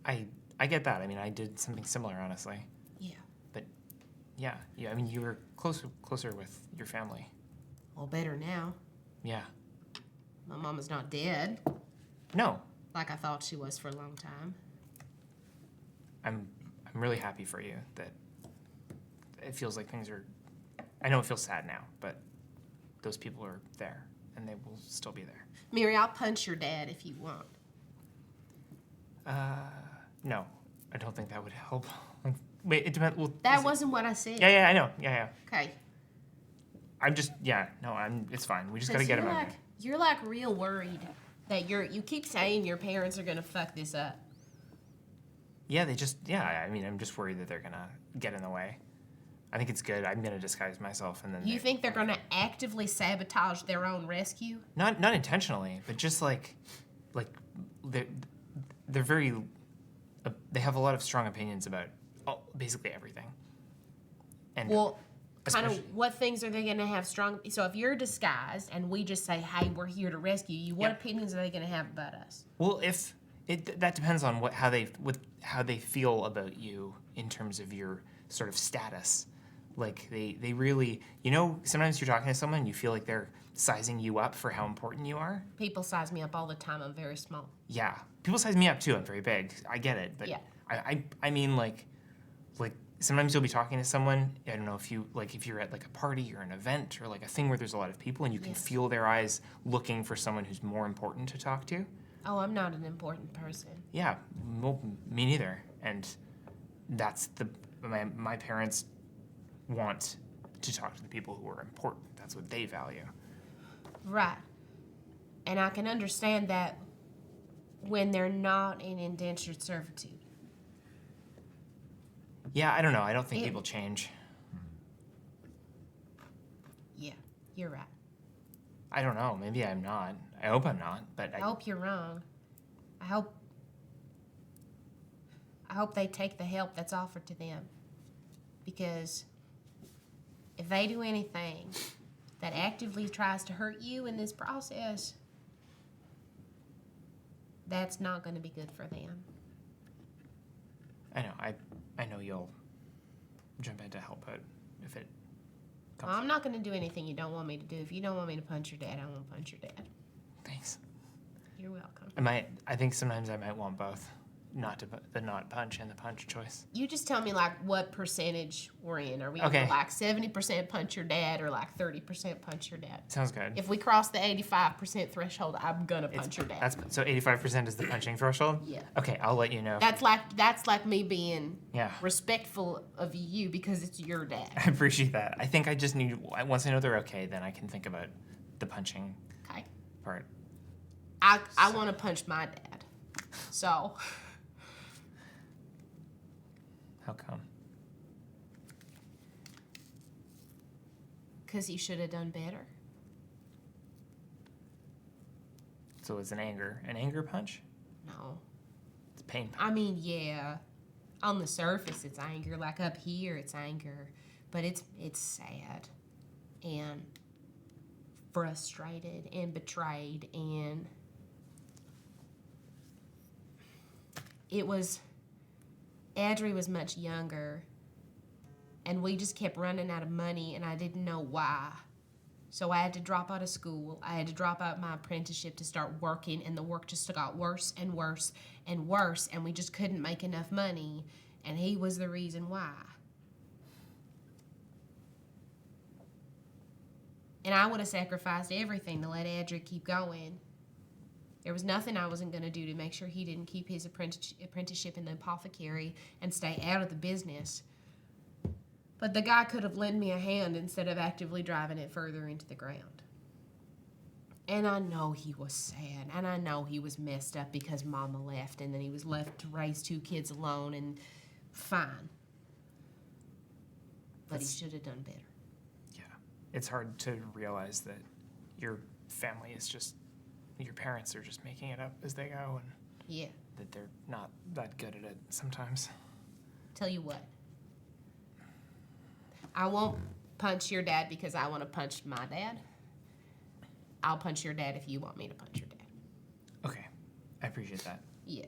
I get that. I mean, I did something similar, honestly. Yeah. But yeah. I mean, you were closer with your family. Well, better now. Yeah. My mama's not dead, No, like I thought she was for a long time. I'm really happy for you that it feels like things are. I know it feels sad now, but those people are there, and they will still be there. Miri, I'll punch your dad if you want. No, I don't think that would help. Wait, it depends. Well, That wasn't what I said. Yeah, I know. Yeah. Okay. I'm just. Yeah, no, it's fine. We just gotta get him out here. You're like real worried that you keep saying your parents are gonna fuck this up. Yeah, I mean, I'm just worried that they're gonna get in the way. I think it's good. I'm gonna disguise myself, and then. You think they're gonna actively sabotage their own rescue? Not intentionally, but just like they're very. They have a lot of strong opinions about basically everything. And Well, kind of especially- what things are they gonna have strong? So if you're disguised and we just say, "Hey, we're here to rescue you," what Yep. opinions are they gonna have about us? Well, if that depends on how they feel about you in terms of your sort of status. Like they really, sometimes you're talking to someone and you feel like they're sizing you up for how important you are. People size me up all the time. I'm very small. Yeah, people size me up too. I'm very big. I get it, but Yeah. I mean like sometimes you'll be talking to someone. I don't know if you're at like a party or an event or like a thing where there's a lot of people and you can Yes. feel their eyes looking for someone who's more important to talk to. Oh, I'm not an important person. Yeah, well, me neither. And that's my parents want to talk to the people who are important. That's what they value. Right. And I can understand that when they're not in indentured servitude. Yeah, I don't know. I don't think It- people change. Yeah, you're right. I don't know. Maybe I'm not. I hope I'm not. But I hope you're wrong. I hope they take the help that's offered to them. Because if they do anything that actively tries to hurt you in this process, that's not going to be good for them. I know. I know you'll jump in to help out if it comes. I'm not going to do anything you don't want me to do. If you don't want me to punch your dad, I won't punch your dad. Thanks. You're welcome. I think sometimes I might want both. The not punch and the punch choice. You just tell me like what percentage we're in. Are we Okay. like 70% punch your dad or like 30% punch your dad? Sounds good. If we cross the 85% threshold, I'm gonna punch your dad. So 85% is the punching threshold? Yeah. Okay, I'll let you know. That's like me being Yeah. respectful of you because it's your dad. I appreciate that. I think I just need, once I know they're okay, then I can think about the punching. Okay. part. I want to punch my dad. So. How come? Because he should have done better. So it's an anger punch? No. It's a pain punch. I mean, yeah. On the surface, it's anger. Like up here, it's anger. But it's sad. And frustrated and betrayed. And it was... Adri was much younger. And we just kept running out of money, and I didn't know why. So I had to drop out of school. I had to drop out my apprenticeship to start working, and the work just got worse and worse and worse, and we just couldn't make enough money, and he was the reason why. And I would have sacrificed everything to let Adric keep going. There was nothing I wasn't going to do to make sure he didn't keep his apprenticeship in the apothecary and stay out of the business. But the guy could have lent me a hand instead of actively driving it further into the ground. And I know he was sad, and I know he was messed up because Mama left, and then he was left to raise 2 kids alone, and fine. But he should have done better. Yeah. It's hard to realize that your family is just, your parents are just making it up as they go, and Yeah. that they're not that good at it sometimes. Tell you what. I won't punch your dad because I want to punch my dad. I'll punch your dad if you want me to punch your dad. Okay. I appreciate that. Yeah.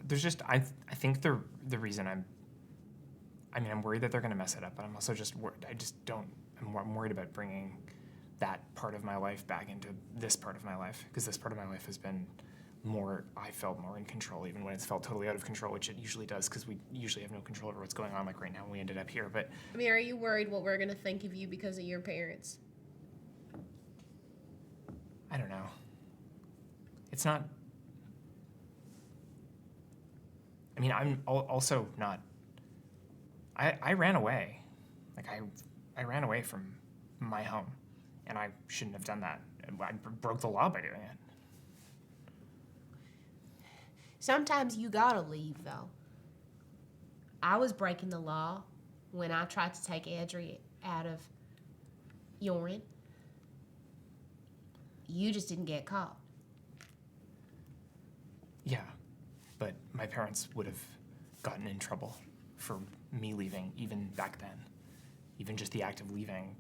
There's just, I think the reason I'm worried that they're going to mess it up, but I'm also just worried. I'm worried about bringing that part of my life back into this part of my life, because this part of my life has been I felt more in control, even when it's felt totally out of control, which it usually does, because we usually have no control over what's going on, like right now, we ended up here, but... I mean, are you worried what we're going to think of you because of your parents? I don't know. It's not... I mean, I'm also not... I ran away. Like, I ran away from my home, and I shouldn't have done that. I broke the law by doing it. Sometimes you gotta leave, though. I was breaking the law when I tried to take Adri out of Yorin. You just didn't get caught. Yeah, but my parents would have gotten in trouble for me leaving, even back then. Even just the act of leaving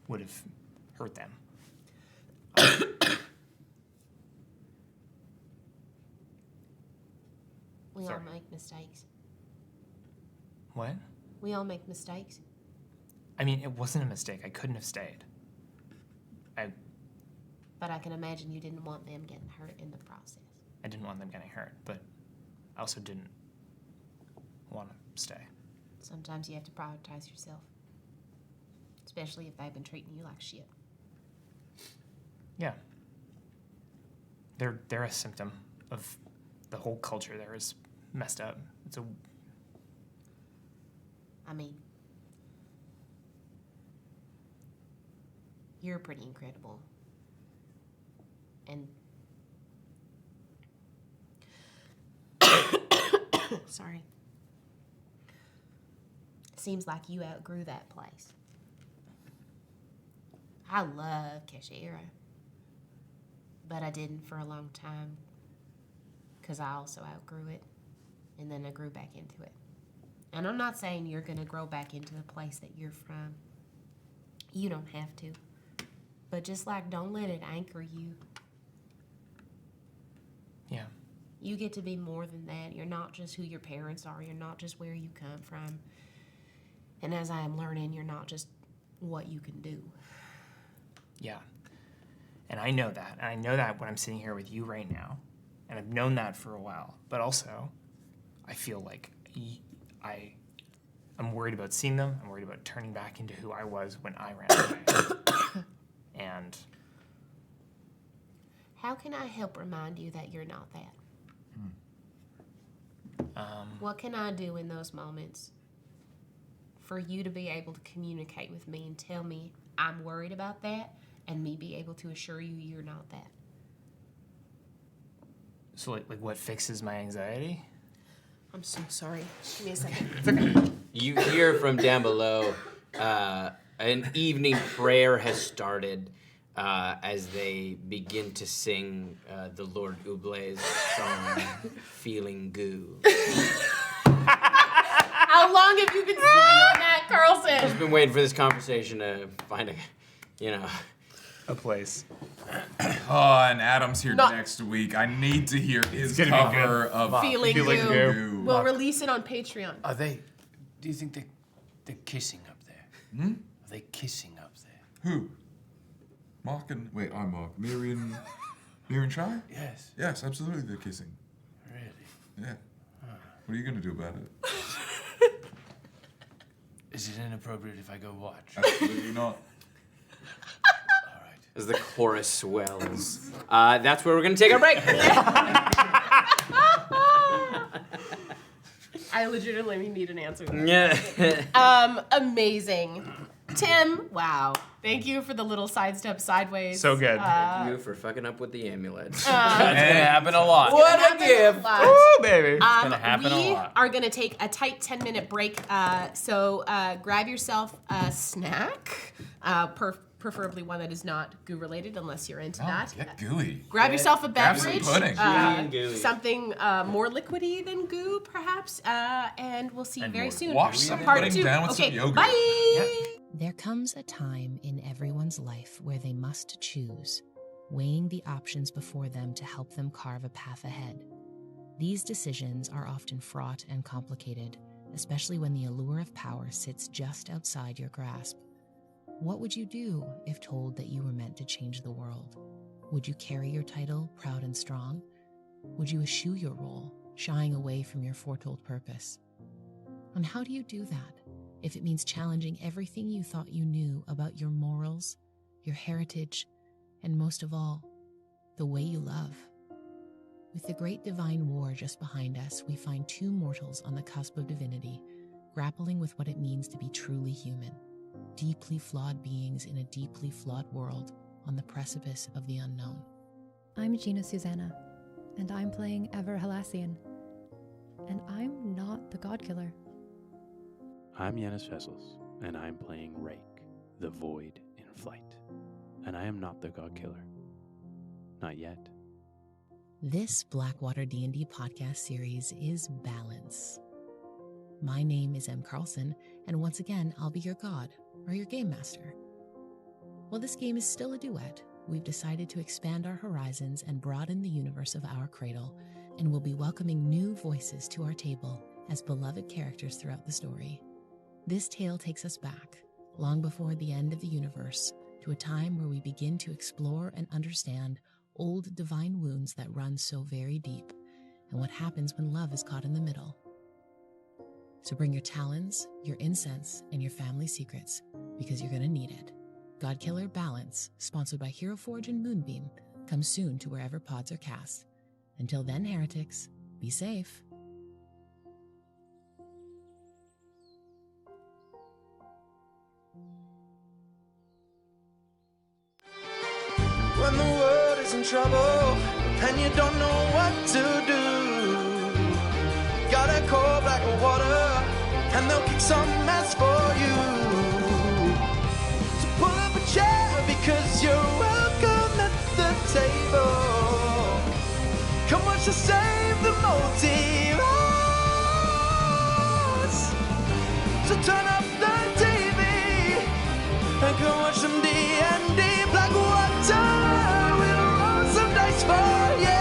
would have hurt them. We Sorry. all make mistakes. What? We all make mistakes. I mean, it wasn't a mistake. I couldn't have stayed. But I can imagine you didn't want them getting hurt in the process. I didn't want them getting hurt, but I also didn't want to stay. Sometimes you have to prioritize yourself. Especially if they've been treating you like shit. Yeah. They're a symptom of the whole culture there is messed up. I mean, you're pretty incredible. And sorry. Seems like you outgrew that place. I love Keshira, but I didn't for a long time because I also outgrew it, and then I grew back into it. And I'm not saying you're going to grow back into the place that you're from. You don't have to. But just like, don't let it anchor you. Yeah. You get to be more than that. You're not just who your parents are. You're not just where you come from. And as I am learning, you're not just what you can do. Yeah. And I know that. And I know that when I'm sitting here with you right now. And I've known that for a while. But also, I feel like I'm worried about seeing them. I'm worried about turning back into who I was when I ran away. And... How can I help remind you that you're not that? What can I do in those moments for you to be able to communicate with me and tell me I'm worried about that, and me be able to assure you you're not that. So like what fixes my anxiety? I'm so sorry. Give me a second. You hear from down below, an evening prayer has started as they begin to sing the Lord Uble's song, Feeling Goo. How long have you been singing on that, Carlson? I've been waiting for this conversation to find A place. Oh, and Adam's here Not- next week. I need to hear his gonna be cover good. of Feeling Feeling Goo. Goo. We'll release it on Patreon. Are they? Do you think they're kissing up there? Hmm? Are they kissing up there? Who? Mark and wait, I'm Mark. Miriam Shy? Yes. Yes, absolutely. They're kissing. Really? Yeah. What are you gonna do about it? Is it inappropriate if I go watch? Absolutely not. All right. as the chorus swells. That's where we're going to take our break. I legitimately need an answer. Yeah. Amazing. Tim, wow. Thank you for the little sidestep sideways. So good. Thank you for fucking up with the amulet. It's gonna happen a lot. What a gift! Woo, baby. It's gonna happen a We lot. are going to take a tight 10-minute break. So grab yourself a snack, preferably one that is not goo related, unless you're into that. Get gooey. Grab yourself a Grab some beverage, pudding. Gooey and gooey. something more liquidy than goo, perhaps, and we'll see you very soon. Wash for some part pudding 2. down with some Okay, yogurt. bye. There comes a time in everyone's life where they must choose, weighing the options before them to help them carve a path ahead. These decisions are often fraught and complicated, especially when the allure of power sits just outside your grasp. What would you do if told that you were meant to change the world? Would you carry your title proud and strong? Would you eschew your role, shying away from your foretold purpose? And how do you do that if it means challenging everything you thought you knew about your morals, your heritage, and most of all, the way you love? With the great divine war just behind us, we find two mortals on the cusp of divinity, grappling with what it means to be truly human, deeply flawed beings in a deeply flawed world on the precipice of the unknown. I'm Gina Susanna, and I'm playing Ever Halassian. And I'm not the God Killer. I'm Yanis Vessels, and I'm playing Rake, the Void in Flight. And I am not the God Killer. Not yet. This BlackwaterDnD podcast series is Balance. My name is M. Carlson, and once again, I'll be your god, or your game master. While this game is still a duet, we've decided to expand our horizons and broaden the universe of our cradle, and we'll be welcoming new voices to our table as beloved characters throughout the story. This tale takes us back, long before the end of the universe, to a time where we begin to explore and understand old divine wounds that run so very deep, and what happens when love is caught in the middle. So bring your talons, your incense, and your family secrets, because you're going to need it. Godkiller Balance, sponsored by Hero Forge and Moonbeam, comes soon to wherever pods are cast. Until then, heretics, be safe. When the world is in trouble and you don't know what to do, gotta call Blackwater and they'll kick some ass for you. So pull up a chair because you're welcome at the table. Come watch us save the multiverse. So turn up the TV and come watch some D&D. Blackwater, we'll roll some dice for you.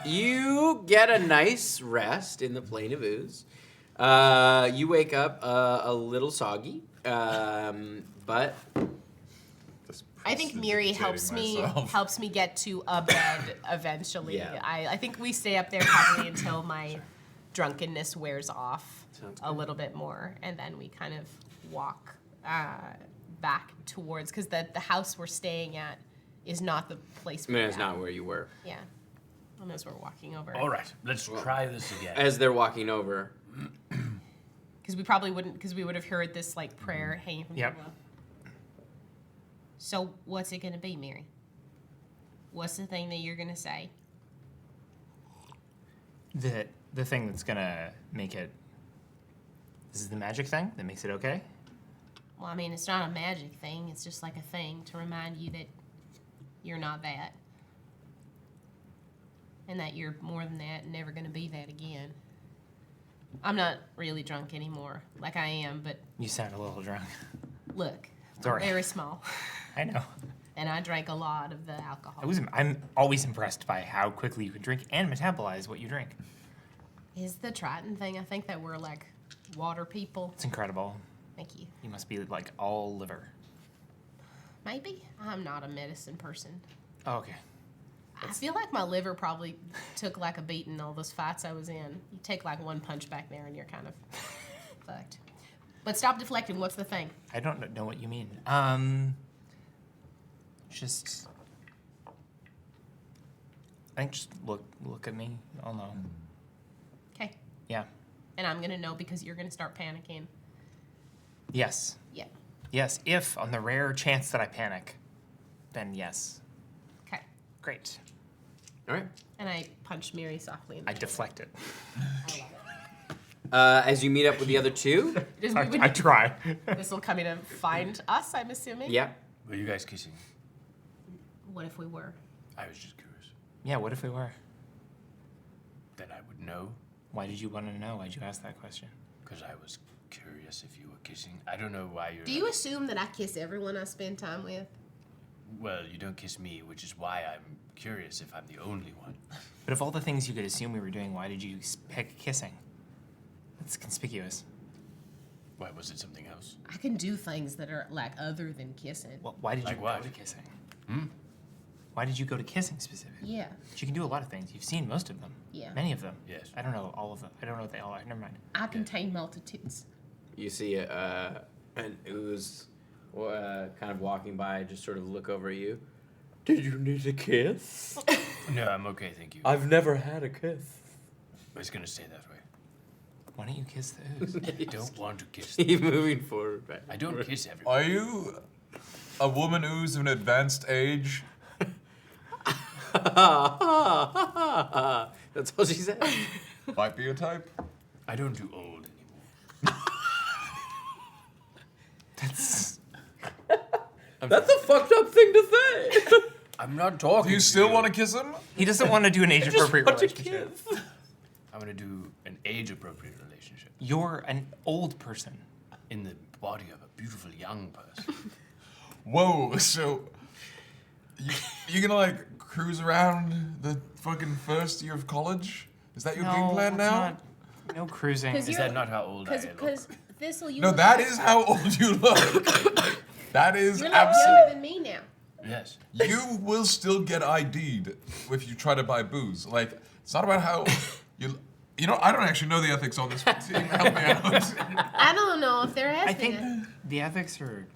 You get a nice rest in the Plane of Ooze. You wake up a little soggy, but I think Miri helps me get to a bed eventually. Yeah. I think we stay up there probably until my drunkenness wears off a little bit more, and then we kind of walk back towards, because the house we're staying at is not the place we're it's at. not where you were. Yeah. And as we're walking over. All right, let's try this again. As they're walking over. Because we probably wouldn't, because we would have heard this like prayer hanging from the wall. So what's it gonna be, Miri? What's the thing that you're gonna say? The thing that's gonna make it. This is the magic thing that makes it okay? Well, I mean, it's not a magic thing. It's just like a thing to remind you that you're not that. And that you're more than that and never gonna be that again. I'm not really drunk anymore, like I am, but You sound a little drunk. look, Sorry. very small. I know. And I drank a lot of the alcohol. I'm always impressed by how quickly you can drink and metabolize what you drink. Is the Triton thing, I think that we're like water people. It's incredible. Thank you. You must be like all liver. Maybe. I'm not a medicine person. Oh, okay. I feel like my liver probably took like a beating all those fights I was in. You take like one punch back there and you're kind of fucked. But stop deflecting. What's the thing? I don't know what you mean. Just. I think just look at me. I'll know. Okay. Yeah. And I'm gonna know because you're gonna start panicking. Yes. Yeah. Yes. If on the rare chance that I panic, then yes. Okay. Great. All right. And I punch Miri softly in the I deflect it. As you meet up with the other two. I try. This will come in to find us, I'm assuming. Yeah. Were you guys kissing? What if we were? I was just curious. Yeah. What if we were? Then I would know. Why did you want to know? Why'd you ask that question? Because I was curious if you were kissing. I don't know why you're. Do you assume that I kiss everyone I spend time with? Well, you don't kiss me, which is why I'm curious if I'm the only one. But of all the things you could assume we were doing, why did you pick kissing? That's conspicuous. Why, was it something else? I can do things that are like other than kissing. Well, why did Like you what? go to kissing? Why did you go to kissing specifically? Yeah. But you can do a lot of things. You've seen most of them. Yeah. Many of them. Yes. I don't know all of them. I don't know what they all are. Never mind. I contain multitudes. You see an ooze kind of walking by, just sort of look over at you. Did you need a kiss? No, I'm okay, thank you. I've never had a kiss. It's gonna stay that way. Why don't you kiss the ooze? I don't want to kiss. Keep moving forward. Back. I don't kiss everyone. Are you a woman ooze of an advanced age? That's all she said. Might be a type. I don't do old anymore. That's a fucked up thing to say. I'm not talking. Do you still want to kiss him? He doesn't want to do an age-appropriate relationship. I'm gonna do an age-appropriate relationship You're an old person. in the body of a beautiful young person. Whoa, so you gonna like cruise around the fucking first year of college? Is that your game plan that's now? not- no cruising. Is that not how old I look? Because Thistle, you No, look that like- is how old you look. That is You're like absolutely. younger than me now. Yes. You will still get ID'd if you try to buy booze. Like, it's not about how you. You know, I don't actually know the ethics on this team. Help me out. I don't know if there has I been. think the ethics are,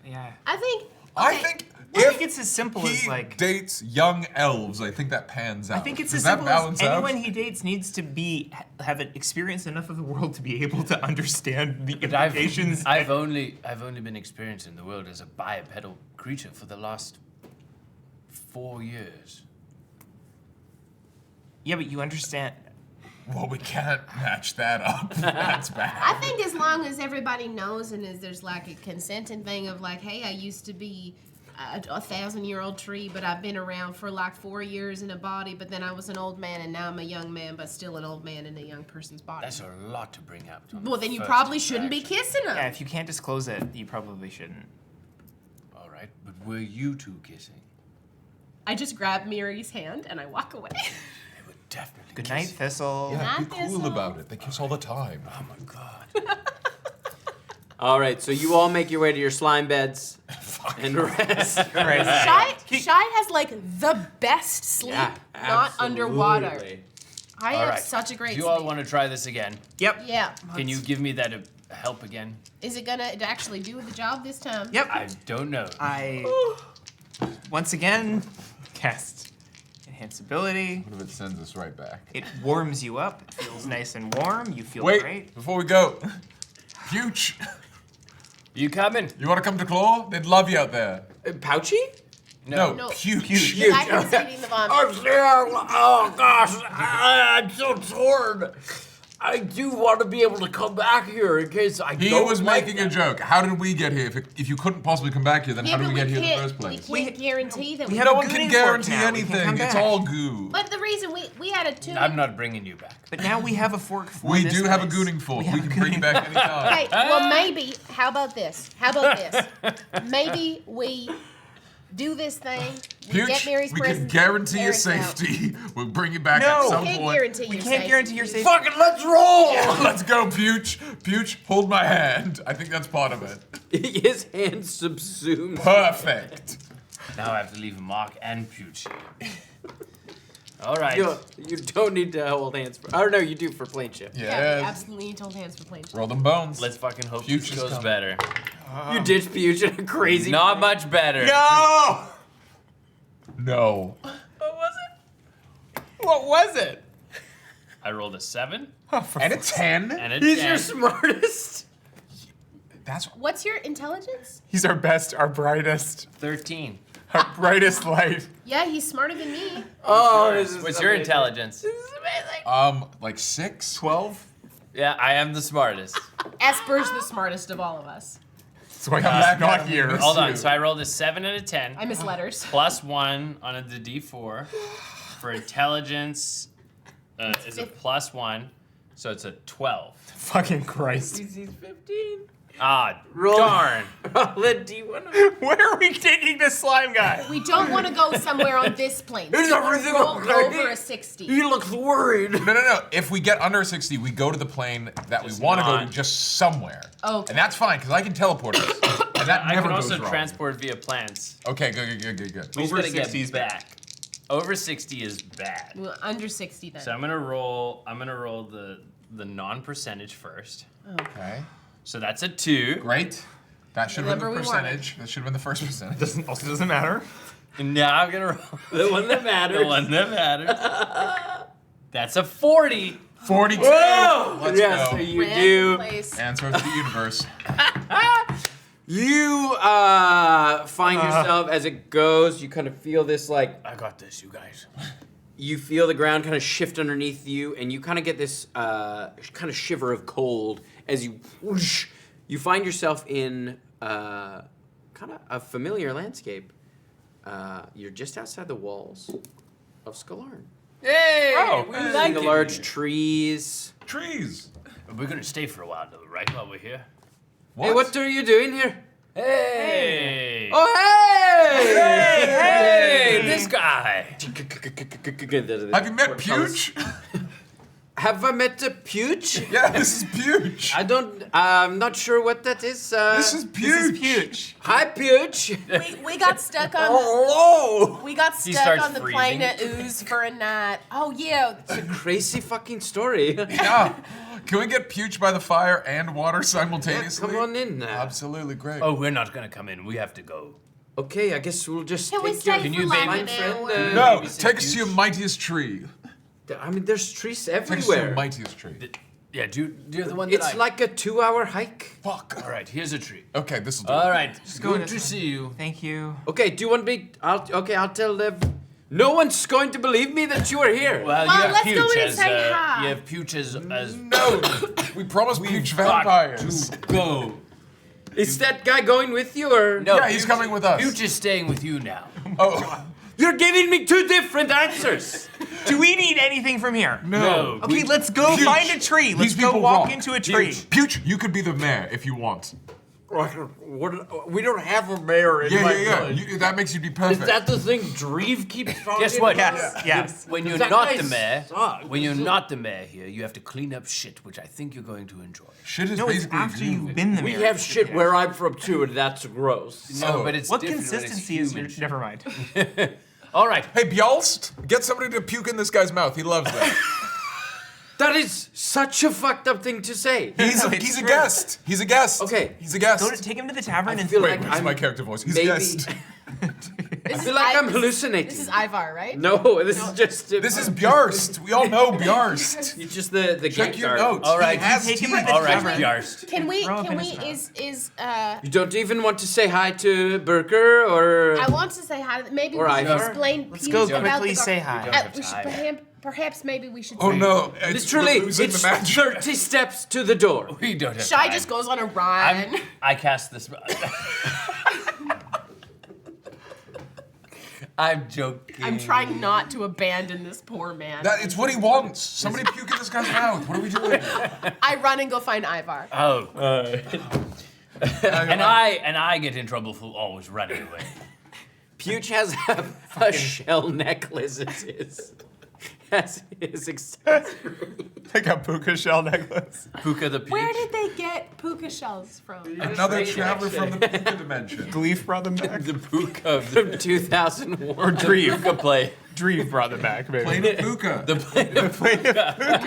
yeah. I think. I okay, think I if think it's as simple as he like. dates young elves, I think that pans out. I think it's Does as that simple as balance out? anyone he dates needs to be have experienced enough of the world to be able to understand the But implications. I've only been experienced in the world as a bipedal creature for the last 4 years. Yeah, but you understand. Well, we can't match that up. That's bad. I think as long as everybody knows and there's like a consenting thing of like, hey, I used to be a 1,000-year-old tree, but I've been around for like 4 years in a body, but then I was an old man and now I'm a young man, but still an old man in a young person's body. That's a lot to bring up. on Well, the then you first probably shouldn't be interaction. kissing them. Yeah, if you can't disclose it, you probably shouldn't. All right, but were you two kissing? I just grab Miri's hand and I walk away. Definitely. Good night, Thistle. Yeah, be Not cool Thistle. about it. They kiss all the time. Oh my god. All right, so you all make your way to your slime beds and rest. Shy has like the best sleep, not underwater. absolutely. I All have right. such a great Do you sleep. all want to try this again? Yep. Yeah. Can you give me that help again? Is it gonna actually do the job this time? Yep. I don't know. I once again cast enhance ability. What if it sends us right back? It warms you up. It feels nice and warm. You feel Wait, great. before we go. Puch, You coming? you want to come to Clore? They'd love you out there. Pouchy? No, No. Puch. The guy who's eating the vomit. Oh gosh, I'm so torn. I do want to be able to come back here in case I He don't was like making a it. joke. How did we get here? If you couldn't possibly come back here, then how did we get here in the first place? We can't guarantee that we have No a one can gooning guarantee fork now. We can anything. come It's back. all goo. But the reason we had a tune. I'm not bringing you back. But now we have a fork for We this do have a place. gooning fork. have We a can bring you gooning- back anytime. Okay, well maybe. How about this? Maybe we do this thing. We get Puch, Mary's we can presents, guarantee your Eric's out. safety. We'll bring you back No. at some Can't point. guarantee We your can't safety. guarantee your safety. Fucking let's roll! Let's go, Puch. Puch, hold my hand. I think that's part of it. His hand subsumed. Perfect. Now I have to leave Mark and Pucci. All right. You don't need to hold hands for. Or no, you do for plane shift. Yeah, we Yes. absolutely need to hold hands for plane shift. Roll them bones. Let's fucking hope Pucci's this goes coming. better. You ditch Pouch in a crazy. Not much better. No! No. What was it? I rolled a 7 And a 10? and a He's 10. your smartest. That's What's your intelligence? He's our best, our brightest, 13. our brightest light. Yeah, he's smarter than me. Oh, this is What's your amazing. intelligence? like 6? 12? Yeah, I am the smartest. Esper's the smartest of all of us. So I back he's not at him. here. Hold on. So I rolled a 7 and a 10. I miss letters. Plus 1 on the D4. For intelligence, is a plus 1. So it's a 12. Fucking Christ. He's 15. Ah, Roll. darn. Roll a D1. Where are we taking this slime guy? We don't want to go somewhere on this plane. Is everything Roll okay? over a 60. He looks worried. No. If we get under 60, we go to the plane that we want to go to not. just somewhere. Okay. And that's fine, because I can teleport us. And that I never can goes also wrong. transport via plants. Okay, good. We just Over gotta get 60 is back. Over 60 is bad. Well, under 60 then. So I'm gonna roll the non-percentage first. Okay. So that's a 2. Great. That should have been Remember the we wanted. percentage. That should have been the first percentage. Doesn't matter. And now I'm gonna roll The one that matters. the one that matters. That's a 40. 42. Whoa! Let's Yes, go. you Random do. place. Answer of the universe. You find yourself as it goes. You kind of feel this like I got this, you guys. you feel the ground kind of shift underneath you, and you kind of get this kind of shiver of cold as you whoosh. You find yourself in kind of a familiar landscape. You're just outside the walls of Skalarn. Hey! Oh, we Seeing like the it. large trees. Trees. We're gonna stay for a while though, right? While we're here. Hey, what are you doing here? Hey! Oh, hey! Hey! This guy! Have you met Puch? Have I met a Pouch? Yeah, this is Puch. I'm not sure what that is. This is Puch. Hi, Pouch. We got stuck on Hello. we got He stuck starts on the Plane of Ooze for a night. Oh yeah. Crazy fucking story. Yeah. Can we get Puch by the fire and water simultaneously? Come on in now. Absolutely great. Oh, we're not gonna come in. We have to go. Okay, I guess we'll just Can we take stay your Can for you like baby an friend, hour? No, maybe some take us to your Puch. mightiest tree. I mean, there's trees Take us to your everywhere. mightiest tree. Yeah, do you have the one that It's like a 2-hour hike. Fuck. All right, here's a tree. Okay, this will do. All right, go good this to see you. Thank you. Okay, do you want me? I'll tell them. No one's going to believe me that you are here. Well, you Well, have let's go Puch in and as say hi. you have Puch as No, we promised Puch got vampires. to go. Is that guy going with you, or No, Yeah, he's coming with us. Puch is staying with you now. Oh, You're giving me 2 different answers. Do we need anything from here? No. Okay, let's go Puch. find a tree. Let's These go people walk rock. into a tree. Puch, you could be the mayor if you want. We don't have a mayor in my village. That makes you be perfect. Is that the thing Dreve keeps talking Guess what? about? Yes. When you're That not guy the mayor, sucks. when you're not the mayor here, you have to clean up shit, which I think you're going to enjoy. Shit is No, it's basically after you. you've been the We mayor. have shit where I'm from too, and that's gross. No, but it's What different when it's consistency is your... human. Never mind. All right. Hey, Bjalst, get somebody to puke in this guy's mouth. He loves that. That is such a fucked up thing to say. He's a guest. He's a guest. Okay. He's a guest. Go to take him to the tavern I and feel Wait, like what's I'm my character voice? He's maybe- a guest. I feel like I'm hallucinating. This is Ivar, right? No, this is just. This is Bjarst. We all know Bjarst. You're just the Check gate your guard. notes. All right. He has Take him teeth. to the All right, tavern. Bjarst. Can we? Throw up Can in we? his You don't even want to say hi to Burker or. I want to say hi. Maybe Or we should Ivar. explain. Let's go about quickly the say hi. don't have we should time. perhaps maybe we should. Oh say- no! It's Literally, losing it's the match. 30 steps to the door. We don't have Shy time. just goes on a run. I cast this. I'm joking. I'm trying not to abandon this poor man. It's what he wants. Somebody puke in this guy's mouth. What are we doing? I run and go find Ivar. Oh. and I get in trouble for always running away. Puch has a shell necklace as his accessory. Like a puka shell necklace. Puka the Where peach. did they get puka shells from? Another traveler from the puka dimension. Gleef brought them back. The puka of the From 2001. Or Dreve. puka play. Dreve brought them back, maybe. Plane of puka. The play of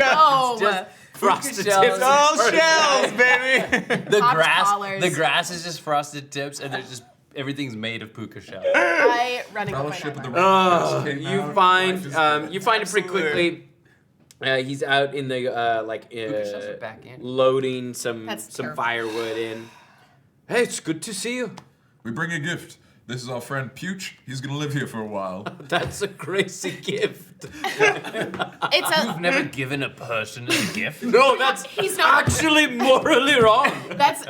Oh, Frosted shells. tips. Oh, shells, baby! the Popped grass. collars. The grass is just frosted tips, and there's just everything's made of puka shell. I run and go Fellowship of find the Ivar. Ring. You find you find it pretty quickly. He's out in the shells are back in. loading some That's some terrible. firewood in. Hey, it's good to see you. We bring a gift. This is our friend Puch. He's gonna live here for a while. That's a crazy gift. It's a. You've never given a person a gift. No, that's He's not. actually morally wrong.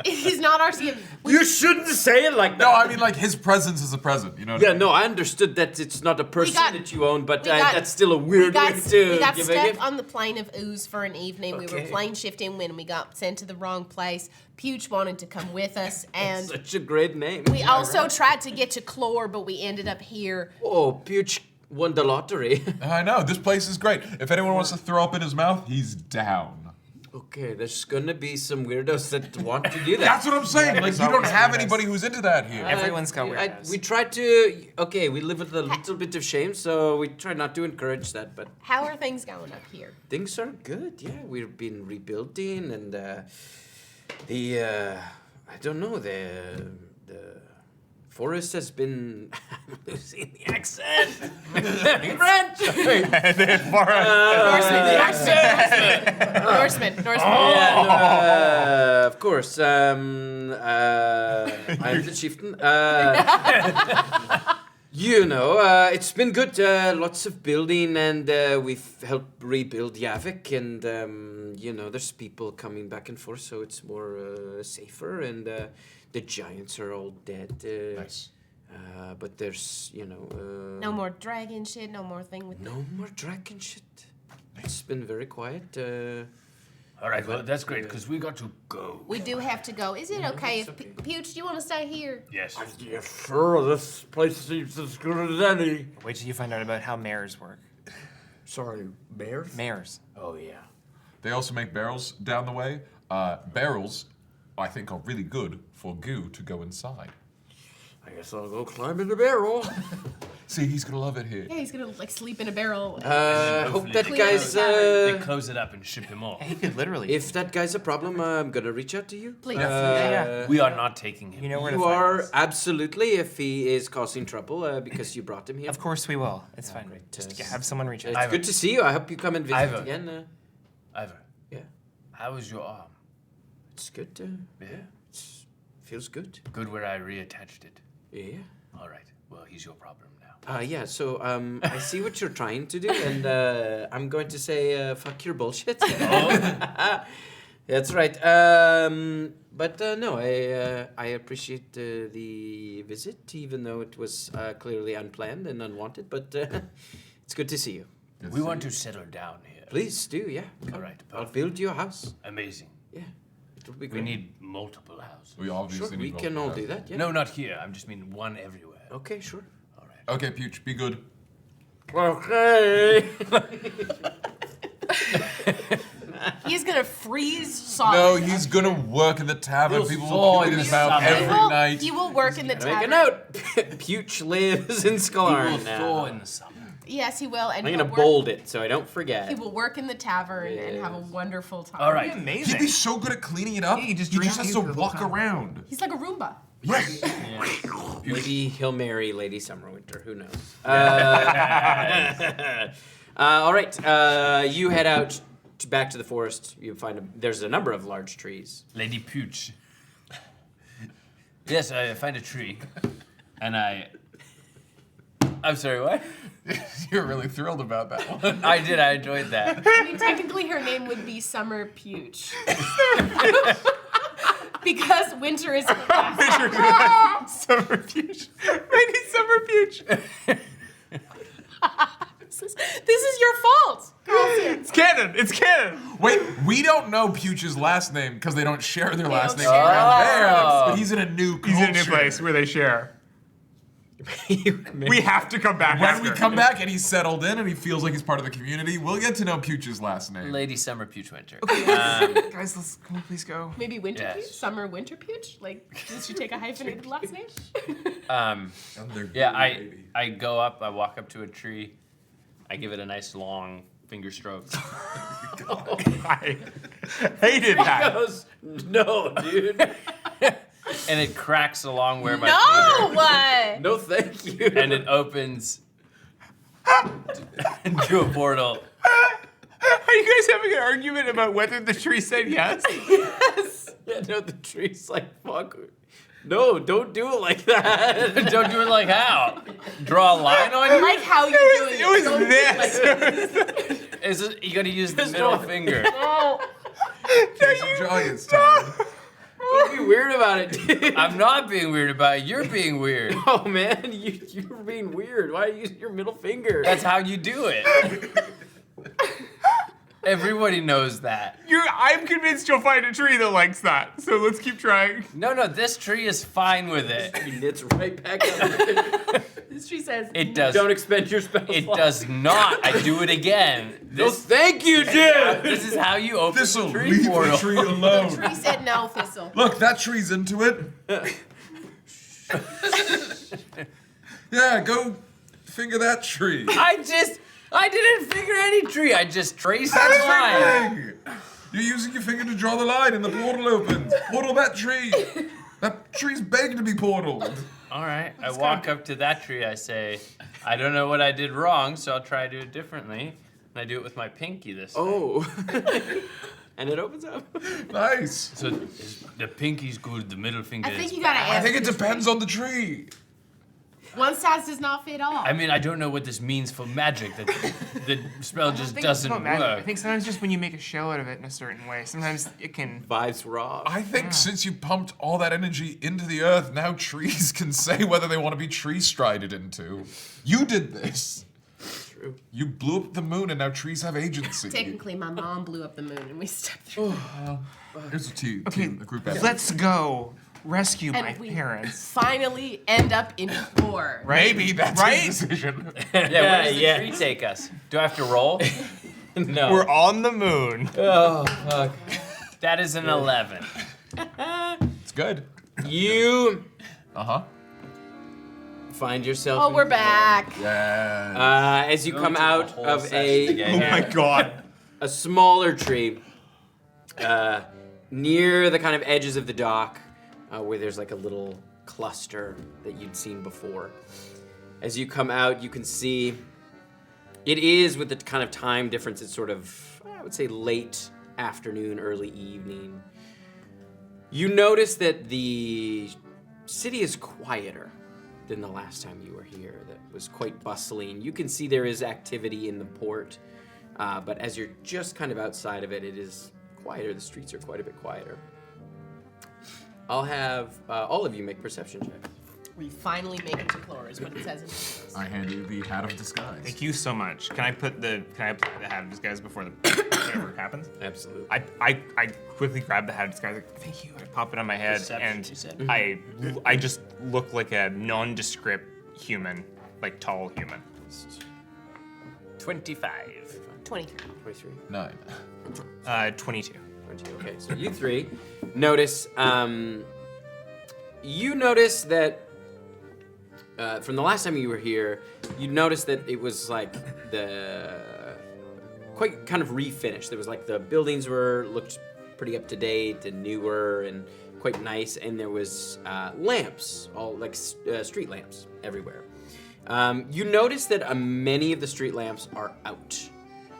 He's not our CM. You shouldn't say it like that. No, I mean like his presence is a present. You know what I Yeah, mean? no, I understood that it's not a person got- that you own, but we got- that's still a weird way to We got give a stuck gift. on the Plane of Ooze for an evening. We were Okay. plane shifting when we got sent to the wrong place. Puch wanted to come with us, and Such a great name. we also tried to get to Clore, but we ended up here. Oh, Puch won the lottery. I know. This place is great. If anyone wants to throw up in his mouth, he's down. Okay, there's gonna be some weirdos that want to do that. That's what I'm saying. Like you don't have anybody who's into that here. Everyone's got weirdos. We try to. Okay, we live with a little bit of shame, so we try not to encourage that. But How are things going up here? things are good. Yeah, we've been rebuilding, and I don't know the forest has been I'm losing the accent. French. Norseman. Yeah, no, of course. I'm the chieftain. You know, it's been good. Lots of building, and we've helped rebuild Yavik, and you know, there's people coming back and forth, so it's more safer. And the giants are all dead. Nice. But there's, you know, No more dragon shit. No more thing with. no more dragon shit. It's been very quiet. All right, well that's great because we got to go. We do have to go. Is it okay if Puch? Do you want to stay here? Yes. Yeah, sure. This place seems as good as any. Wait till you find out about how mares work. Sorry, bears? Mares. Oh yeah. They also make barrels down the way. Barrels, I think, are really good for goo to go inside. I guess I'll go climb in the barrel. See, he's gonna love it here. Yeah, he's gonna like sleep in a barrel. Hope that Clean guy's. up the They close it up and ship him off. He could literally. If that guy's a problem, I'm gonna reach out to you. Please. Yeah. We are not taking him. You know where to You find are us. absolutely if he is causing trouble because you brought him here. Of course we will. It's fine. great. Just have someone reach It's out. good to see you. I hope you come and visit Ivor. again. Ivor, Yeah, how is your arm? it's good. Yeah. It's, feels good. Good where I reattached it. Yeah. All right. Well, he's your problem now. Yeah, so I see what you're trying to do, and I'm going to say fuck your bullshit. That's right. But no, I appreciate the visit, even though it was clearly unplanned and unwanted. But it's good to see you. We want to settle down here. Please do, yeah. All right. I'll Perfect. build you a house. Amazing. Yeah, it It'll be We great. need multiple houses. We obviously Sure, need we can multiple all do houses. that. Yeah. No, not here. I'm just mean one everywhere. Okay, sure. All right. Okay, Pooch, be good. Okay. He's gonna freeze Saul. No, he's gonna work in the tavern. He'll People saw will in clean his the mouth summer. every night. He will work in the Make a tavern. note. Pooch lives in We will Skalarn thaw now. in the summer. Yes, he will. And I'm he'll gonna work, bold it so I don't forget. He will work in the tavern and have a Yes. wonderful time. All That'd right. be He'd amazing. be so good at cleaning it up. Yeah, he just he drinks just has to beer the whole walk time. around. He's like a Roomba. Yes. Maybe he'll marry Lady Summerwinter. Who knows? All right. You head out back to the forest. You find there's a number of large trees. Lady Pooch. Yes, I find a tree, and I'm sorry, what? You're really thrilled about that one. I did. I enjoyed that. I mean, technically, her name would be Summer Pooch. Because winter is in the past. Summer Pooch. Lady Summer Pooch. This is your fault, Carlson. It's canon. It's canon. Wait, we don't know Pooch's last name because they don't share their last don't name share. around there. Oh. But he's in a new culture. He's in a new place where they share. We have to come back When after. we come back and he's settled in and he feels like he's part of the community, we'll get to know Pooch's last name. Lady Summer Pooch Winter. Guys, can we please go? Maybe Winter Yes. Pooch? Summer Winter Pooch? Like, did she take a hyphenated last name? And they're Yeah, good, baby. I go up. I walk up to a tree. I give it a nice long finger stroke. I hated that. Goes, no, dude. And it cracks along where my No! What? No, thank you. and it opens into a portal. Are you guys having an argument about whether the tree said yes? Yeah, no, the tree's like, fuck. No, don't do it like that. Don't do it like how? Draw a line on I you? like how you're doing it. It was Don't do it this. Is it, you gotta use the middle finger. Some giants, Tom. Don't be weird about it, dude. I'm not being weird about it. You're being weird. Oh, man, you're being weird. Why are you using your middle finger? That's how you do it. Everybody knows that. I'm convinced you'll find a tree that likes that. So let's keep trying. No, this tree is fine with it. He knits right back up. This tree says, It does. Don't expend your spell It slot. does not. I do it again. No, thank you, dude. This is how you open Thistle, the tree leave portal. the tree alone. Tree said no, Thistle. Look, that tree's into it. Yeah, go finger that tree. I didn't figure any tree. I just traced that line. Fingering. You're using your finger to draw the line and the portal opens. Portal that tree. That tree's begging to be portaled. All right. I walk up to that tree. I say, I don't know what I did wrong, so I'll try to do it differently. And I do it with my pinky this time. Oh. And it opens up. Nice. So the pinky's good, the middle finger I think is you gotta I ask. think it depends on the tree. One size does not fit all. I mean, I don't know what this means for magic. That the spell just It's doesn't not magic. I work. think sometimes just when you make a shell out of it in a certain way, sometimes it can. Vibes raw. I think since you pumped all that energy into the earth, now trees can say whether they want to be tree strided into. You did this. True. You blew up the moon and now trees have agency. Technically, my mom blew up the moon and we stepped through. Here's a team, Okay, a group effort. let's go rescue my And we parents. finally end up in Clore. Maybe that's Right? his decision. Yeah, where does the yeah. tree take us? Do I have to roll? No. We're on the moon. Oh, fuck. That is an 11. It's good. You Uh-huh. find yourself. Oh, in- we're back. Yeah. As you Go come into the out whole of session again. Oh my god. a smaller tree near the kind of edges of the dock where there's like a little cluster that you'd seen before. As you come out, you can see it is with the kind of time difference. It's sort of, I would say, late afternoon, early evening. You notice that the city is quieter than the last time you were here. That was quite bustling. You can see there is activity in the port, but as you're just kind of outside of it, it is quieter. The streets are quite a bit quieter. I'll have all of you make perception checks. We finally make it to Clore, is what it says in the notes. I hand you the hat of disguise. Thank you so much. Can I apply the hat of disguise before whatever happens? Absolutely. I quickly grab the hat of disguise. Like, thank you. I pop it on my head, Deception, she said. and I just look like a nondescript human, like tall human. 25. 23. 23. 9. 22. 22. Okay, so you three notice. You notice that from the last time you were here, you noticed that it was like quite kind of refinished. There was like the buildings looked pretty up to date and newer and quite nice, and there was lamps, all like street lamps everywhere. You notice that many of the street lamps are out.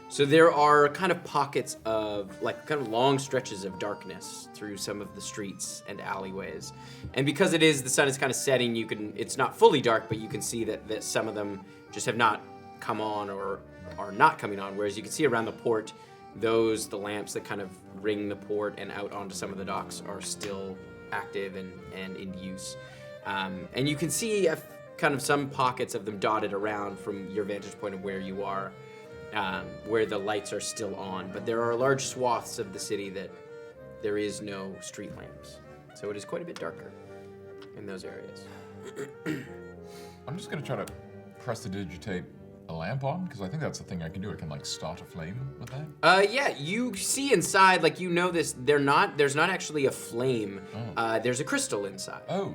So there are kind of pockets of, like, kind of long stretches of darkness through some of the streets and alleyways. And because the sun is kind of setting, it's not fully dark, but you can see that some of them just have not come on or are not coming on. Whereas you can see around the port, the lamps that kind of ring the port and out onto some of the docks are still active and in use. And you can see kind of some pockets of them dotted around from your vantage point of where you are. Where the lights are still on, but there are large swaths of the city that there is no street lamps. So it is quite a bit darker in those areas. I'm just gonna try to prestidigitate a lamp on, because I think that's the thing I can do. I can like start a flame with that. Yeah, you see inside, like you know this, there's not actually a flame. Oh. There's a crystal inside. Oh.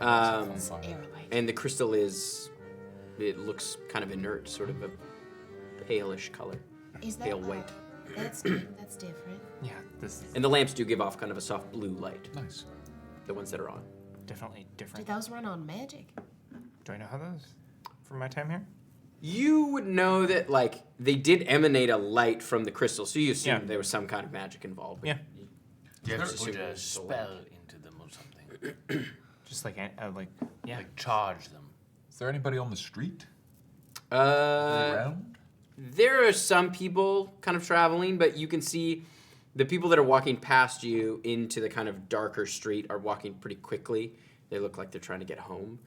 And the crystal it looks kind of inert, sort of a palish color. Is that pale white. That's different. Yeah, this is And the lamps do give off kind of a soft blue light. Nice. The ones that are on. definitely Do different. those run on magic? Do I know how those from my time here? You would know that, like, they did emanate a light from the crystal, so you assumed Yeah. there was some kind of magic involved. Yeah. You have to Assume put it a was so spell into them or something. Just like yeah. Like charge them. Is there anybody on the street? Uh, Around? there are some people kind of traveling, but you can see the people that are walking past you into the kind of darker street are walking pretty quickly. They look like they're trying to get home.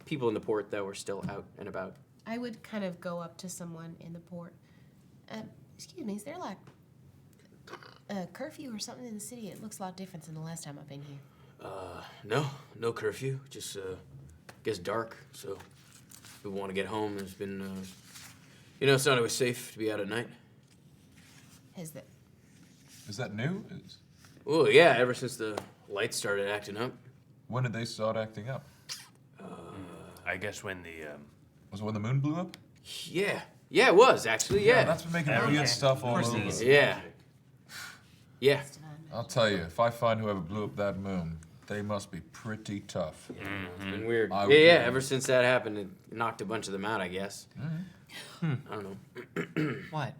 People in the port, though, are still out and about. I would kind of go up to someone in the port. Excuse me, is there like a curfew or something in the city? It looks a lot different than the last time I've been here. No curfew. Just gets dark, so if we want to get home, there's been, it's not always safe to be out at night. Is that new? Oh yeah, ever since the lights started acting up. When did they start acting up? I guess when the Was it when the moon blew up? Yeah, it was actually. Yeah, that's been making weird stuff all over. Yeah. I'll tell you, if I find whoever blew up that moon, they must be pretty tough. It's been weird. I would Yeah. do. Ever since that happened, it knocked a bunch of them out, I guess. I don't know. What?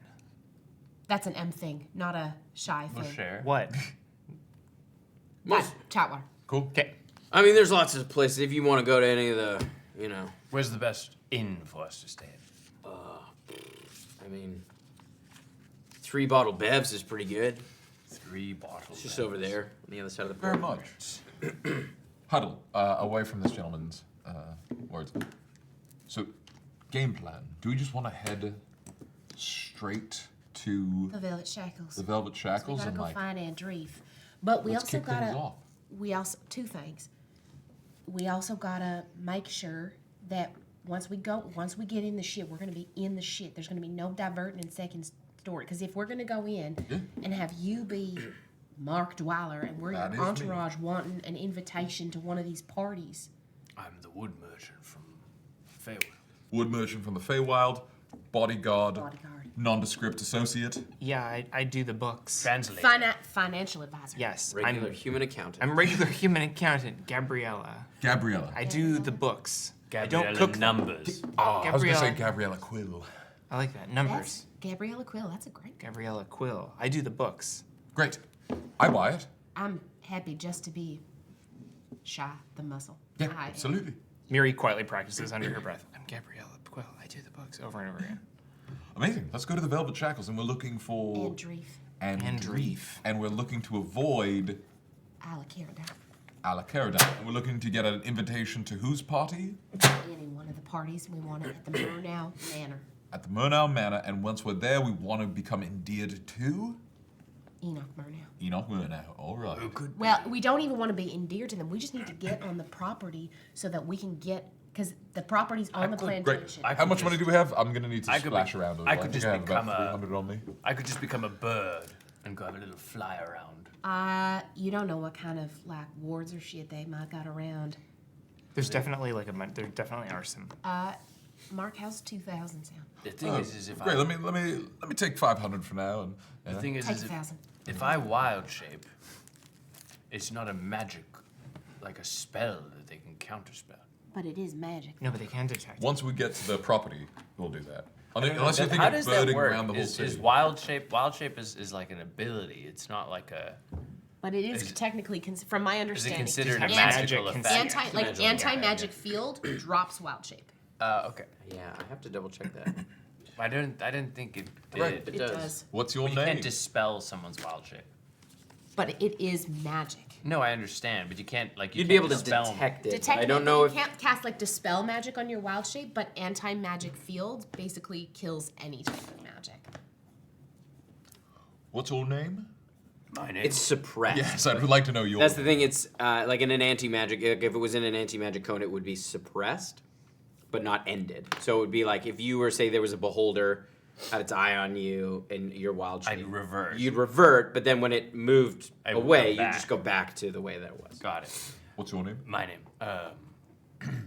That's an M thing, not a shy thing. we'll share. What? Chatwar. Cool. Okay. I mean, there's lots of places if you want to go to any of the, Where's the best inn for us to stay at? 3 bottle bevs is pretty good. 3 bottles. It's just over there on the other side of the Very port. much. Huddle, away from this gentleman's words. So, game plan. Do we just want to head straight to The Velvet Shackles. the Velvet We Shackles gotta and go like find Andreef. But we let's also kick things gotta off? we also 2 things. We also gotta make sure that once we get in the shit, we're gonna be in the shit. There's gonna be no diverting in second story. Because if we're gonna go in and have you be Mark Dwyler and we're That your is me. entourage wanting an invitation to one of these parties. I'm the wood merchant from Feywild. wood merchant from the Feywild, bodyguard, Bodyguard. nondescript associate. Yeah, I do the books. Translate. Financial advisor. Yes, Regular human accountant. I'm regular human accountant, Gabriella. Gabriella. I do the books. I Gabriella don't cook them. numbers. Oh, I was gonna say Gabriella. Gabriella Quill. I like that. That's Numbers. Gabriella Quill. That's a great. Gabriella Quill. I do the books. Great. I buy it. I'm happy just to be Shy the muscle. Yeah, Hi. absolutely. Miri quietly practices under her breath. I'm Gabriella Quill. I do the books over and over again. Amazing. Let's go to the Velvet Shackles, and we're looking for Andreef. Andreef. And we're looking to avoid Alakarda. a la Caradan. And we're looking to get an invitation to whose party? Any one of the parties, we want it at the Murnau Manor. At the Murnau Manor, and once we're there, we want to become endeared to Enoch Murnau. Enoch Murnau. All right. Well, we don't even want to be endeared to them. We just need to get on the property so that we can get, because the property's on the plantation. How much money do we have? I'm gonna need to I could splash be- around a little. I could think just have about become a- 300 on me. I could just become a bird and go have a little fly around. You don't know what kind of like wards or shit they might got around. There's definitely there definitely are some. Mark, how's 2,000 sound? The thing is if Great. I Let me take 500 for now. And the thing is Take if, 1,000. if I wild shape, it's not a magic, like a spell that they can counterspell. But it is magic. No, but they can detect. once we get to the property, we'll do that. Unless you think How of does that birding work? around the whole Is city. wild shape is like an ability. It's not like a. But it is technically, from my Is it understanding, considered a Magic magical can- effect? anti-magic field drops wild shape. Okay. Yeah, I have to double check that. I didn't think it did. Right. It does. What's your You name? can't dispel someone's wild shape. But it is magic. No, I understand, but you can't like. You'd be able to dispel detect it. Detect I don't it, know you if can't cast like dispel magic on your wild shape, but anti-magic field basically kills any type of magic. What's your name? My name. it's suppressed. Yes, I'd like to know yours. That's the thing. It's like in an anti-magic. If it was in an anti-magic cone, it would be suppressed, but not ended. So it would be like if you were, say, there was a beholder, had its eye on you, and your wild shape. I'd revert. You'd revert, but then when it moved I would away, go you back. just go back to the way that it was. Got it. What's your name? My name.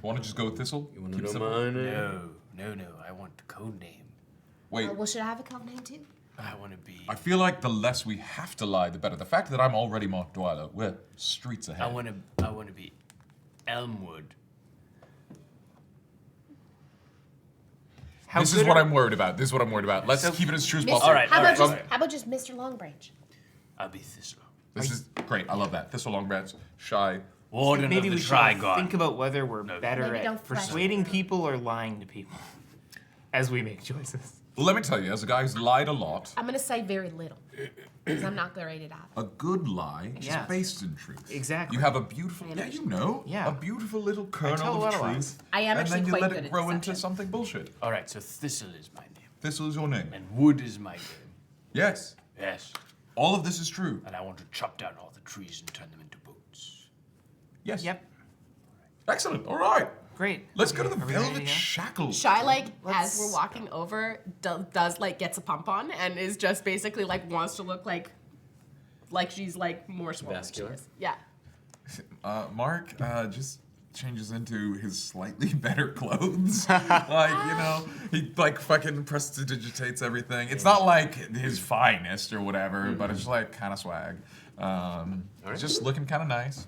Want to just go with Thistle? You want Keep to it know simple? my name? No. I want the code name. Wait, Well, should I have a code name too? I want to be. I feel like the less we have to lie, the better. The fact that I'm already Mark Dwyler, we're streets ahead. I want to be Elmwood. This is what I'm worried about. Let's keep it as true as possible. All right, How all about right. how about just Mr. Longbranch? I'll be Thistle. This is great. I love that. Thistle Longbranch, Shy. Warden Maybe of we the should Trigon. think about whether we're better Maybe at don't flesh persuading people or lying to people as we make choices. Let me tell you, as a guy who's lied a lot, I'm gonna say very little, because I'm not great at it. a good lie Yeah. is based in truth. Exactly. You have a beautiful, I yeah, you know, Yeah. a beautiful little tell a kernel lot of of truth. lies. I am and actually then you quite let good it at grow into deception. something bullshit. All right, so Thistle is my name, Thistle is your name. and Wood is my game. Yes. Yes. All of this is true. And I want to chop down all the trees and turn them into boats. Yes. Yep. Excellent. All right. Great. Let's go to the Are we ready to Velvet go? Shackles. Shy, like, Let's- as we're walking over, does like gets a pump on and is just basically like wants to look like she's like more swole than she Vascular? is. Yeah. Mark just changes into his slightly better clothes. Like, you know, he like fucking prestidigitates everything. It's not like his finest or whatever, but it's like kind of swag. He's just looking kind of nice.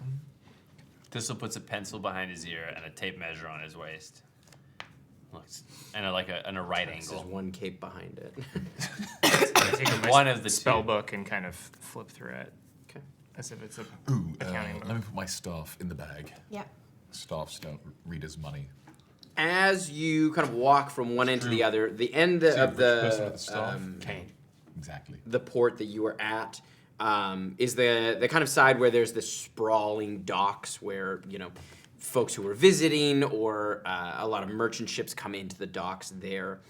Thistle puts a pencil behind his ear and a tape measure on his waist. Looks and a right This is angle. one cape behind it. Take a One of the spell two. book and kind of flip through it Okay. as if it's a Ooh, accounting book. let me put my stuff in the bag. Yeah. Staffs don't read as money. As you kind of walk from one end to the other, the end See, of which person with the the staff? Kane. Exactly. the port that you are at is the kind of side where there's the sprawling docks where, you know, folks who are visiting or a lot of merchant ships come into the docks there.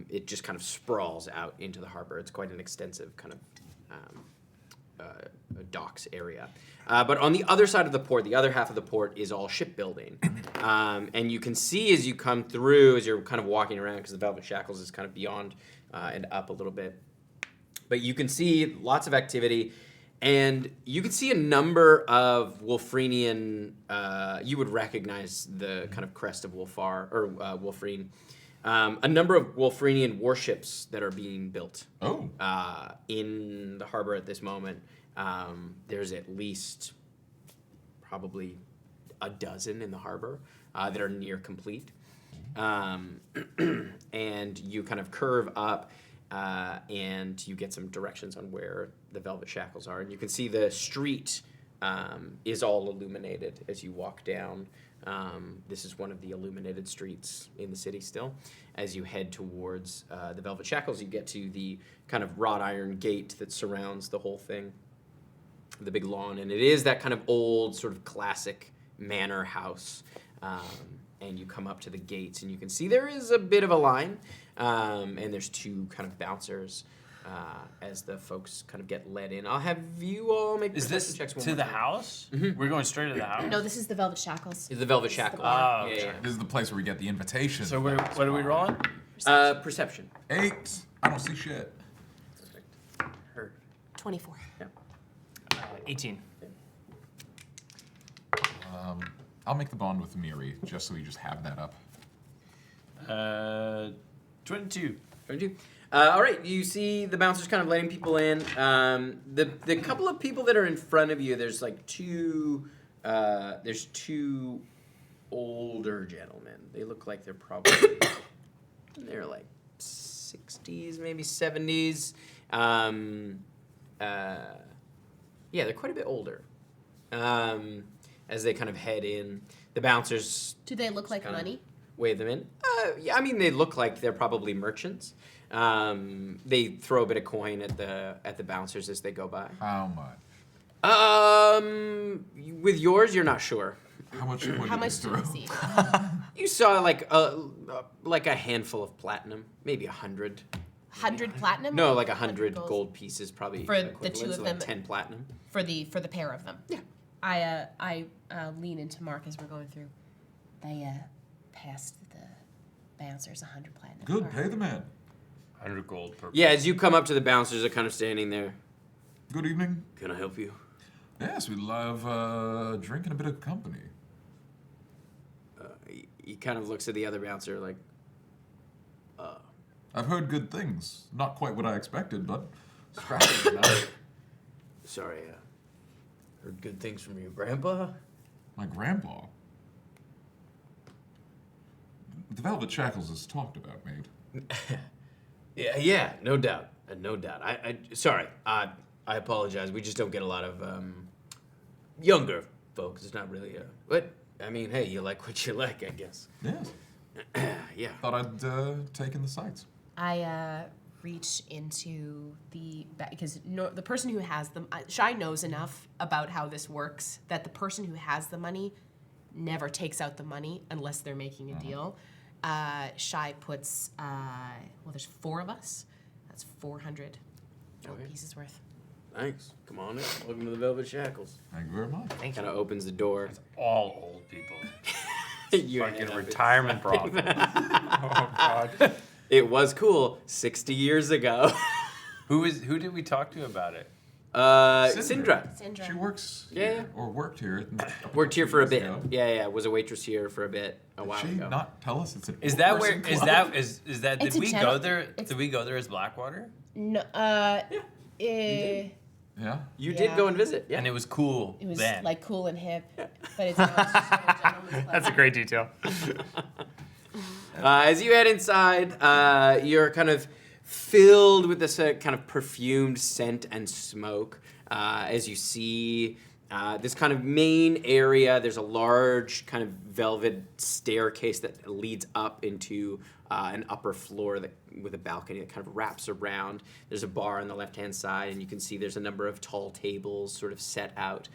It just kind of sprawls out into the harbor. It's quite an extensive kind of docks area. But on the other side of the port, the other half of the port is all shipbuilding. And you can see as you come through, as you're kind of walking around, because the Velvet Shackles is kind of beyond and up a little bit. But you can see lots of activity, and you can see a number of Wolfrenian. You would recognize the kind of crest of Wolfar or Wolfrene. A number of Wolfrenian warships that are being built in the harbor at this moment. There's at least probably a dozen in the harbor that are near complete. And you kind of curve up. And you get some directions on where the Velvet Shackles are. And you can see the street is all illuminated as you walk down. This is one of the illuminated streets in the city still. As you head towards the Velvet Shackles, you get to the kind of wrought iron gate that surrounds the whole thing. the big lawn, and it is that kind of old, sort of classic manor house. And you come up to the gates, and you can see there is a bit of a line, and there's two kind of bouncers as the folks kind of get let in. I'll have you all make Is perception this checks one to more the time. house? We're going straight to the house? No, this is the Velvet Shackles. Is the Velvet Shackle. bar. Oh, yeah, okay. yeah. This is the place where we get the invitation. So what are we rolling? Perception. 8. I don't see shit. Heard. 24. 18. I'll make the bond with Miri, just so we just have that up. 22. 22. All right, you see the bouncers kind of letting people in. The couple of people that are in front of you, there's like two older gentlemen. They look like they're probably they're like 60s, maybe 70s. Yeah, they're quite a bit older. As they kind of head in, the bouncers Do they look like kinda money? wave them in. Yeah, I mean they look like they're probably merchants. They throw a bit of coin at the bouncers as they go by. How much? With yours, you're not sure. How much would How you much do throw? you see? You saw like a handful of platinum, maybe 100. 100 platinum? No, or like 100 gold? gold pieces, probably For the equivalent two to, of like them? 10 platinum. For the pair of them. Yeah. I lean into Mark as we're going through. They passed the bouncers 100 platinum. Good, All pay right. the man. 100 gold per Yeah, as you come up to the bouncers, are kind of standing there. Good evening. Can I help you? Yes, we love drinking a bit of company. He kind of looks at the other bouncer like, I've heard good things. Not quite what I expected, but scrappy enough. sorry, heard good things from your grandpa? My grandpa. The Velvet Shackles is talked about, mate. Yeah, no doubt. No doubt. Sorry, I apologize. We just don't get a lot of younger folks. It's not really but I mean, hey, you like what you like, I guess. Yes. Yeah. Thought I'd take in the sights. I reach into because the person who has them, Shy knows enough about how this works that the person who has the money never takes out the money unless they're making a deal. Shy puts, there's 4 of us. That's 400 gold pieces worth. Thanks. Come on in. Welcome to the Velvet Shackles. Thank you very much. Kind of opens the door. all old people. You Fucking hand up retirement brothel. Oh god. It was cool 60 years ago. Who did we talk to about it? Syndra. She works Yeah. here, or worked here. Worked here for a bit. ago. Yeah. Was a waitress here for a bit a while Did she ago. not tell us it's an Is that where four-person is club? that is that It's did a we general- go there? it's- Did we go there as Blackwater? No, Yeah. You Yeah. did go and visit. Yeah. And it was cool. it was then. like cool and hip, but it's not just a gentleman's club. That's a great detail. As you head inside, you're kind of filled with this kind of perfumed scent and smoke. As you see this kind of main area, there's a large kind of velvet staircase that leads up into an upper floor with a balcony that kind of wraps around. There's a bar on the left-hand side, and you can see there's a number of tall tables sort of set out.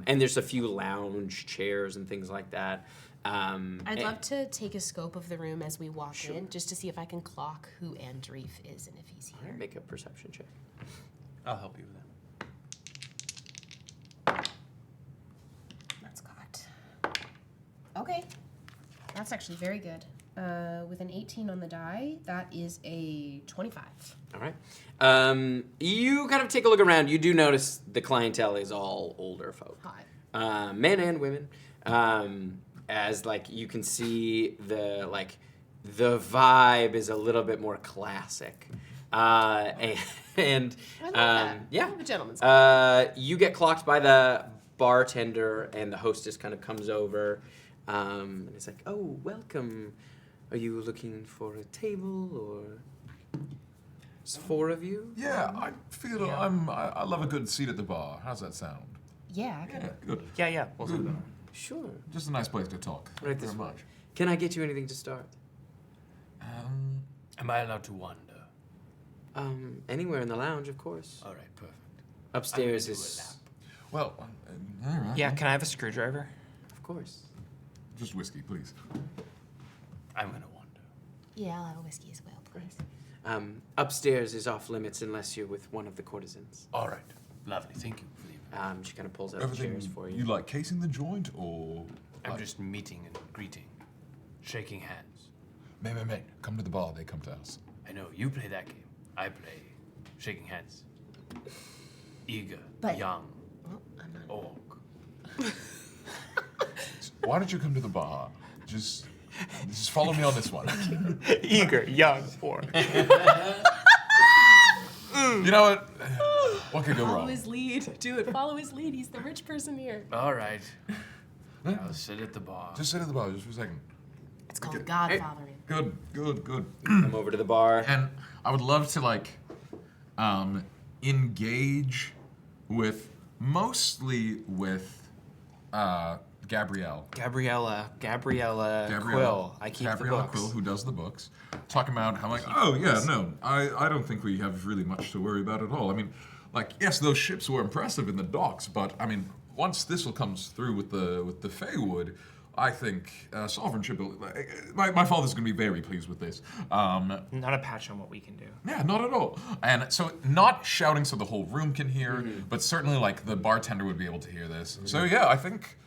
And there's a few lounge chairs and things like that. I'd love to take a scope of the room as we walk in, just to see if I can clock who Andreef is and if he's here. Make a perception check. I'll help you with that. That's cocked. Okay. That's actually very good. With an 18 on the die, that is a 25. All right. You kind of take a look around. You do notice the clientele is all older folk. Hot. Men and women. As like you can see the vibe is a little bit more classic. And I love that. yeah. I love a gentleman's You get clocked by the bartender, and the hostess kind of comes over, and it's like, "Oh, welcome. Are you looking for a table, or it's 4 of you?" Yeah, I feel I love a good seat at the bar. How's that sound? Yeah, I could. Yeah, good. Yeah. We'll do that. Sure. Just a nice place to talk. Right Thank you this very way. much. Can I get you anything to start? Am I allowed to wander? Anywhere in the lounge, of course. All right, perfect. Upstairs I'm gonna do a is lap. Well, all right. Yeah, can I have a screwdriver? Of course. Just whiskey, please. I'm gonna wander. Yeah, I'll have a whiskey as well, please. Upstairs is off limits unless you're with one of the courtesans. All right. Lovely. Thank you for the information. She kind of pulls out the chairs for you. You like casing the joint or? I'm just meeting and greeting, shaking hands. Mate, come to the bar. They come to us. I know you play that game. I play shaking hands. Eager, But- young, Oh, I'm not. orc. Why don't you come to the bar? Just follow me on this one. Eager, young, or. You know what? What could go Follow wrong? his lead. Do it. Follow his lead. He's the rich person here. All right. I'll sit at the bar. Just sit at the bar just for a second. It's called godfathering. Good. Come over to the bar. And I would love to like engage mostly with Gabrielle. Gabriella Quill. I keep Gabriella the books. Quill, who does the books, talking about how like, oh yeah, no, I don't think we have really much to worry about at all. I mean, like, yes, those ships were impressive in the docks, but I mean, once Thistle comes through with the Feywild, I think Sovereign ship. My father's going to be very pleased with this. Not a patch on what we can do. Yeah, not at all. And so, not shouting so the whole room can hear, but certainly like the bartender would be able to hear this. So yeah, I think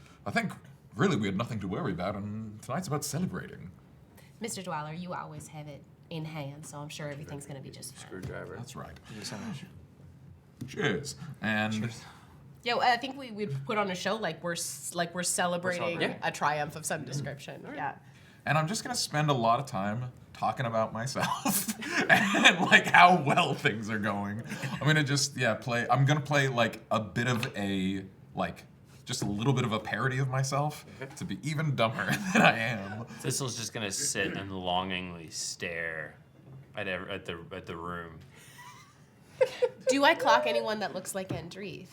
really we had nothing to worry about, and tonight's about celebrating. Mr. Dwyler, you always have it in hand, so I'm sure everything's going to be just fine. Screwdriver. That's right. Thank you so much. Cheers. And Yeah, I think we'd put on a show like we're celebrating Yeah. a triumph of some description. Yeah. And I'm just gonna spend a lot of time talking about myself and like how well things are going. I'm gonna just play. I'm gonna play like a bit of a just a little bit of a parody of myself to be even dumber than I am. Thistle's just gonna sit and longingly stare at the room. Do I clock anyone that looks like Andreeth?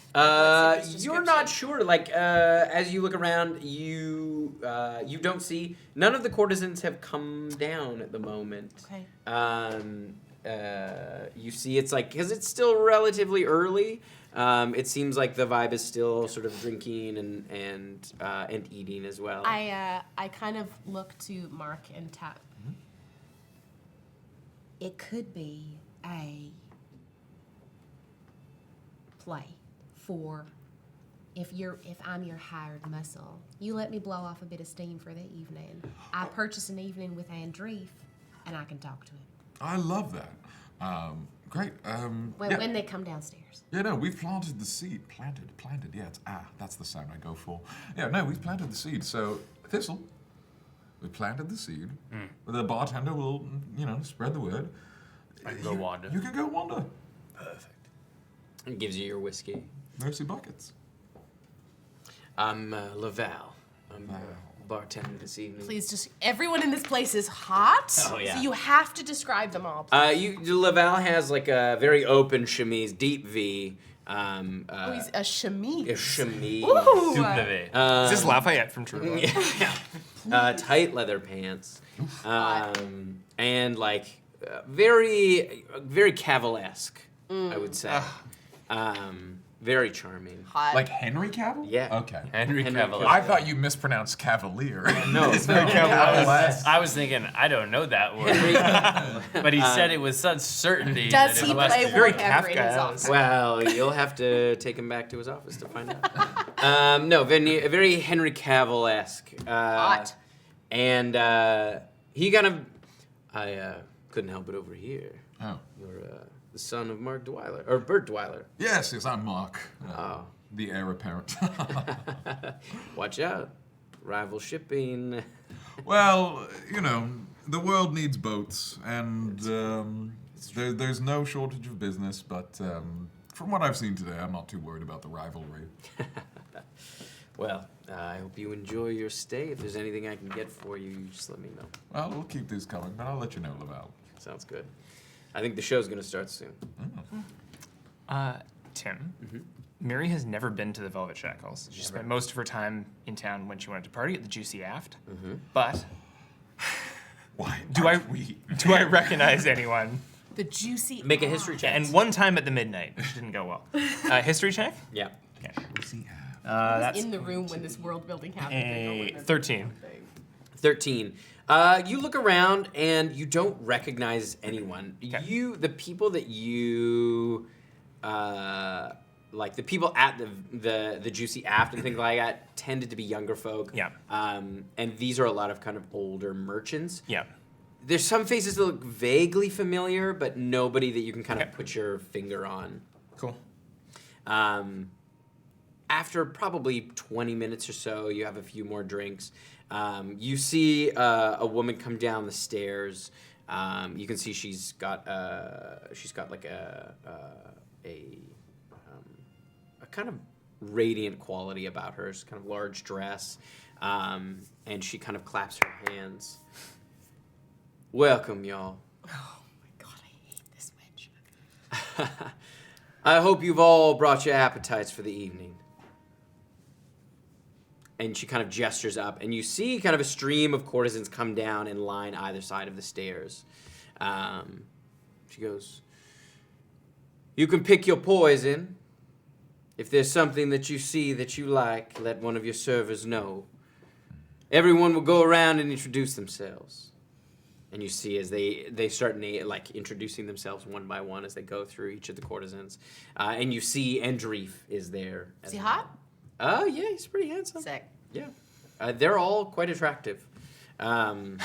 You're not sure. Like, as you look around, you don't see. None of the courtesans have come down at the moment. Okay. You see, it's like because it's still relatively early. It seems like the vibe is still sort of drinking and eating as well. I kind of look to Mark and tap. It could be a play for if I'm your hired muscle. You let me blow off a bit of steam for the evening. I purchase an evening with Andreeth, and I can talk to him. I love that. Great. When they come downstairs. Yeah, no, we've planted the seed. Planted. Yeah, that's the sound I go for. Yeah, no, we've planted the seed. So, Thistle, we planted the seed. The bartender will, spread the word. I can go wander. You can go wander. Perfect. And gives you your whiskey. Mercy buckets. I'm Laval. I'm bartender this evening. Please, just everyone in this place is hot. Oh, yeah. So you have to describe them all. Please. Laval has like a very open chemise, deep V. He's a chemise. A chemise. Ooh. Is this Lafayette from True Blood? Yeah. Tight leather pants. And like very Cavill-esque, I would say. Very charming. Hot. Like Henry Cavill? Yeah. Okay. Henry Cavill. I thought you mispronounced Cavalier. No, It's very Cavill-esque. I was thinking, I don't know that word. But he said it with such certainty. Does that he it must play be. whatever in his office? Well, you'll have to take him back to his office to find out. No, very Henry Cavill-esque. Hot. And he kind of, I couldn't help it over here. Oh. You're the son of Mark Dwyler, or Bert Dwyler. Yes, I'm Mark. Oh. The heir apparent. Watch out. Rival shipping. Well, the world needs boats, and there's no shortage of business, but from what I've seen today, I'm not too worried about the rivalry. Well, I hope you enjoy your stay. If there's anything I can get for you, you just let me know. Well, we'll keep these coming, but I'll let you know, Laval. Sounds good. I think the show's going to start soon. Tim, Miri has never been to the Velvet Shackles. She spent most of her time in town when she wanted to party at the Juicy Aft. But Why? do I recognize anyone? The juicy. Make a history check. And one time at the midnight, which didn't go well. History check? Yeah. I That's was in the room when this world building happened. I don't a remember 13. 13. You look around and you don't recognize anyone. The people that you like the people at the Juicy Aft and things like that tended to be younger folk. Yeah. And these are a lot of kind of older merchants. Yeah. There's some faces that look vaguely familiar, but nobody that you can kind of put your finger on. Cool. After probably 20 minutes or so, you have a few more drinks. You see a woman come down the stairs. You can see she's got like a kind of radiant quality about her. It's kind of large dress, and she kind of claps her hands. Welcome, y'all. Oh my god, I hate this witch. I hope you've all brought your appetites for the evening. And she kind of gestures up, and you see kind of a stream of courtesans come down in line either side of the stairs. She goes, "You can pick your poison. If there's something that you see that you like, let one of your servers know. Everyone will go around and introduce themselves." And you see as they start introducing themselves one by one as they go through each of the courtesans. And you see Andreef is there. Is he hot? Oh, yeah, he's pretty handsome. Sick. Yeah. They're all quite attractive. And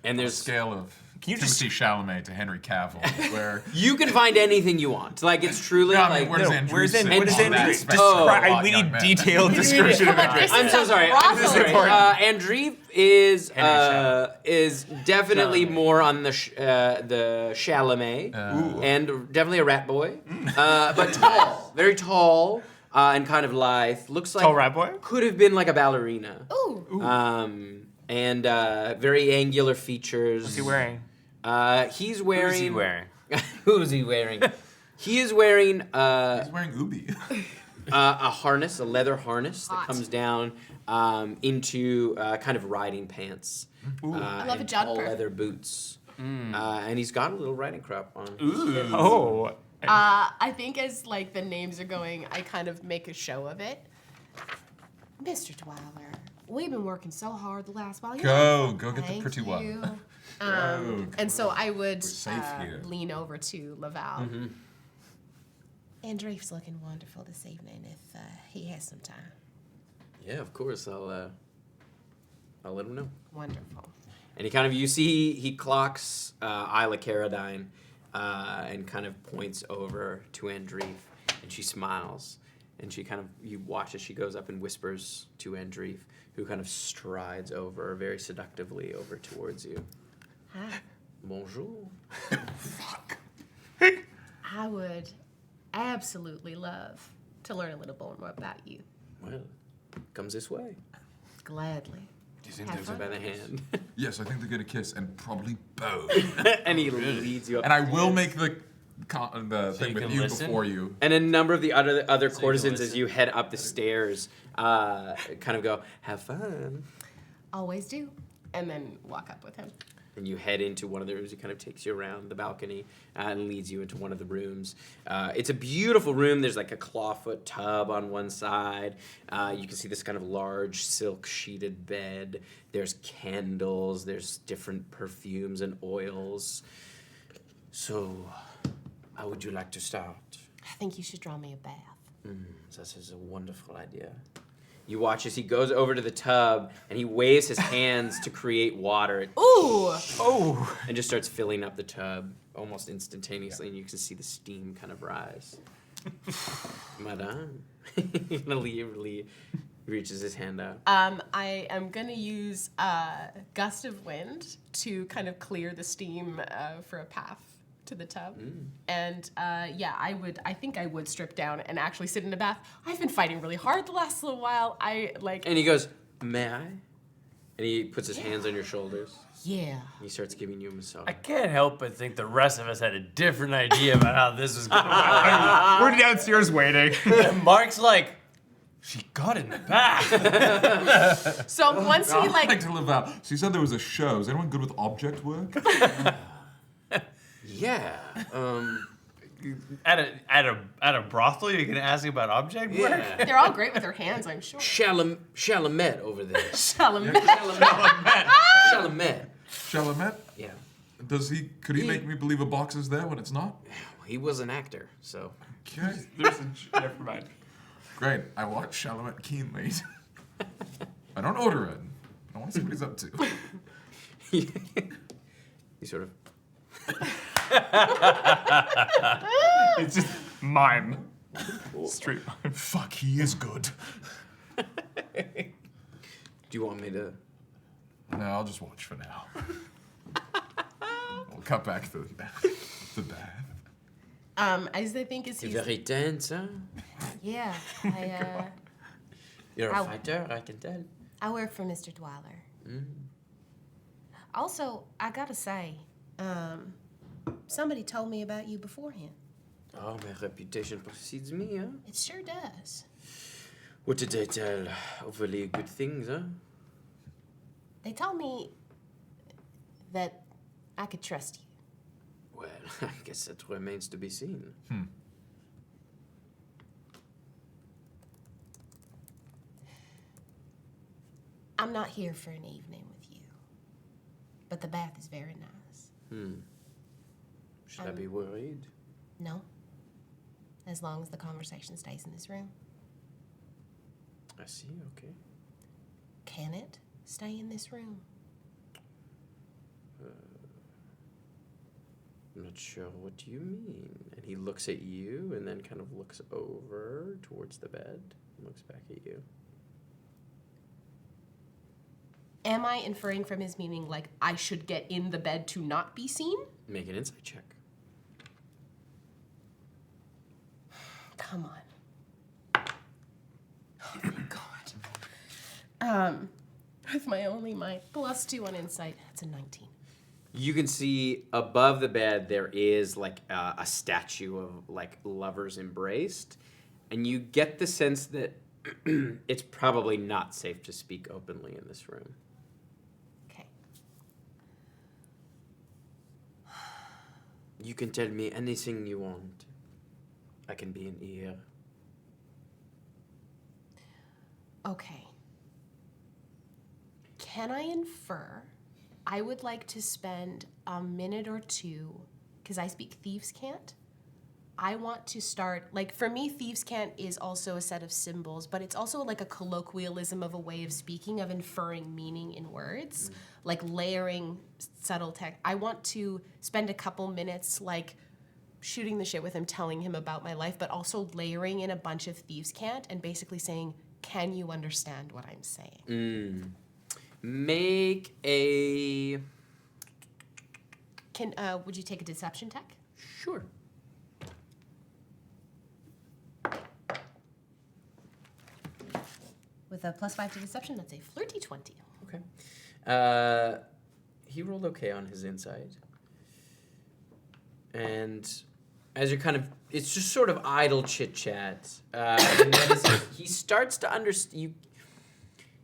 there's scale of Timothy Chalamet to Henry Cavill, where you can find anything you want. Like it's truly like where's Andrew? What is Andrew? We need detailed description of Andrew. I'm so sorry. Andreef is definitely more on the Chalamet and definitely a rat boy, but tall, very tall. And kind of lithe. Looks like tall rat boy? Could have been like a ballerina. Ooh. And very angular features. What's he wearing? He's wearing. Who's he wearing? Who's he wearing? He is wearing. He's wearing Ubi. A harness, a leather harness that Hot. comes down into kind of riding pants. I love a and jumper. tall leather boots. And he's got a little riding crop on. Ooh. Oh. I think as like the names are going, I kind of make a show of it. Mr. Dwyler, we've been working so hard the last while. Go get the Thank pretty one. you. And so I would safe here. lean over to Laval. Andreef's looking wonderful this evening if he has some time. Yeah, of course. I'll let him know. Wonderful. And you see he clocks Isla Caradine and kind of points over to Andreef, and she smiles, and you watch as she goes up and whispers to Andreef, who kind of strides over very seductively over towards you. Hi. Bonjour. Fuck. I would absolutely love to learn a little more about you. Well, comes this way. Gladly. Do you think there's by the hand? Yes, I think they get a kiss and probably both. And he leads you up. And I will make the thing with you listen? before you. And a number of the other So you courtesans, can as you head up the stairs, kind of go, "Have fun." Always do. And then walk up with him. And you head into one of the rooms. He kind of takes you around the balcony and leads you into one of the rooms. It's a beautiful room. There's like a clawfoot tub on one side. You can see this kind of large silk sheeted bed. There's candles. There's different perfumes and oils. So, how would you like to start? I think you should draw me a bath. This is a wonderful idea. You watch as he goes over to the tub and he waves his hands to create water. Ooh! Oh. And just starts filling up the tub almost instantaneously, and you can see the steam kind of rise. Madame. He reaches his hand out. I am gonna use gust of wind to kind of clear the steam for a path to the tub. And I think I would strip down and actually sit in a bath. I've been fighting really hard the last little while. And he goes, "May I?" And he puts his hands on your shoulders. Yeah. And he starts giving you a massage. I can't help but think the rest of us had a different idea about how this was going to go. We're downstairs waiting. Mark's like, she got in the bath. So once he I'd like to live out. So you said there was a show. Is anyone good with object work? Yeah. At a brothel, you're gonna ask about object work? Yeah. They're all great with their hands, I'm sure. Chalamet over there. Chalamet. Chalamet. Chalamet? Yeah. Could he make me believe a box is there when it's not? He was an actor, so. Okay. Never mind. Great. I watch Chalamet keenly. I don't order it. I want to see what he's up to. He sort of. It's just mime. Straight mime. Fuck, he is good. Do you want me to? No, I'll just watch for now. We'll cut back to the bath. As I think is C'est he's. very tense, huh? Yeah, You're a Ow. fighter, I can tell. I work for Mr. Dwyler. Also, I gotta say, somebody told me about you beforehand. Oh, my reputation precedes me, huh? It sure does. What did they tell? Overly good things, huh? They told me that I could trust you. Well, I guess that remains to be seen. I'm not here for an evening with you, but the bath is very nice. Should I be worried? No, as long as the conversation stays in this room. I see, okay. Can it stay in this room? I'm not sure what you mean. And he looks at you and then kind of looks over towards the bed and looks back at you. Am I inferring from his meaning like I should get in the bed to not be seen? Make an insight check. Come on. Oh, thank God. With my +2 on insight, that's a 19. You can see above the bed there is like a statue of like lovers embraced, and you get the sense that it's probably not safe to speak openly in this room. Okay. You can tell me anything you want. I can be an ear. Okay. Can I infer? I would like to spend a minute or two, because I speak Thieves' Cant. I want to start, like, for me, Thieves' Cant is also a set of symbols, but it's also like a colloquialism of a way of speaking, of inferring meaning in words, like layering subtle text. I want to spend a couple minutes, like, shooting the shit with him, telling him about my life, but also layering in a bunch of Thieves' Cant and basically saying, can you understand what I'm saying? Make a... Would you take a deception tech? Sure. With a +5 to deception, that's a flirty 20. Okay. He rolled okay on his inside. And as you're kind of... It's just sort of idle chit-chat. You notice he starts to understand...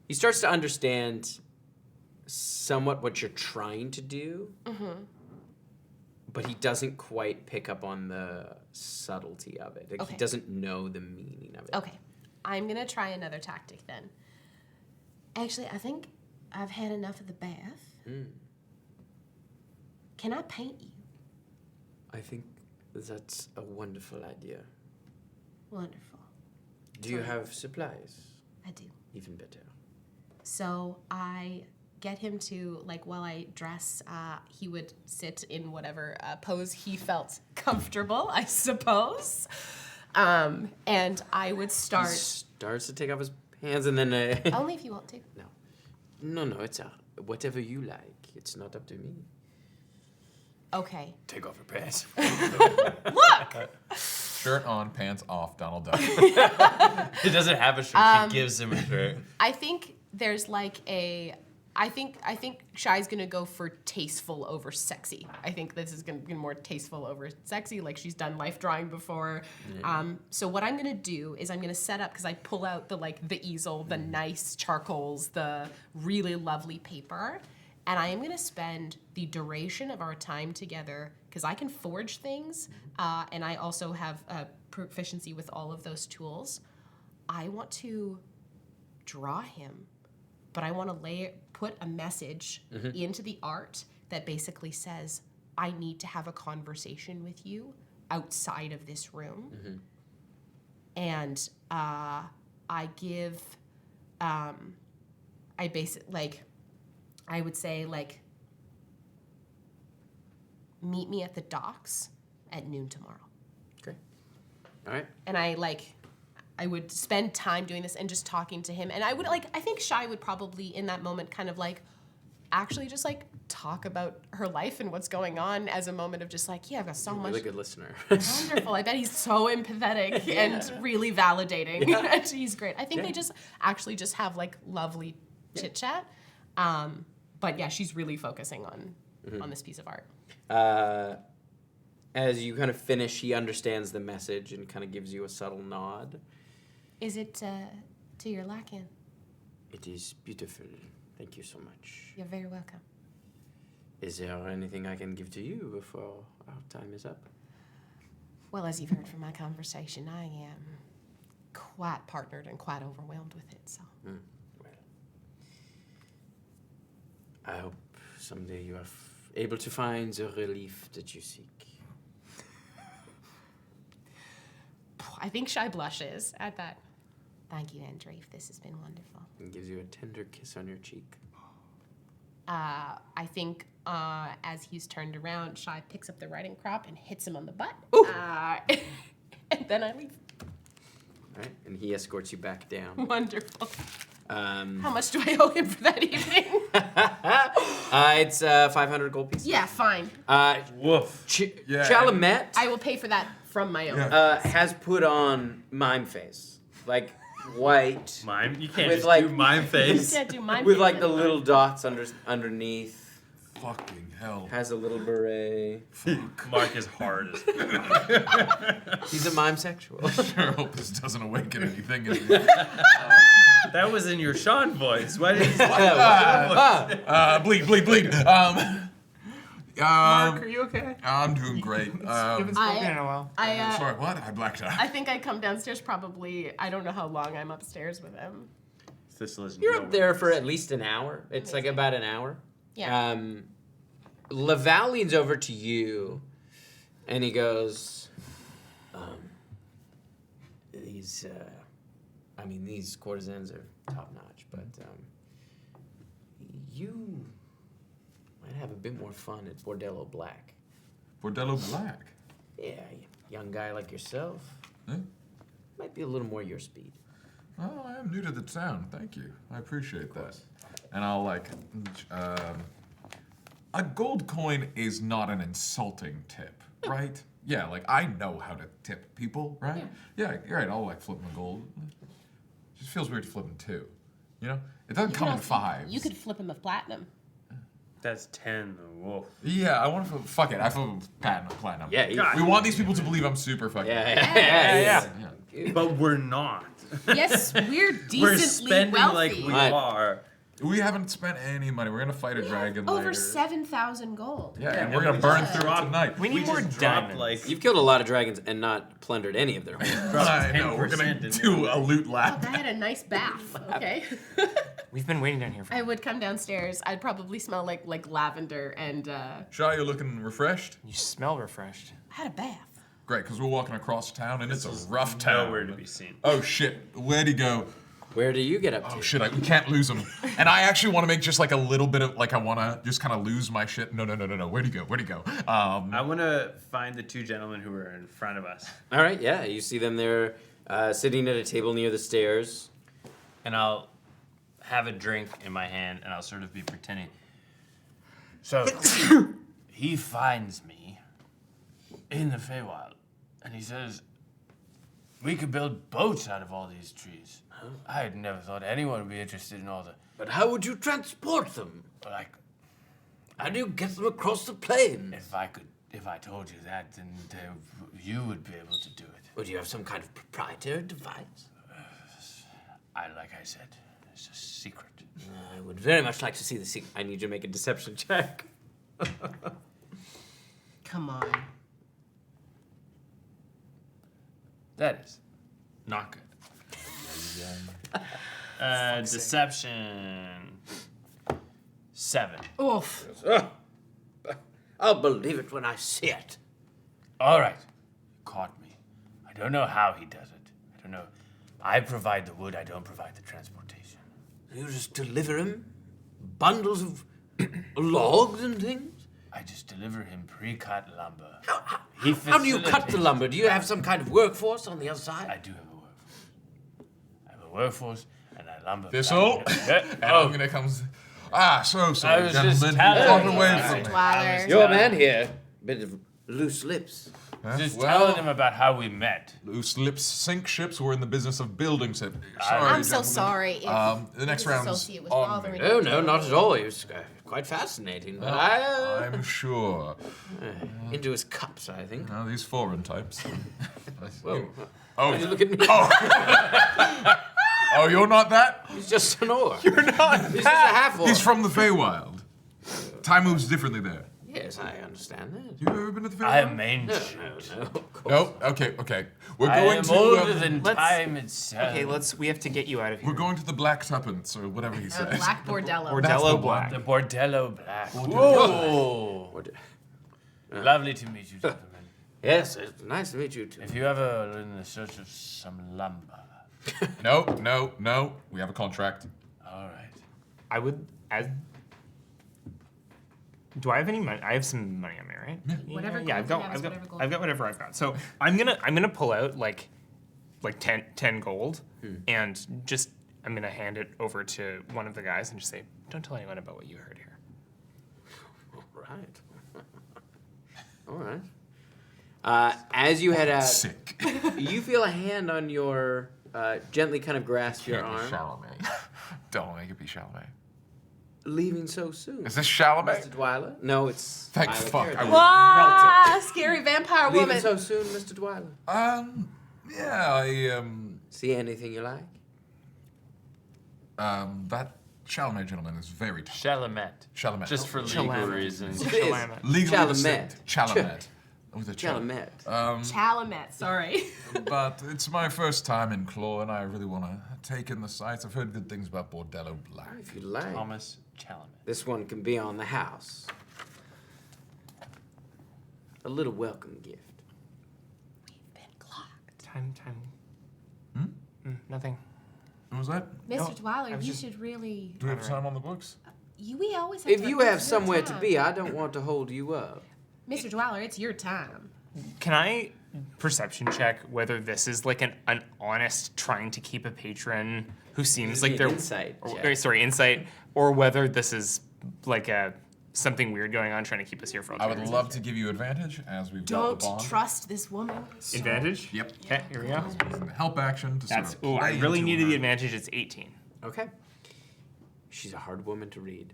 He starts to understand somewhat what you're trying to do, but he doesn't quite pick up on the subtlety of it. Like, Okay. He doesn't know the meaning of it. Okay, I'm gonna try another tactic then. Actually, I think I've had enough of the bath. Can I paint you? I think that's a wonderful idea. Wonderful. Do you have supplies? I do. Even better. So I get him to, like, while I dress, he would sit in whatever pose he felt comfortable, I suppose. And I would start... He starts to take off his pants and then... Only if you want to. No, it's whatever you like. It's not up to me. Okay. Take off your pants. Look! Shirt on, pants off, Donald Duck. He doesn't have a shirt. She gives him a shirt. I think there's like a... I think Shy's gonna go for tasteful over sexy. I think this is gonna be more tasteful over sexy, like she's done life drawing before. So what I'm gonna do is I'm gonna set up, because I pull out the easel, the nice charcoals, the really lovely paper, and I am gonna spend the duration of our time together, because because I can forge things, and I also have proficiency with all of those tools. I want to draw him, but I want to put a message into the art that basically says, I need to have a conversation with you outside of this room. And I give, I would say, like, meet me at the docks at noon tomorrow. Okay. All right. And I would spend time doing this and just talking to him. And I think Shy would probably in that moment kind of actually just talk about her life and what's going on as a moment of just I've got so much. Really good listener. Wonderful. I bet he's so empathetic and really validating. And he's great. I think they just have lovely chit chat. But yeah, she's really focusing on this piece of art. As you kind of finish, he understands the message and kind of gives you a subtle nod. Is it to your liking? It is beautiful. Thank you so much. You're very welcome. Is there anything I can give to you before our time is up? Well, as you've heard from my conversation, I am quite partnered and quite overwhelmed with it, so. Well, I hope someday you are able to find the relief that you seek. I think Shy blushes at that. Thank you, Andreef. This has been wonderful. And gives you a tender kiss on your cheek. I think as he's turned around, Shy picks up the riding crop and hits him on the butt. And then I leave. All right, and he escorts you back down. Wonderful. How much do I owe him for that evening? It's 500 gold pieces. Yeah, fine. Woof. Chalamet. I will pay for that from my own. Has put on mime face, white. Mime? You can't with just do mime face. You can't do mime with face. the little dots underneath. Fucking hell. Has a little beret. Mark is hard as He's a mime sexual. I sure hope this doesn't awaken anything in me. That was in your Sean voice. Why did you Bleed. Mark, are you okay? I'm doing great. You haven't spoken in a while. Sorry, what? I blacked out. I think I come downstairs probably, I don't know how long I'm upstairs with him. Thistle is You're up there for at least an hour. It's about an hour. Yeah. Laval leans over to you, and he goes, these courtesans are top notch, but you might have a bit more fun at Bordello Black. Bordello Black? Yeah, young guy like yourself. Might be a little more your speed. Oh, I am new to the town. Thank you. I appreciate that. And I'll a gold coin is not an insulting tip, right? Yeah, I know how to tip people, right? Yeah, you're right. I'll flip them a gold. It just feels weird to flip them 2. You know? It doesn't come in 5s. You could flip him a platinum. That's 10. Whoa. Yeah, I want to flip. Fuck it. I flip them platinum. Yeah, we want these people to believe I'm super fucking. Yeah. But we're not. Yes, we're decently We're spending wealthy. like we are. We haven't spent any money. We're gonna fight a dragon over later. 7,000 gold. Yeah, and we're gonna burn through it tonight. We need more diamonds. You've killed a lot of dragons and not plundered any of their homes. I know. We're gonna do a loot Oh, lap. I had a nice bath. Okay. We've been waiting down here for. I would come downstairs. I'd probably smell like lavender and. Shaw, you're looking refreshed. You smell refreshed. I had a bath. Great, because we're walking across town and it's a rough town. Nowhere to be seen. Oh shit, where'd he go? Where do you get up to? Oh shit, we can't lose him. And I actually want to make just a little bit of I want to just kind of lose my shit. No. Where'd he go? I want to find the 2 gentlemen who are in front of us. All right, yeah, you see them there sitting at a table near the stairs. And I'll have a drink in my hand, and I'll sort of be pretending. So, he finds me in the Feywild, and he says, we could build boats out of all these trees. I had never thought anyone would be interested in all the... But how would you transport them? How do you get them across the plains? If I told you that, then you would be able to do it. Would you have some kind of proprietary device? Like I said, it's a secret. I would very much like to see the secret. I need you to make a deception check. Come on. That is not good. Deception. 7. Oof. I'll believe it when I see it. All right. Caught me. I don't know how he does it. I don't know. I provide the wood. I don't provide the transportation. You just deliver him bundles of logs and things? I just deliver him pre-cut lumber. How do you cut the lumber? Do you have some kind of workforce on the other side? I do have a workforce. I have a workforce, and I lumber. Thistle. And I'm gonna come. So sorry, I was just gentlemen. telling Walk you. away from me. Dwyler. Your man here, bit of loose lips. Just Well- telling him about how we met. Loose lips sink ships. We're in the business of building ships. Sorry, I'm so gentlemen. sorry if The next his round's associate was on bothering me. Oh, no, not at all. He was quite fascinating. But I'm sure. into his cups, I think. Now these foreign types. Whoa. Oh, You look at me. oh, you're not that? He's just an orc. You're not. He's just a half orc. He's from the Feywild. Time moves differently there. Yes, I understand that. You ever been to the Feywild? I am ancient. No, of course. No. Okay. We're I going am to. older than let's- time itself. Okay, we have to get you out of here. We're going to the Black Tuppence or whatever he said. Black Bordello. Bordello Black. The Bordello Black. Whoa! Lovely to meet you, gentlemen. Yes, it's nice to meet you too. If you ever are in the search of some lumber, No. We have a contract. all right. I would. Do I have any money? I have some money on me, right? Whatever Yeah, gold you have is whatever gold I've got whatever I've got. So I'm gonna pull out like 10 gold, and just I'm gonna hand it over to one of the guys and just say, "Don't tell anyone about what you heard here." All right. As you head out, Sick. you feel a hand on your gently kind of grasp your arm. Chalamet. Don't make it be Chalamet. Leaving so soon. Is this Chalamet? Mr. Dwyler? No, it's. Thank Dwyler fuck. Carradine. Ah, scary vampire Leaving woman. so soon, Mr. Dwyler. Yeah, I See anything you like? that Chalamet gentleman is very talented. Chalamet. Chalamet. Just for legal Chalamet. reasons. It is. Chalamet. Legally Chalamet. distinct. Chalamet. With a Ch. Chalamet. Chalamet, sorry. But it's my first time in Clore, and I really want to take in the sights. I've heard good things about Bordello Black. If you like. Thomas Chalamet. This one can be on the house. A little welcome gift. Time. Nothing. What was that? Mr. Dwyler, was you just- should really. Do we have time on the books? We always have If time. you It's have your somewhere to time. be, I don't want to hold you up. Mr. Dwyler, it's your time. Can I perception check whether this is like an honest trying to keep a patron who seems like an they're insight check. insight, or whether this is like something weird going on trying to keep us here for all I would time. love to give you advantage as we've got Don't the bond. trust this woman. Advantage? Yep. Okay, here we go. Help action to That's sort of ooh, I play really into needed her. the advantage. It's 18. Okay. She's a hard woman to read.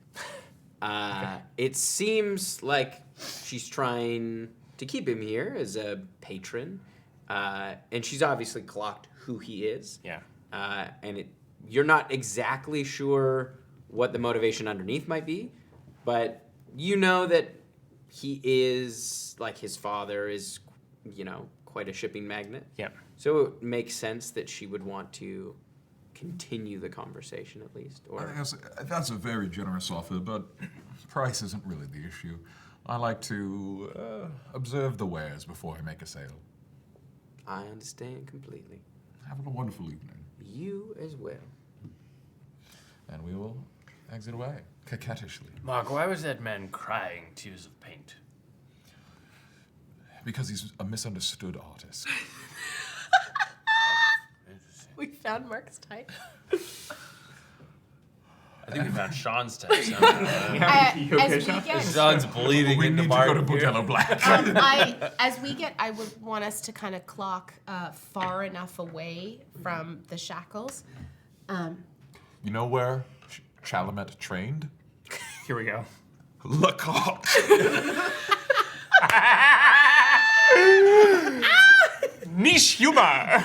It seems like she's trying to keep him here as a patron. And she's obviously clocked who he is. Yeah. You're not exactly sure what the motivation underneath might be, but you know that he is, like his father is, quite a shipping magnate. Yeah. So it makes sense that she would want to continue the conversation at least. I Or think that's a very generous offer, but price isn't really the issue. I like to observe the wares before I make a sale. I understand completely. Have a wonderful evening. You as well. And we will exit away, coquettishly. Mark, why was that man crying tears of paint? Because he's a misunderstood artist. We found Mark's type. I think we found Sean's type somehow. As we get, Sean's bleeding We into need Mark. to go to Bordello Black. I would want us to kind of clock far enough away from the shackles. You know where Chalamet trained? Here we go. Lecoq. Niche humor.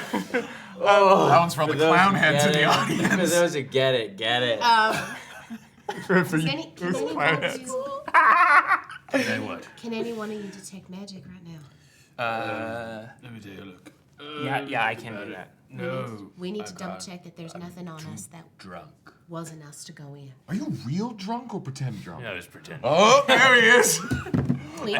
That one's for the clown heads in the For audience. those who get it, get it. For Does you- any clown heads. do They what? Can any one of you detect magic right now? Let me take a look. Yeah, I can do that. No. We need to double check that there's nothing on us that Drunk. wasn't us to go in. Are you real drunk or pretend drunk? No, just pretend. Oh, there he is. We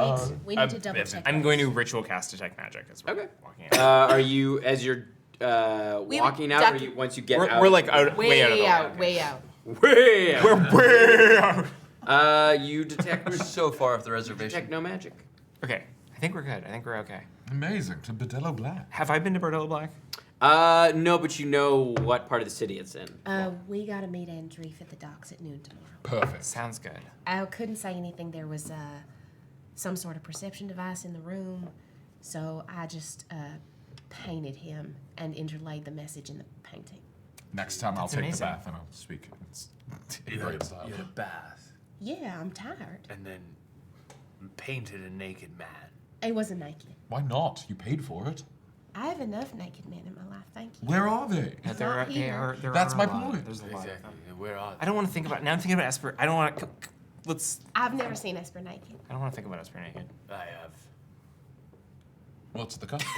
need to double check. I'm going to ritual cast detect magic as we're Okay. walking out. Are you as you're walking out, or duck- you, once you get out? We're like out, way out of the way. way out. way out. We're way out. You detect We're so far off the reservation. detect no magic. Okay, I think we're good. I think we're okay. Amazing. To Bordello Black. Have I been to Bordello Black? No, but you know what part of the city it's in. We gotta meet Andreef at the docks at noon tomorrow. Perfect. Sounds good. I couldn't say anything. There was some sort of perception device in the room, so I just painted him and interlaid the message in the painting. Next time I'll That's take amazing. the bath and I'll speak. It's You great had style. a bath Yeah, I'm tired. and then painted a naked man. It wasn't naked. Why not? You paid for it. I have enough naked men in my life, thank you. Where are they? Yeah, Not here. there That's are my a lot. point. There's a lot of them. Exactly. Where are I don't want to think about. Now I'm thinking about Esper. I don't want to. Let's. I've never seen Esper naked. I don't want to think about Esper naked. I have. What's the costume?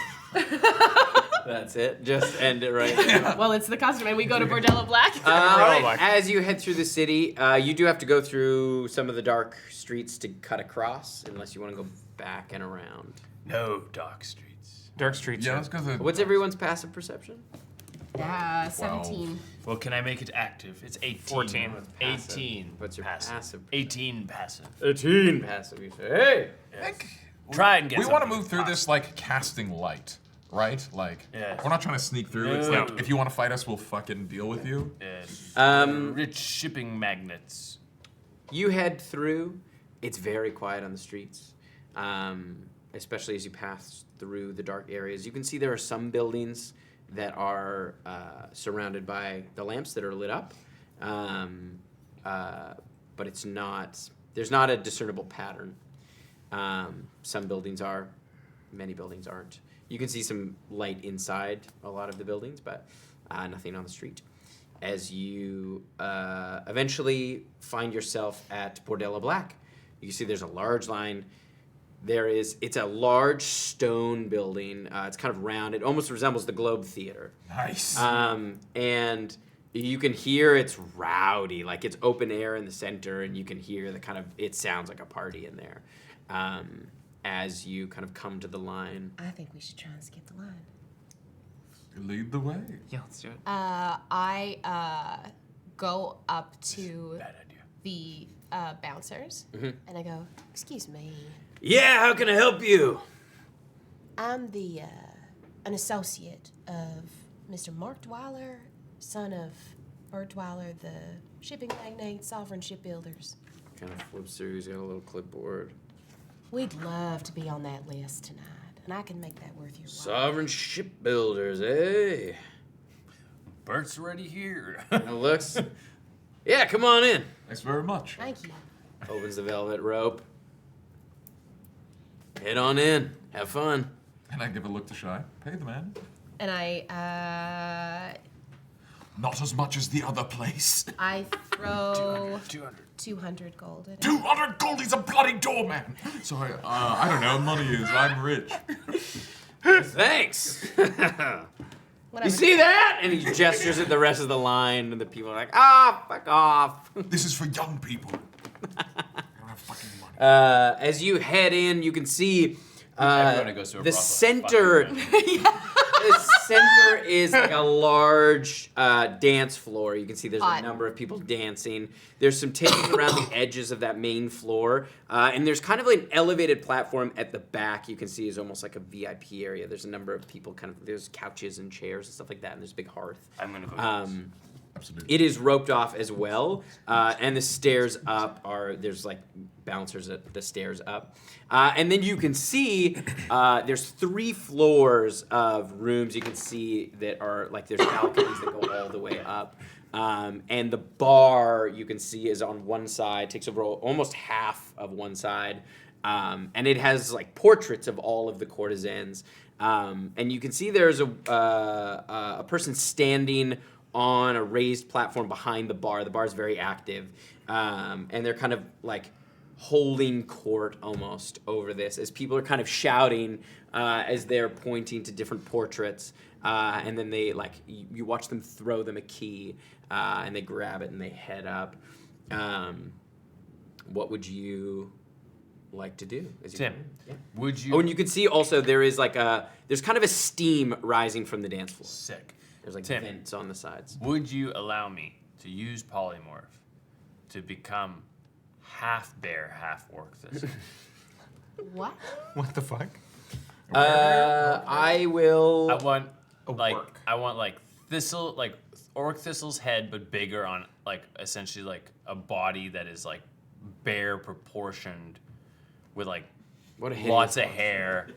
That's it. Just end it right there. Well, it's the costume, and we go to Bordello Black. All right. Black. As you head through the city, you do have to go through some of the dark streets to cut across, unless you want to go back and around. No dark streets. Dark streets. Yeah, are- let's go to. What's everyone's passive perception? 17. Well, can I make it active? It's 18. 14. 18. What's your passive? 18 passive. 18 passive. You say, hey. Try and get We want to something move through this like casting light, right? Like, Yes. we're not trying to sneak through. It's No. like, if you want to fight us, we'll fucking deal with you. Yes. Um, Rich shipping magnets. You head through. It's very quiet on the streets, especially as you pass through the dark areas. You can see there are some buildings that are surrounded by the lamps that are lit up, but it's not. There's not a discernible pattern. Some buildings are, many buildings aren't. You can see some light inside a lot of the buildings, but nothing on the street. As you eventually find yourself at Bordello Black, you can see there's a large line. It's a large stone building. It's kind of round. It almost resembles the Globe Theater. Nice. And you can hear it's rowdy, like it's open air in the center, and you can hear it sounds like a party in there. As you kind of come to the line. I think we should try and skip the line. Lead the way. Yeah, let's do it. I go up to Bad idea. the bouncers, and I go, "Excuse me, Yeah, how can I help you? I'm an associate of Mr. Mark Dwyler, son of Bert Dwyler, the shipping magnate, sovereign shipbuilders. Kind of flips through. He's got a little clipboard. We'd love to be on that list tonight, and I can make that worth your while." Sovereign shipbuilders, eh? Bert's already here. And it looks. Yeah, come on in. Thanks very much. Thank you. Opens the velvet rope. Head on in. Have fun. And I give a look to Shy. Pay the man. And I Not as much as the other place. throw 200. 200 gold at it. 200 gold, he's a bloody doorman. Sorry, I don't know, money is, I'm rich. Thanks. Whatever. You see that? And he gestures at the rest of the line, and the people are like, "Ah, fuck off." This is for young people. I don't have fucking money. As you head in, you can see Everyone who goes to a the brothel center. fucking The center is like a large dance floor. You can see there's a Hot. number of people dancing. There's some tables around the edges of that main floor. And there's kind of like an elevated platform at the back you can see is almost like a VIP area. There's a number of people there's couches and chairs and stuff like that, and there's a big hearth. I'm gonna go. Absolutely. It is roped off as well, and the stairs up there's like bouncers at the stairs up, and then you can see there's 3 floors of rooms you can see that are like there's balconies that go all the way up, and the bar you can see is on one side, takes over almost half of one side, and it has like portraits of all of the courtesans, and you can see there's a person standing on a raised platform behind the bar. The bar is very active, and they're kind of like holding court almost over this, as people are kind of shouting as they're pointing to different portraits, and then they you watch them throw them a key, and they grab it and they head up. What would you like to do? Tim, would you? Oh, and you can see also there's kind of a steam rising from the dance floor. Sick. There's Tim, vents on the sides. Would you allow me to use polymorph to become half bear, half orc Thistle? What? What the fuck? I will. I want Thistle, like orc Thistle's head, but bigger on essentially a body that is bear proportioned, with lots of hair,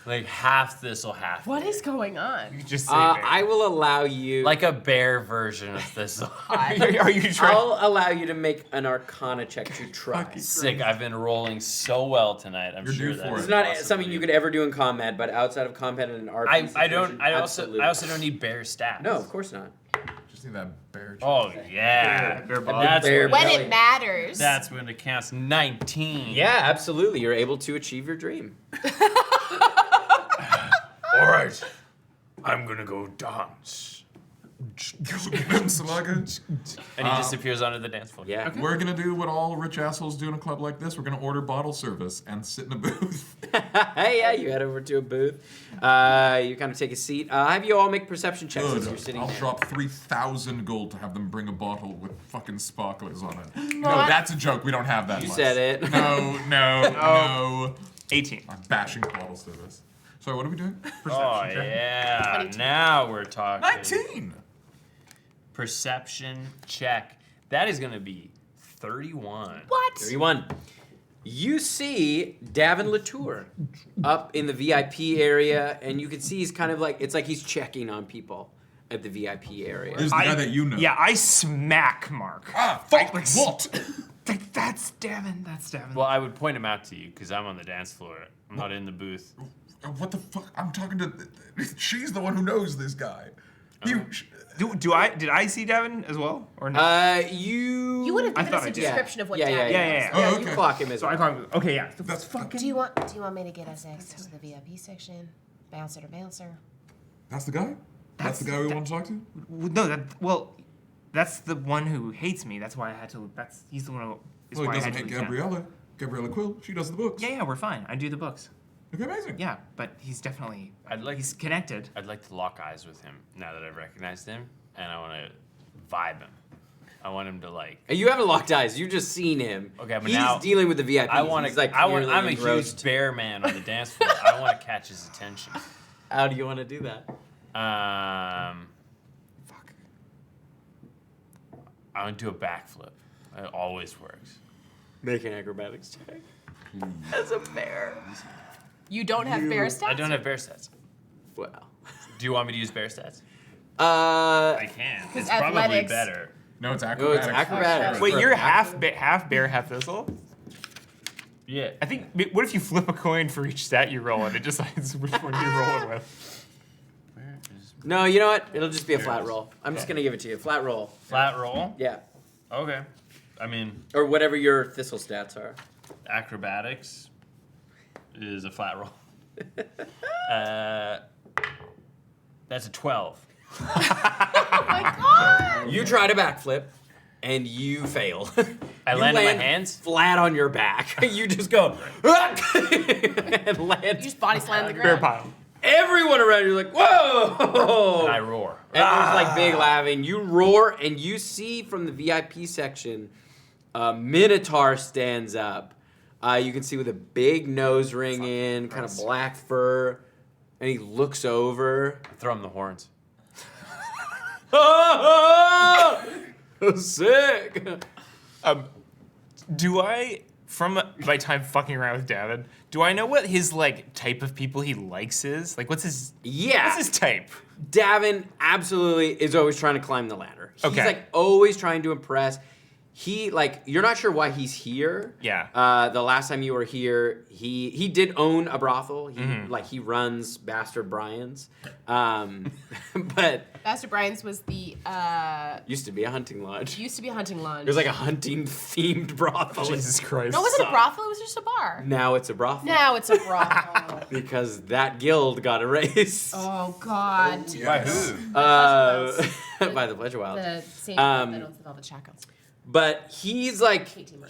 like half Thistle, half. What is going on? You just say I will allow you. Like a bear version of Thistle. Are you trying? I'll allow you to make an Arcana check to try. Sick. I've been rolling so well tonight. I'm You're sure due for It's it. not something you could ever do in combat, but outside of combat and an RPG I situation, also don't need bear stats. No, of course not. Just need that bear. Oh yeah. Bear And body. that's Bear When belly. it matters. That's when it counts. 19. Yeah, absolutely. You're able to achieve your dream. All right. I'm gonna go dance. Salaga. And he disappears onto the dance floor. Yeah. We're gonna do what all rich assholes do in a club like this. We're gonna order bottle service and sit in a booth. Yeah, you head over to a booth. You kind of take a seat. Have you all make perception checks as you're sitting I'll there. drop 3,000 gold to have them bring a bottle with fucking sparklers on it. No, What? that's a joke. We don't have that You much. said it. No. 18. I'm bashing bottle service. So what are we doing? Oh yeah. 22. Now we're talking. 19. Perception check. That is gonna be 31. What? 31. You see Davin Latour up in the VIP area, and you can see he's kind of it's like he's checking on people at the VIP area. There's the guy that you know. Yeah, I smack Mark. Fuck, what? That's Devin. That's Devin. Well, I would point him out to you because I'm on the dance floor. I'm not in the booth. What the fuck? I'm talking to... She's the one who knows this guy. You... Did I see Devin as well or not? You would have given thought us I a did. description of what Yeah. Yeah. Oh, You okay. clock him as So well. I call him. Okay, yeah. That's fucking... Do you want me to get us access to the VIP section? Bouncer to bouncer. That's the guy? That's the guy we want to talk to? No, that's the one who hates me. That's why I had to. He's the one who. Is Well, why he I doesn't had hate to leave town. Gabriella Quill. She does the books. Yeah, we're fine. I do the books. Okay, amazing. Yeah, but he's definitely. He's connected. I'd like to lock eyes with him now that I've recognized him, and I want to vibe him. I want him to You haven't locked eyes. You've just seen him. Okay, but he's now dealing with the VIP. I want He's to. clearly I'm a engrossed. huge bear man on the dance floor. I want to catch his attention. How do you want to do that? Fuck. I want to do a backflip. It always works. Make an acrobatics check. As a bear. You don't have bear stats? I don't have bear stats. Well. Do you want me to use bear stats? I I can. It's athletics. probably better. No, it's No, acrobatics. it's acrobatics. Wait, For you're a half bear, half Thistle? Yeah. I think. What if you flip a coin for each stat you roll and it decides which one you're rolling with? Where is No, you know what? It'll just be a flat roll. I'm just going to give it to you. Flat roll. flat roll? Yeah. Okay. I mean, Or whatever your Thistle stats are. acrobatics is a flat roll. That's a 12. Oh my god! You try to backflip, and you fail. I You land on my hands? flat on your back. You just go and land. You just body slam the Bear ground. pile. Everyone around you're like, whoa! And I roar. And there's big laughing. You roar, and you see from the VIP section, Minotaur stands up. You can see with a big nose ring in, kind of black fur, and he looks over. Throw him the horns. Sick. Do I, from my time fucking around with David, do I know what his type of people he likes is? What's his type? Davin absolutely is always trying to climb the ladder. He's Okay. always trying to impress. he like you're not sure why he's here. Yeah. The last time you were here, he did own a brothel. He runs Bastard Brian's. But Bastard Brian's was the used to be a hunting lodge. used to be a hunting lodge. It was like a hunting themed brothel. Jesus Christ. No, it wasn't a brothel. It was just a bar. Now it's a brothel. Now it's a brothel. Because that guild got erased. Oh God. By who? By the Pleasurewild. The same that owns the Velvet Shackles. But he's like, Hate team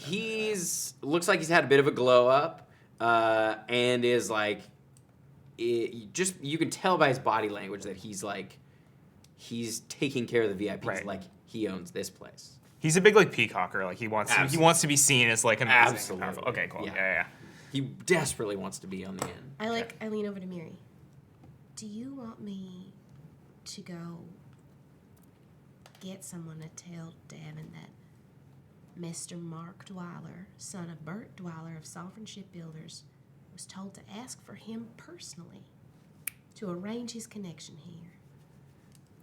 looks like he's had a bit of a glow up, and is like, you can tell by his body language that he's taking care of the VIPs, Right. like he owns this place. He's a big like peacocker. Like he wants to be seen as like amazing. and Absolutely. powerful. Okay, cool. Yeah. Yeah. He desperately wants to be on the end. I lean over to Miri. Do you want me to go get someone to tell Devin that Mr. Mark Dwyler, son of Bert Dwyler of Sovereign Shipbuilders, was told to ask for him personally to arrange his connection here?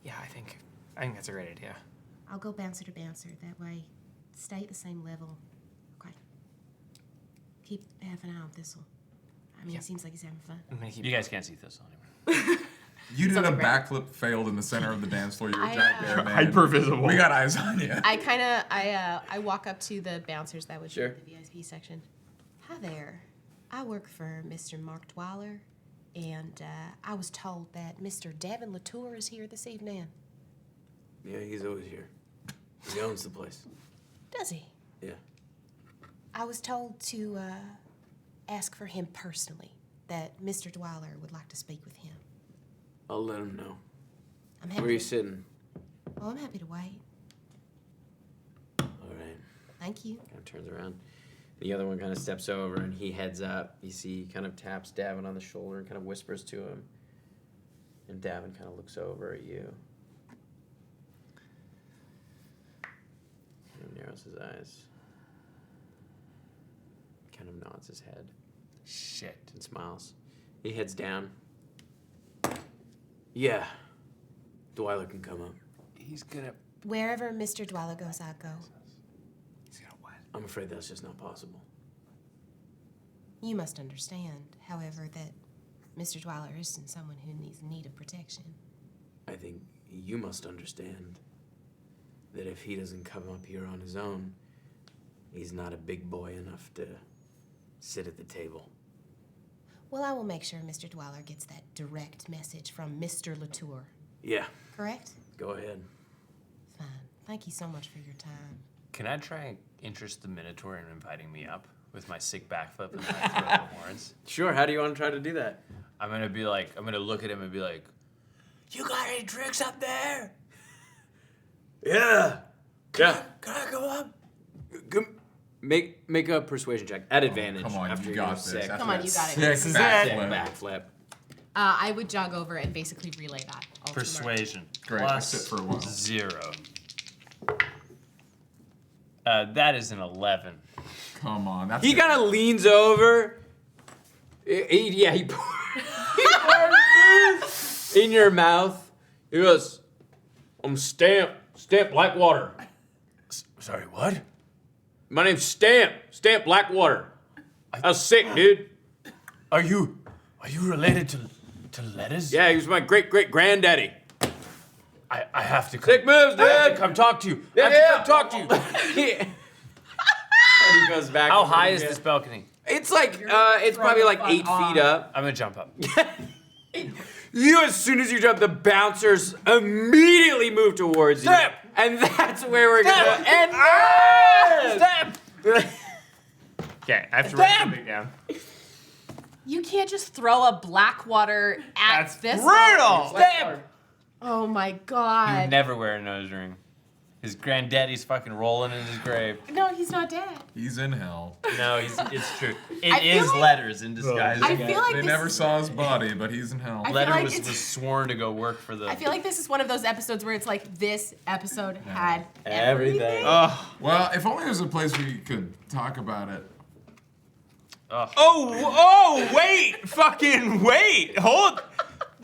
Yeah, I think that's a great idea. I'll go bouncer to bouncer. That way, stay at the same level. Okay. Keep half an eye on Thistle. I mean, it seems like he's having fun. You guys can't see Thistle anymore. You did a Something great. backflip, failed in the center of the dance floor. You were I, Jack there, man. Hyper visible. We got eyes on you. I walk up to the bouncers that would be Sure. in the VIP section. Hi there. I work for Mr. Mark Dwyler, and I was told that Mr. Devin Latour is here this evening. Yeah, he's always here. He owns the place. Does he? Yeah. I was told to ask for him personally, that Mr. Dwyler would like to speak with him. I'll let him know. I'm happy. Where are you sitting? Well, I'm happy to wait. All right. Thank you. Kind of turns around. The other one kind of steps over and he heads up. You see, he kind of taps Davin on the shoulder and kind of whispers to him. And Davin kind of looks over at you. And narrows his eyes. Kind of nods his head. Shit. And smiles. He heads down. Yeah. Dwyler can come up. He's gonna. Wherever Mr. Dwyler goes, I go. He's gonna what? I'm afraid that's just not possible. You must understand, however, that Mr. Dwyler isn't someone who needs need of protection. I think you must understand that if he doesn't come up here on his own, he's not a big boy enough to sit at the table. Well, I will make sure Mr. Dwyler gets that direct message from Mr. Latour. Yeah, Correct? go ahead. Fine. Thank you so much for your time. Can I try and interest the Minotaur in inviting me up with my sick backflip and my throw the horns? Sure, how do you want to try to do that? I'm gonna look at him and be like, "You got any tricks up there? Yeah. Yeah. Can I go up?" Make a persuasion check at advantage. Come on, after you you're got this. sick. After Come on, that you got it. sick This is backflip. Backflip. I would jog over and basically relay that. all to Mark. Persuasion. Great, I Plus sit for a while. 0. That is an 11. Come on. That's He good. kind of leans over. He pours in your mouth. He goes, I'm Stamp Blackwater. Sorry, what? My name's Stamp Blackwater. I was sick, dude. Are you related to Letters? Yeah, he was my great-great-granddaddy. I have to come. Sick moves, dude. I have to come talk to you. I have to come talk to you. And he goes back. How high is this balcony? It's like, it's probably like 8 feet up. I'm gonna jump up. You, as soon as you jump, the bouncers immediately move towards you. Step! And that's where we're gonna end Step! Okay, I have to write something down. You can't just throw a Blackwater at That's this. brutal. Step! Oh my He would god. never wear a nose ring. His granddaddy's fucking rolling in his grave. No, he's not dead. He's in hell. No, it's true. I It feel is like- Letters in disguise. I feel like They this never is- saw his body, but he's in hell. I feel Letter like was it's- sworn to go work for the. I feel like this is one of those episodes where it's like this episode had Everything. everything. Well, if only there was a place where you could talk about it. Oh, wait! Fucking wait! Hold.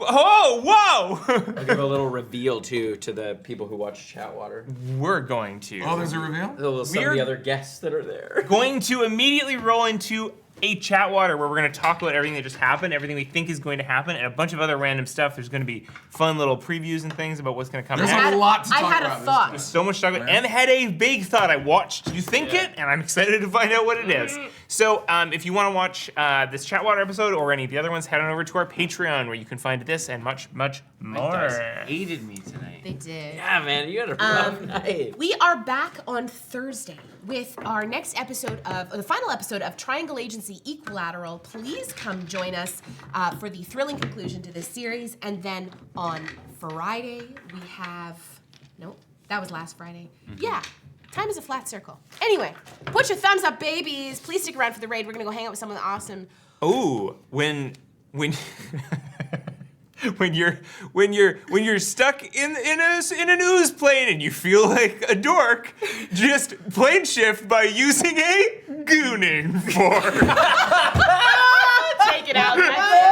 Oh, whoa! I'll give a little reveal too to the people who watch Chatwater. We're going to. Oh, there's a reveal? Some of the other guests that are there. Going to immediately roll into a Chatwater where we're going to talk about everything that just happened, everything we think is going to happen, and a bunch of other random stuff. There's going to be fun little previews and things about what's going to come There's next. a lot to talk I had about. a thought. There's so much to talk about. Em had a big thought. I watched you think it, and I'm excited to find out what it is. So if you want to watch this Chatwater episode or any of the other ones, head on over to our Patreon where you can find this and much, much My more. dice hated me tonight. They did. Yeah, man, you had a rough night. We are back on Thursday with our next episode of, or the final episode of Triangle Agency Equilateral. Please come join us for the thrilling conclusion to this series. And then on Friday, we have, nope, that was last Friday. Yeah, time is a flat circle. Anyway, put your thumbs up, babies. Please stick around for the raid. We're gonna go hang out with someone awesome. Ooh, when when you're stuck in an ooze plane and you feel like a dork, just plane shift by using a gooning form. Take it out. That's it.